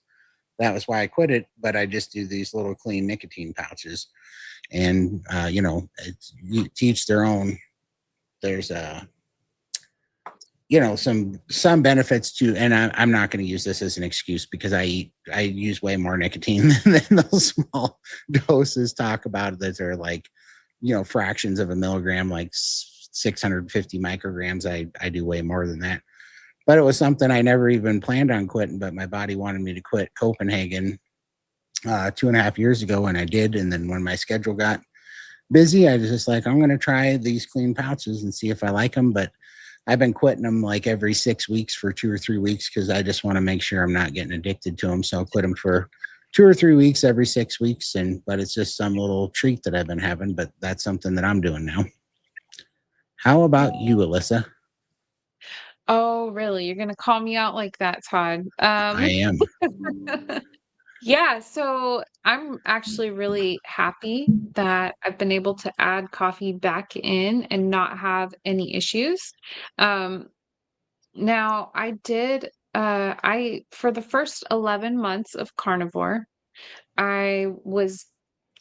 that was why I quit it. But I just do these little clean nicotine pouches. And, you teach their own. There's some benefits to, and I'm not going to use this as an excuse because I use way more nicotine than those small doses talk about that are like, fractions of a milligram, like 650 micrograms. I do way more than that. But it was something I never even planned on quitting, but my body wanted me to quit Copenhagen 2.5 years ago, and I did. And then when my schedule got busy, I was just like, I'm going to try these clean pouches and see if I like them. But I've been quitting them like every 6 weeks for 2 or 3 weeks because I just want to make sure I'm not getting addicted to them. So I'll quit them for 2 or 3 weeks every 6 weeks. But it's just some little treat that I've been having. But that's something that I'm doing now. How about you, Alyssa? Oh, really? You're gonna call me out like that, Todd? I am. Yeah, so I'm actually really happy that I've been able to add coffee back in and not have any issues. Um, Now I did I for the first 11 months of carnivore, I was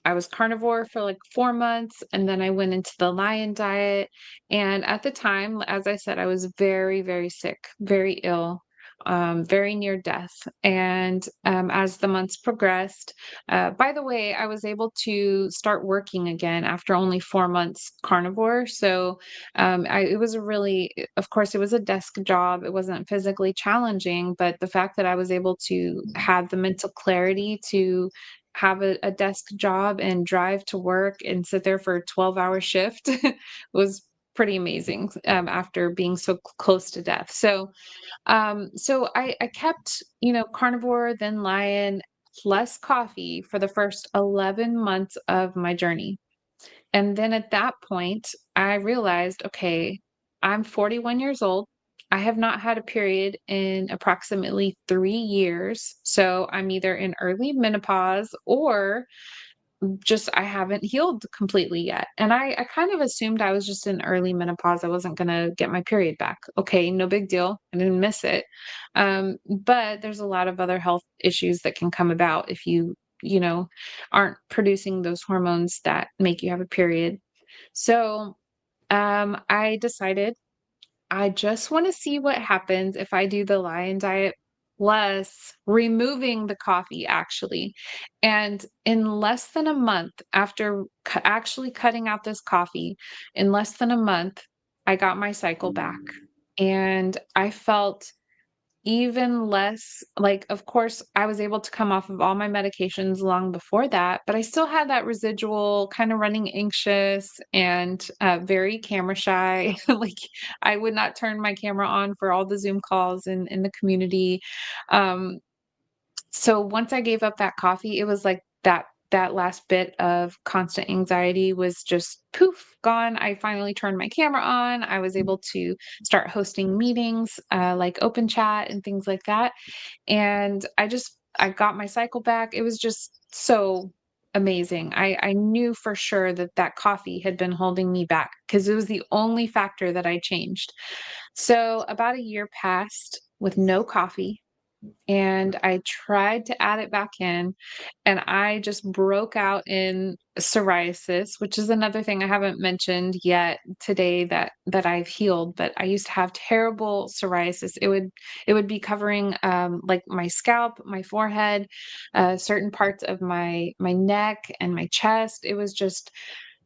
I was carnivore for like 4 months, and then I went into the lion diet, and at the time, as I said, I was very, very sick, very ill, very near death, and, as the months progressed by the way, I was able to start working again after only 4 months carnivore, so, it was a really of course, it was a desk job, it wasn't physically challenging, but the fact that I was able to have the mental clarity to have a desk job and drive to work and sit there for a 12-hour shift was pretty amazing, after being so close to death. So I kept, carnivore, then lion, plus coffee for the first 11 months of my journey. And then at that point, I realized, okay, I'm 41 years old. I have not had a period in approximately 3 years. So I'm either in early menopause or just I haven't healed completely yet. And I kind of assumed I was just in early menopause. I wasn't going to get my period back. Okay, no big deal. I didn't miss it. But there's a lot of other health issues that can come about if you know, aren't producing those hormones that make you have a period. So I decided I just want to see what happens if I do the lion diet plus removing the coffee, actually. And in less than a month after actually cutting out this coffee, in less than a month, I got my cycle back. And I felt even less like, of course, I was able to come off of all my medications long before that, but I still had that residual kind of running anxious and very camera shy. Like, I would not turn my camera on for all the Zoom calls in the community. Um, so once I gave up that coffee, it was like that last bit of constant anxiety was just poof, gone. I finally turned my camera on. I was able to start hosting meetings, like open chat and things like that. And I got my cycle back. It was just so amazing. I knew for sure that that coffee had been holding me back because it was the only factor that I changed. So about a year passed with no coffee, and I tried to add it back in, and I just broke out in psoriasis, which is another thing I haven't mentioned yet today that I've healed. But I used to have terrible psoriasis. It would be covering like my scalp, my forehead, certain parts of my neck and my chest. It was just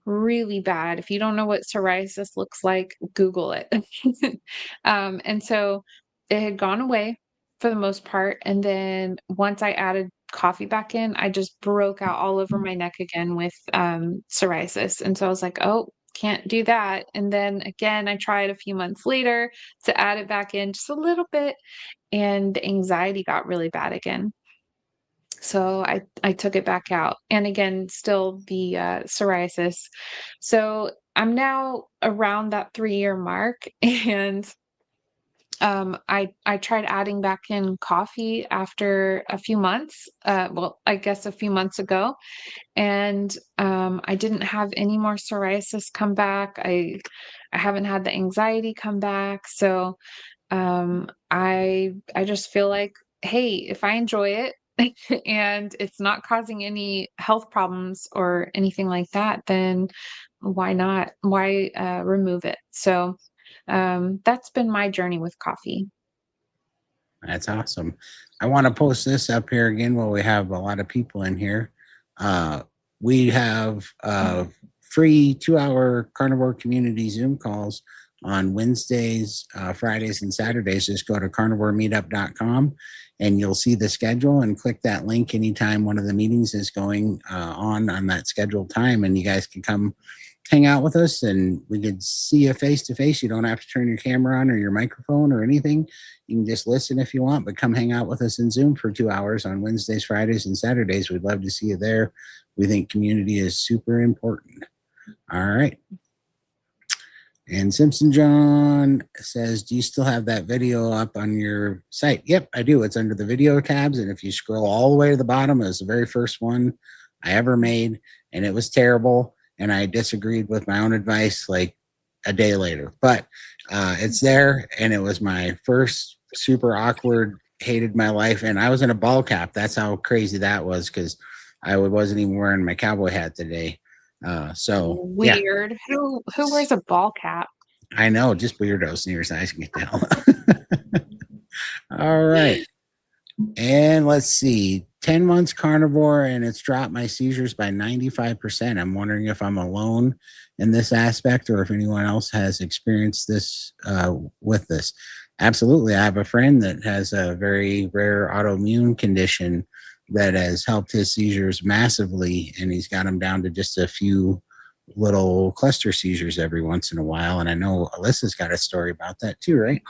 really bad. If you don't know what psoriasis looks like, Google it. And so it had gone away for the most part. And then once I added coffee back in, I just broke out all over my neck again with psoriasis. And so I was like, oh, can't do that. And then again, I tried a few months later to add it back in just a little bit, and the anxiety got really bad again. So I took it back out, and again, still the, psoriasis. So I'm now around that 3-year mark, and, I tried adding back in coffee after a few months, well, I guess a few months ago, and, I didn't have any more psoriasis come back. I haven't had the anxiety come back, so I just feel like, hey, if I enjoy it and it's not causing any health problems or anything like that, then why not? Why remove it? So That's been my journey with coffee. That's awesome. I want to post this up here again while we have a lot of people in here. Uh, we have free 2 hour carnivore community Zoom calls on Wednesdays, Fridays, and Saturdays. Just go to carnivoremeetup.com and you'll see the schedule and click that link anytime one of the meetings is going on that scheduled time. And you guys can come hang out with us and we could see you face to face. You don't have to turn your camera on or your microphone or anything. You can just listen if you want, but come hang out with us in Zoom for 2 hours on Wednesdays, Fridays, and Saturdays. We'd love to see you there. We think community is super important. All right. And Simpson John says, do you still have that video up on your site? Yep, I do. It's under the video tabs. And if you scroll all the way to the bottom, it was the very first one I ever made. And it was terrible. And I disagreed with my own advice like a day later. But it's there. And it was my first super awkward, hated my life. And I was in a ball cap. That's how crazy that was because I wasn't even wearing my cowboy hat today. So yeah. Weird. Who wears a ball cap? I know, just weirdos near size can get the hell. All right. And let's see, 10 months carnivore and it's dropped my seizures by 95%. I'm wondering if I'm alone in this aspect or if anyone else has experienced this with this. Absolutely. I have a friend that has a very rare autoimmune condition that has helped his seizures massively, and he's got them down to just a few little cluster seizures every once in a while. And I know Alyssa's got a story about that too, right?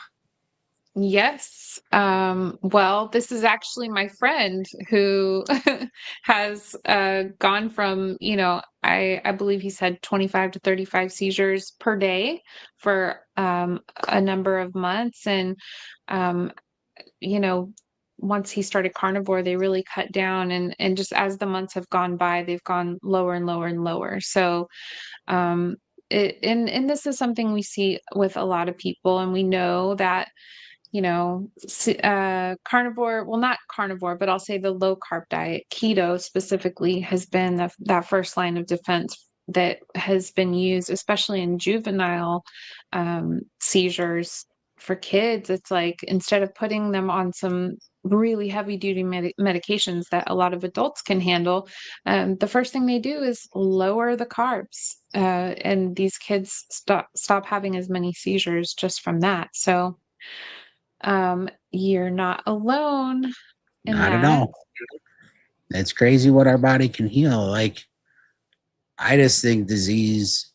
Yes. Well, this is actually my friend who has gone from, I believe he said 25 to 35 seizures per day for a number of months. And um, you know, once he started carnivore, they really cut down and just as the months have gone by, they've gone lower and lower and lower. So um and this is something we see with a lot of people, and we know that carnivore, well, not carnivore, but I'll say the low carb diet, keto specifically, has been that first line of defense that has been used, especially in juvenile seizures for kids. It's like instead of putting them on some really heavy duty medications that a lot of adults can handle, the first thing they do is lower the carbs, and these kids stop having as many seizures just from that. So you're not alone in Not at that. all. It's crazy what our body can heal. Like, I just think disease,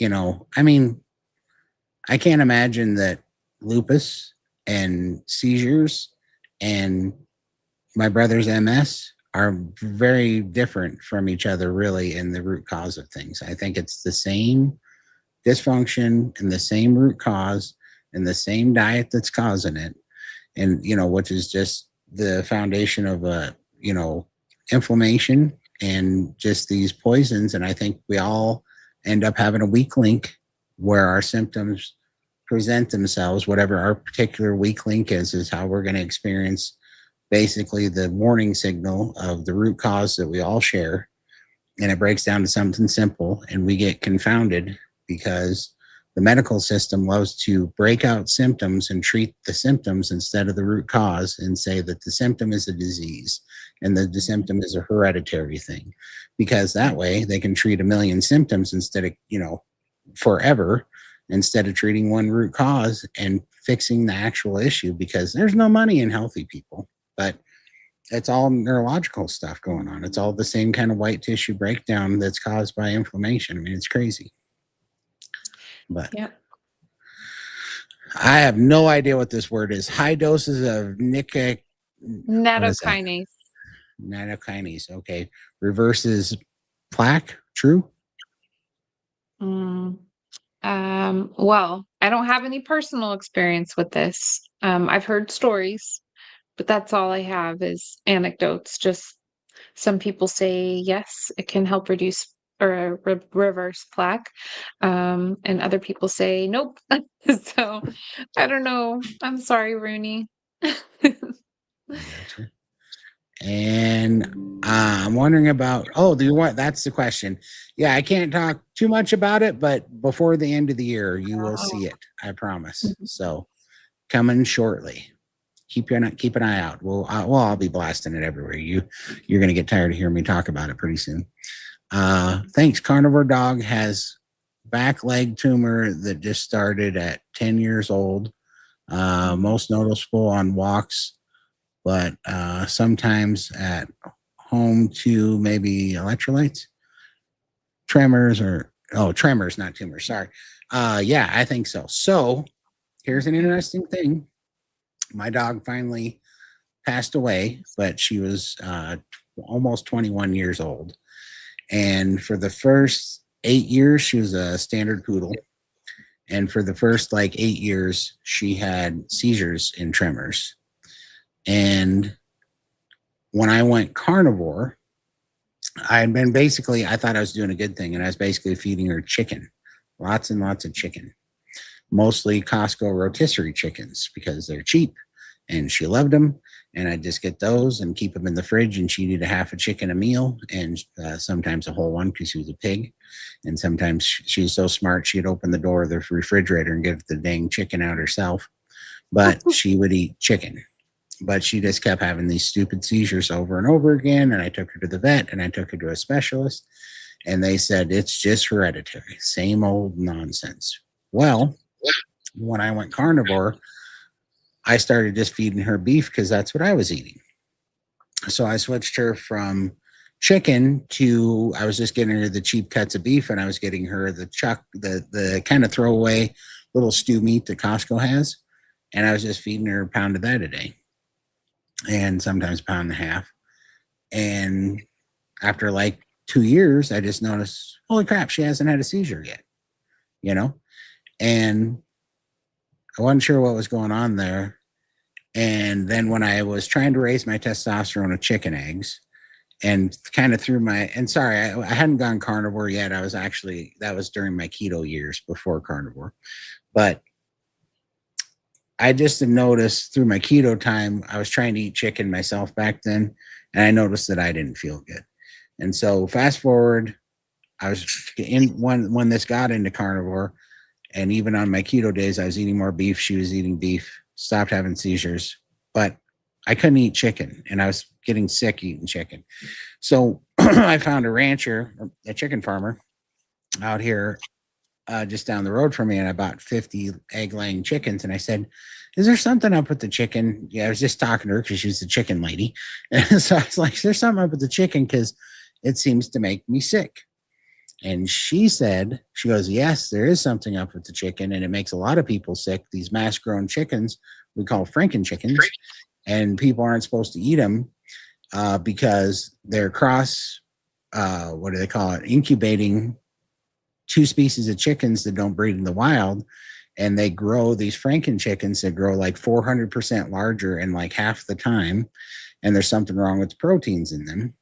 I mean, I can't imagine that lupus and seizures and my brother's MS are very different from each other, really, in the root cause of things. I think it's the same dysfunction and the same root cause and the same diet that's causing it. And, which is just the foundation of, inflammation and just these poisons. And I think we all end up having a weak link where our symptoms present themselves. Whatever our particular weak link is how we're going to experience basically the warning signal of the root cause that we all share. And it breaks down to something simple, and we get confounded because the medical system loves to break out symptoms and treat the symptoms instead of the root cause and say that the symptom is a disease and the symptom is a hereditary thing, because that way they can treat a million symptoms instead of, forever, instead of treating one root cause and fixing the actual issue, because there's no money in healthy people. But it's all neurological stuff going on. It's all the same kind of white tissue breakdown that's caused by inflammation. I mean, it's crazy. But Yep. I have no idea what this word is. High doses of Nattokinase. nattokinase. Okay. Reverses plaque. True. Mm. Well, I don't have any personal experience with this. I've heard stories, but that's all I have is anecdotes. Just some people say yes, it can help reduce or reverse plaque, and other people say nope. So I don't know. I'm sorry, Rooney. I gotcha. And I'm wondering about, oh, do you want, that's the question. Yeah, I can't talk too much about it, but before the end of the year, you will Oh. see it. I promise. Mhm. So coming shortly. Keep an eye out. I'll be blasting it everywhere. You're gonna get tired of hearing me talk about it pretty soon. Thanks. Carnivore dog has back leg tumor that just started at 10 years old. Mhm. Most noticeable on walks, but sometimes at home too, maybe electrolytes, tremors, or tremors, not tumors. Sorry. Yeah, I think so. So here's an Okay. interesting thing. My dog finally passed away, but she was almost 21 years old. And for the first 8 years, she was a standard poodle. And for the first like 8 years, she had seizures and tremors. And when I went carnivore, I had been basically, I thought I was doing a good thing. And I was basically feeding her chicken, lots and lots of chicken, mostly Costco rotisserie chickens because they're cheap and she loved them. And I'd just get those and keep them in the fridge. And she'd eat a half a chicken a meal and sometimes a whole one because she was a pig. And sometimes she's so smart, she'd open the door of the refrigerator and get the dang chicken out herself. But she would eat chicken. But she just kept having these stupid seizures over and over again. And I took her to the vet and I took her to a specialist. And they said, it's just hereditary, same old nonsense. Well, when I went carnivore, I started just feeding her beef because that's what I was eating. So I switched her from chicken to I was just getting her the cheap cuts of beef and I was getting her the chuck the kind of throwaway little stew meat that Costco has. And I was just feeding her a pound of that a day and sometimes a pound and a half. And after like 2 years, I just noticed, holy crap, she hasn't had a seizure yet, you know? And I wasn't sure what was going on there. And then when I was trying to raise my testosterone with chicken eggs and kind of through my, and sorry, I hadn't gone carnivore yet. I was actually, that was during my keto years before carnivore. But I just noticed through my keto time, I was trying to eat chicken myself back then. And I noticed that I didn't feel good. And so fast forward, I was in when this got into carnivore, and even on my keto days, I was eating more beef. She was eating beef, stopped having seizures, but I couldn't eat chicken and I was getting sick eating chicken. So I found a rancher, a chicken farmer out here just down the road from me, and I bought 50 egg laying chickens. And I said, is there something up with the chicken? Yeah, I was just talking to her because she's the chicken lady. And so I was like, is there something up with the chicken? Because it seems to make me sick. And she said, she goes, yes, there is something up with the chicken, and it makes a lot of people sick. These mass grown chickens, we call Franken chickens, and people aren't supposed to eat them because they're cross, what do they call it? Incubating two species of chickens that don't breed in the wild. And they grow these Franken chickens that grow like 400% larger in like half the time. And there's something wrong with the proteins in them.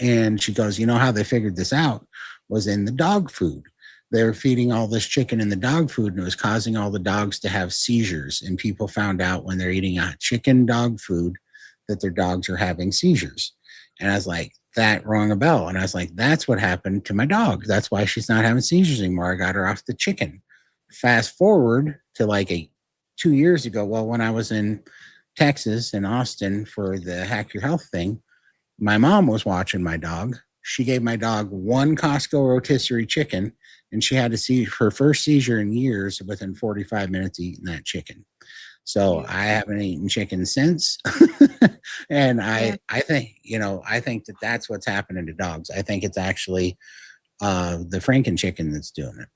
And she goes, you know how they figured this out was in the dog food. They were feeding all this chicken in the dog food and it was causing all the dogs to have seizures. And people found out when they're eating a chicken dog food that their dogs are having seizures. And I was like, that rang a bell. And I was like, that's what happened to my dog. That's why she's not having seizures anymore. I got her off the chicken. Fast forward to like 2 years ago. Well, when I was in Texas in Austin for the Hack Your Health thing, my mom was watching my dog. She gave my dog one Costco rotisserie chicken, and she had to see her first seizure in years within 45 minutes of eating that chicken. So Yeah. I haven't eaten chicken since. And Yeah. I think, I think that that's what's happening to dogs. I think it's actually the Franken chicken that's doing it.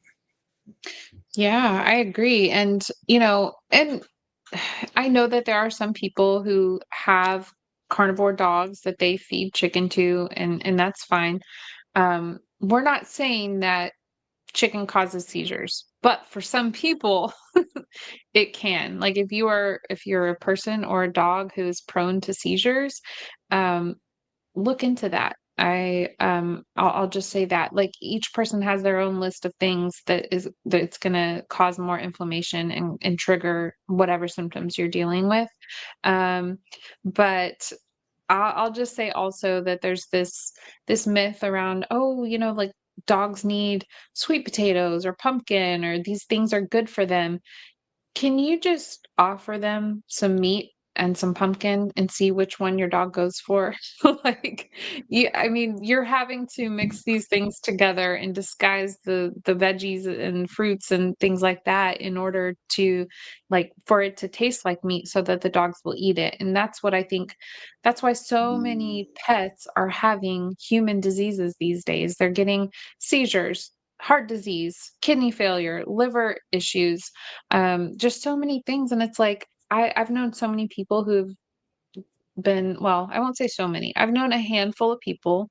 Yeah, I agree. And I know that there are some people who have carnivore dogs that they feed chicken to, and that's fine. We're not saying that chicken causes seizures, but for some people, it can. Like if you're a person or a dog who is prone to seizures, um, look into that. I'll just say that like each person has their own list of things that's going to cause more inflammation and trigger whatever symptoms you're dealing with. Um, but I'll just say also that there's this myth around, oh, like dogs need sweet potatoes or pumpkin or these things are good for them. Can you just offer them some meat and some pumpkin and see which one your dog goes for? Like, I mean, you're having to mix these things together and disguise the veggies and fruits and things like that in order to, like, for it to taste like meat so that the dogs will eat it. And that's what I think that's why so many pets are having human diseases these days. They're getting seizures, heart disease, kidney failure, liver issues, just so many things. And it's like I've known so many people who've been, well, I won't say so many. I've known a handful of people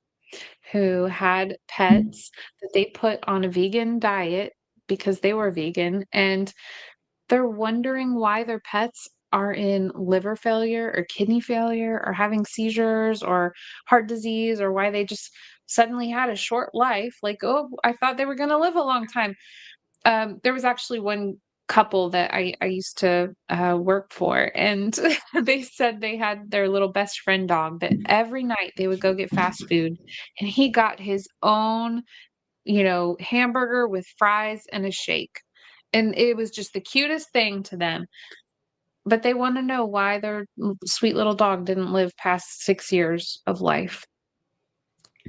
who had pets that they put on a vegan diet because they were vegan, and they're wondering why their pets are in liver failure or kidney failure or having seizures or heart disease, or why they just suddenly had a short life. Like, oh, I thought they were going to live a long time. There was actually one couple that I used to, work for, and they said they had their little best friend dog that every night they would go get fast food, and he got his own, hamburger with fries and a shake, and it was just the cutest thing to them, but they wanna know why their sweet little dog didn't live past 6 years of life.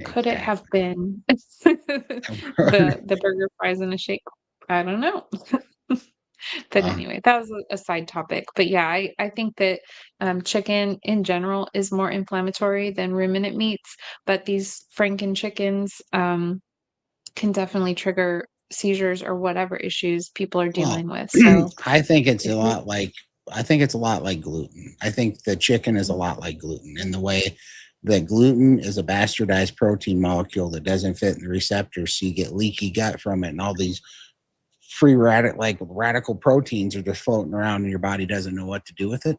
Could it have Exactly. been the burger, fries, and a shake? I don't know. But Uh, anyway, that was a side topic. But yeah, I think that chicken in general is more inflammatory than ruminant meats, but these Franken chickens can definitely trigger seizures or whatever issues people are well, dealing with. So I think it's if a you lot like I think it's a lot like gluten. I think the chicken is a mm, lot like gluten in the way that gluten is a bastardized protein molecule that doesn't fit in the receptors, so you get leaky gut from it, and all these free radical proteins are just floating around, and your body doesn't know what to do with it.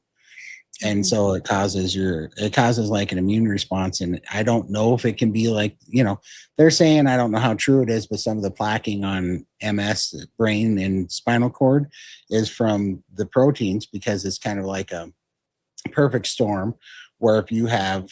And mhm, so it causes like an immune response. And I don't know if it can be like, they're saying, I don't know how true it is, but some of the plaquing on MS brain and spinal cord is from the proteins, because it's kind of like a perfect storm where if you have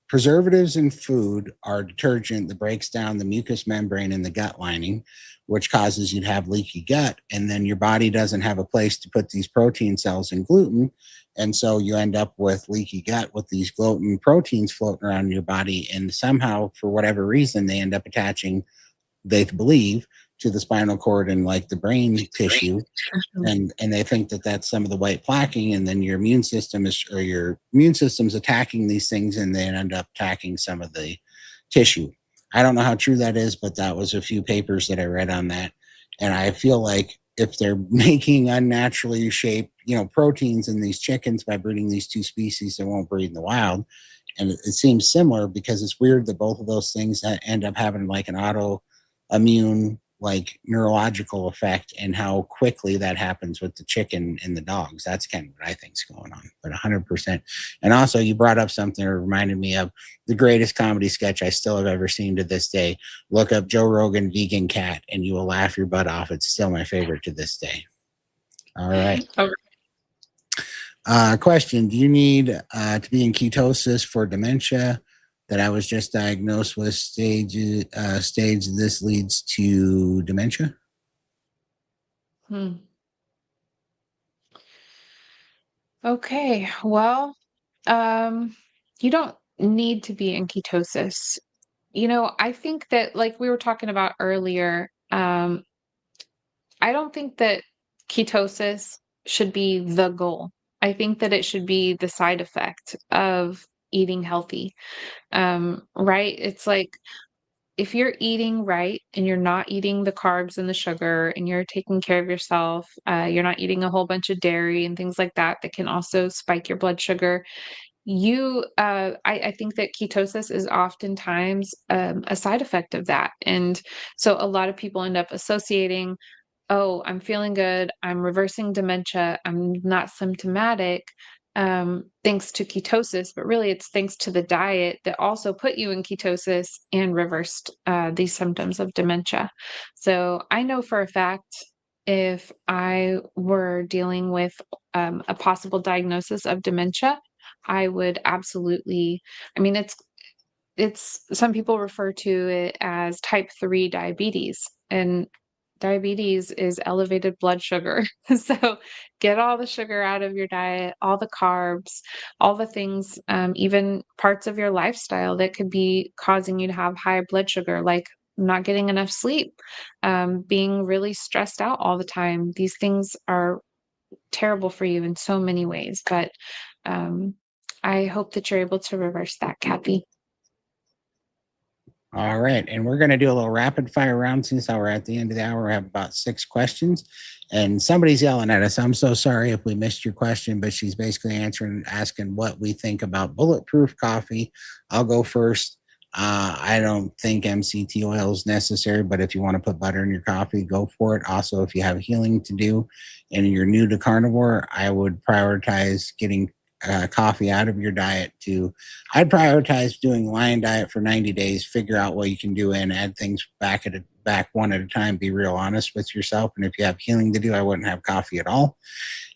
preservatives in food are detergent that breaks down the mucous membrane in the gut lining, which causes you to have leaky gut. And then your body doesn't have a place to put these protein cells in gluten. And so you end up with leaky gut with these gluten proteins floating around in your body. And somehow, for whatever reason, they end up attaching, they believe, to the spinal cord and like the brain tissue, mhm. and they think that that's some of the white plaquing, and then your immune system's attacking these things, and they end up attacking some of the tissue. I don't know how true that is, but that was a few papers that I read on that, and I feel like if they're making unnaturally shaped proteins in these chickens by breeding these two species that won't breed in the wild, and it seems similar, because it's weird that both of those things end up having like an autoimmune, like neurological effect, and how quickly that happens with the chicken and the dogs. That's kind of what I think's going on. But 100%. And also, you brought up something that reminded me of the greatest comedy sketch I still have ever seen to this day. Look up Joe Rogan vegan cat, and you will laugh your butt off. It's still my favorite to this day. All right. Okay. Question: do you need to be in ketosis for dementia that I was just diagnosed with stage this leads to dementia? Hmm. Okay. Well, um, you don't need to be in ketosis. I think that, like we were talking about earlier, I don't think that ketosis should be the goal. I think that it should be the side effect of eating healthy. Right? It's like if you're eating right and you're not eating the carbs and the sugar and you're taking care of yourself, you're not eating a whole bunch of dairy and things like that that can also spike your blood sugar. I think that ketosis is oftentimes a side effect of that. And so a lot of people end up associating, oh, I'm feeling good, I'm reversing dementia, I'm not symptomatic, thanks to ketosis, but really it's thanks to the diet that also put you in ketosis and reversed these symptoms of dementia. So I know for a fact, if I were dealing with a possible diagnosis of dementia, I would absolutely, I mean, it's some people refer to it as type 3 diabetes, and diabetes is elevated blood sugar. So get all the sugar out of your diet, all the carbs, all the things, even parts of your lifestyle that could be causing you to have high blood sugar, like not getting enough sleep, being really stressed out all the time. These things are terrible for you in so many ways, but um, I hope that you're able to reverse that, Kathy. All right. And we're going to do a little rapid fire round since we're at the end of the hour. We have about 6 questions. And somebody's yelling at us. I'm so sorry if we missed your question, but she's basically asking what we think about bulletproof coffee. I'll go first. I don't think MCT oil is necessary, but if you want to put butter in your coffee, go for it. Also, if you have healing to do and you're new to carnivore, I would prioritize getting coffee out of your diet to I'd prioritize doing lion diet for 90 days, figure out what you can do and add things back one at a time, be real honest with yourself. And if you have healing to do, I wouldn't have coffee at all.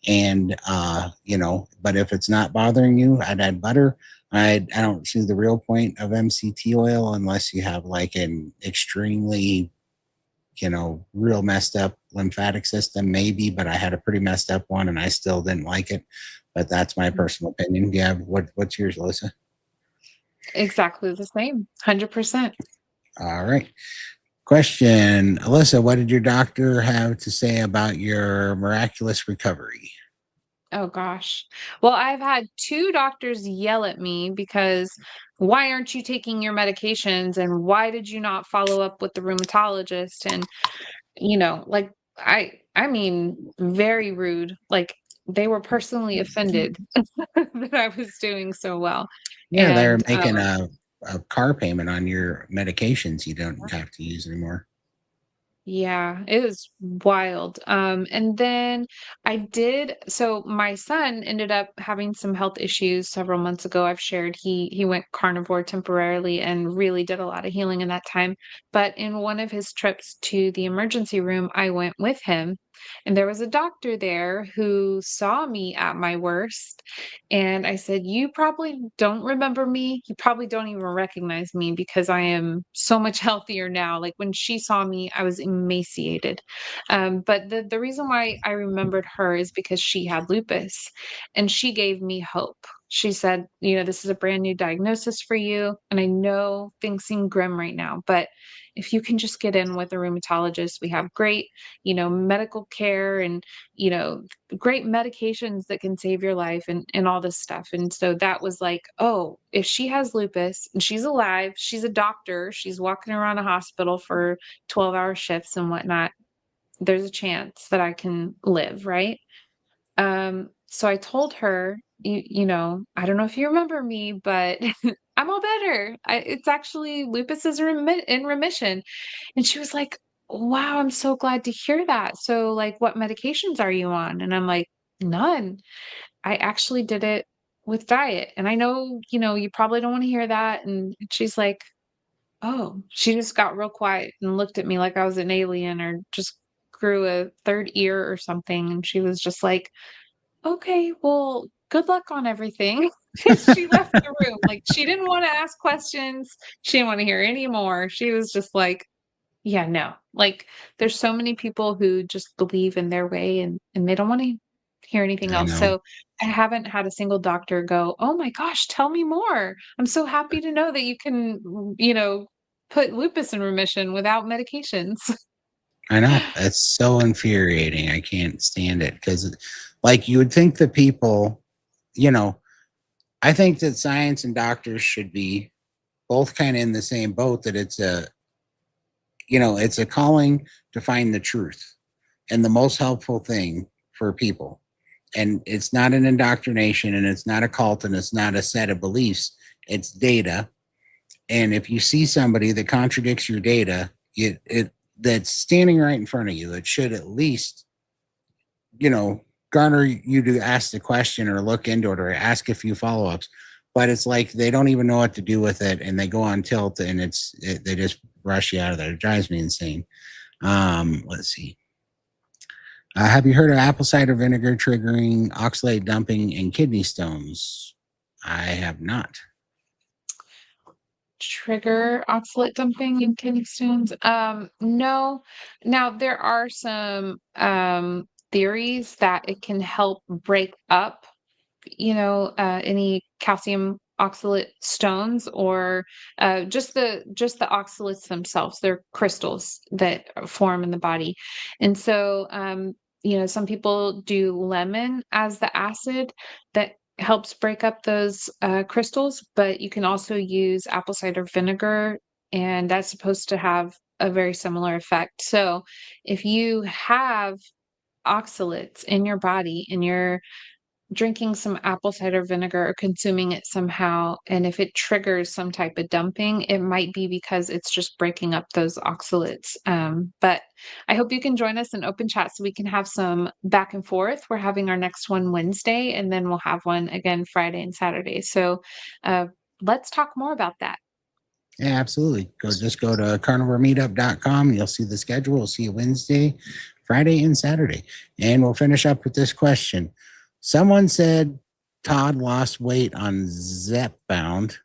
And but if it's not bothering you, I'd add butter. I don't see the real point of MCT oil unless you have like an extremely real messed up lymphatic system, maybe, but I had a pretty messed up one and I still didn't like it. But that's my personal opinion. Do you have what's yours, Alyssa? Exactly the same, 100%. All right. Question, Alyssa, what did your doctor have to say about your miraculous recovery? Oh gosh. Well, I've had 2 doctors yell at me because why aren't you taking your medications and why did you not follow up with the rheumatologist? And like I mean very rude. Like they were personally offended that I was doing so well. Yeah, they're And making a car payment on your medications you don't have to use anymore. yeah, it was wild. And then so my son ended up having some health issues several months ago. I've shared he went carnivore temporarily and really did a lot of healing in that time. But in one of his trips to the emergency room, I went with him, and there was a doctor there who saw me at my worst. And I said, "You probably don't remember me. You probably don't even recognize me because I am so much healthier now." Like when she saw me, I was emaciated. But the reason why I remembered her is because she had lupus and she gave me hope. She said, "This is a brand new diagnosis for you. And I know things seem grim right now, but if you can just get in with a rheumatologist, we have great, medical care and, you know, great medications that can save your life and all this stuff." And so that was like, oh, if she has lupus and she's alive, she's a doctor, she's walking around a hospital for 12-hour shifts and whatnot, there's a chance that I can live, right? So I told her, I don't know if you remember me, but I'm all better. It's actually lupus is in remission. And she was like, "Wow, I'm so glad to hear that. So, like, what medications are you on?" And I'm like, "None. I actually did it with diet." And I know, you probably don't want to hear that. And she's like, "Oh," she just got real quiet and looked at me like I was an alien or just grew a third ear or something. And she was just like, "Okay, well, good luck on everything." And she left the room. Like, she didn't want to ask questions. She didn't want to hear any more. She was just like, yeah, no. Like, there's so many people who just believe in their way and they don't wanna hear anything I else. know. So, I haven't had a single doctor go, "Oh my gosh, tell me more. I'm so happy to know that you can, put lupus in remission without medications." I know. It's so infuriating. I can't stand it because, like, you would think the people, you know, I think that science and doctors should be both kind of in the same boat, that it's a calling to find the truth and the most helpful thing for people. And it's not an indoctrination and it's not a cult and it's not a set of beliefs, it's data. And if you see somebody that contradicts your data, it that's standing right in front of you, it should at least, you know, garner you to ask the question or look into it or ask a few follow-ups. But it's like they don't even know what to do with it and they go on tilt and they just rush you out of there. It drives me insane. Let's see. Have you heard of apple cider vinegar triggering oxalate dumping and kidney stones? I have not. Trigger oxalate dumping in kidney stones? No. Now there are some theories that it can help break up, any calcium oxalate stones or just the oxalates themselves. They're crystals that form in the body. And so some people do lemon as the acid that helps break up those crystals, but you can also use apple cider vinegar, and that's supposed to have a very similar effect. So if you have oxalates in your body and you're drinking some apple cider vinegar or consuming it somehow, and if it triggers some type of dumping, it might be because it's just breaking up those oxalates. But I hope you can join us in open chat so we can have some back and forth. We're having our next one Wednesday, and then we'll have one again Friday and Saturday. So uh, let's talk more about that. Yeah, absolutely. Just go to carnivoremeetup.com. You'll see the schedule. We'll see you Wednesday, Friday, and Saturday. And we'll finish up with this question. Someone said Todd lost weight on Zepbound.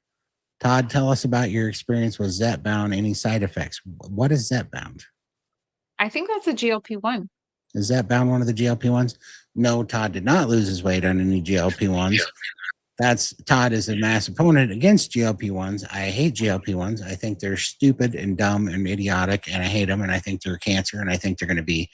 Todd, tell us about your experience with Zepbound. Any side effects? What is Zepbound? I think that's a GLP-1. Is Zepbound one of the GLP-1s? No, Todd did not lose his weight on any GLP-1s. That's Todd is a mass opponent against GLP-1s. I hate GLP-1s. I think they're stupid and dumb and idiotic, and I hate them, and I think they're cancer, and I think they're going to be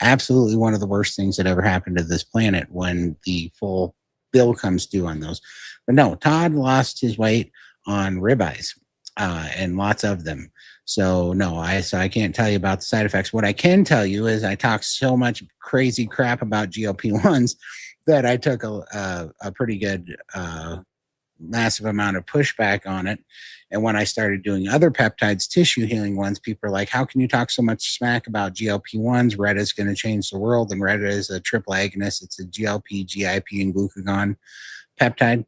absolutely one of the worst things that ever happened to this planet when the full bill comes due on those. But no, Todd lost his weight on ribeyes, and lots of them. So no, I can't tell you about the side effects. What I can tell you is I talk so much crazy crap about GLP-1s that I took a pretty good massive amount of pushback on it. And when I started doing other peptides, tissue healing ones, people are like, how can you talk so much smack about GLP-1s? Retta is going to change the world. And Retta is a triple agonist. It's a GLP, GIP, and glucagon peptide.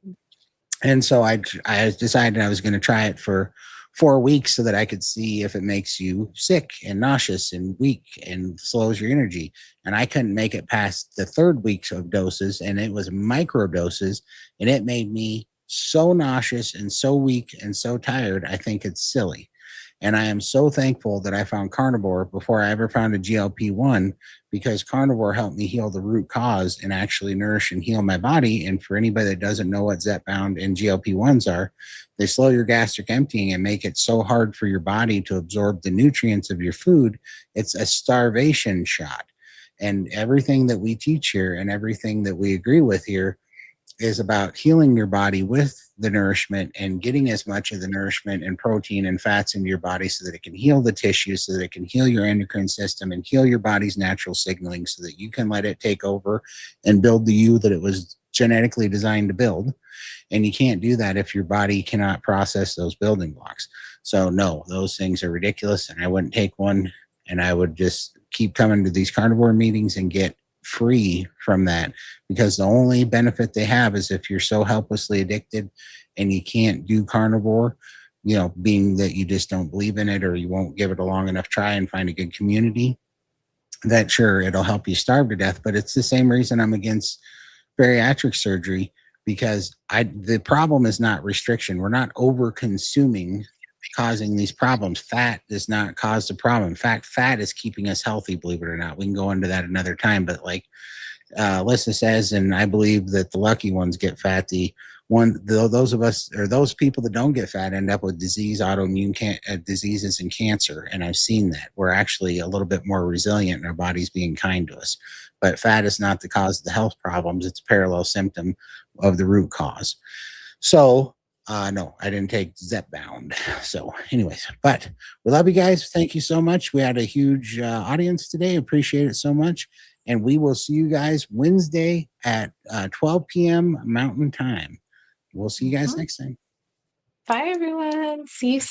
And so I decided I was going to try it for 4 weeks so that I could see if it makes you sick and nauseous and weak and slows your energy. And I couldn't make it past the 3rd week of doses, and it was micro doses, and it made me so nauseous and so weak and so tired. I think it's silly. And I am so thankful that I found Carnivore before I ever found a GLP-1, because Carnivore helped me heal the root cause and actually nourish and heal my body. And for anybody that doesn't know what Zepbound and GLP-1s are, they slow your gastric emptying and make it so hard for your body to absorb the nutrients of your food. It's a starvation shot. And everything that we teach here and everything that we agree with here is about healing your body with the nourishment and getting as much of the nourishment and protein and fats into your body so that it can heal the tissue, so that it can heal your endocrine system and heal your body's natural signaling so that you can let it take over and build the you that it was genetically designed to build. And you can't do that if your body cannot process those building blocks. So no, those things are ridiculous, and I wouldn't take one, and I would just keep coming to these carnivore meetings and get free from that, because the only benefit they have is if you're so helplessly addicted and you can't do carnivore, being that you just don't believe in it or you won't give it a long enough try and find a good community, that sure, it'll help you starve to death. But it's the same reason I'm against bariatric surgery, because the problem is not restriction. We're not over consuming causing these problems. Fat does not cause the problem. In fact, fat is keeping us healthy, believe it or not. We can go into that another time, but like Alyssa says, and I believe that the lucky ones get fat. Those of us, or those people that don't get fat, end up with autoimmune diseases and cancer. And I've seen that. We're actually a little bit more resilient, and our body's being kind to us. But fat is not the cause of the health problems. It's a parallel symptom of the root cause. So no, I didn't take Zepbound. So anyways, but we love you guys. Thank you so much. We had a huge audience today. Appreciate it so much. And we will see you guys Wednesday at 12 p.m. Mountain Time. We'll see you guys next time. Bye, everyone. See you soon.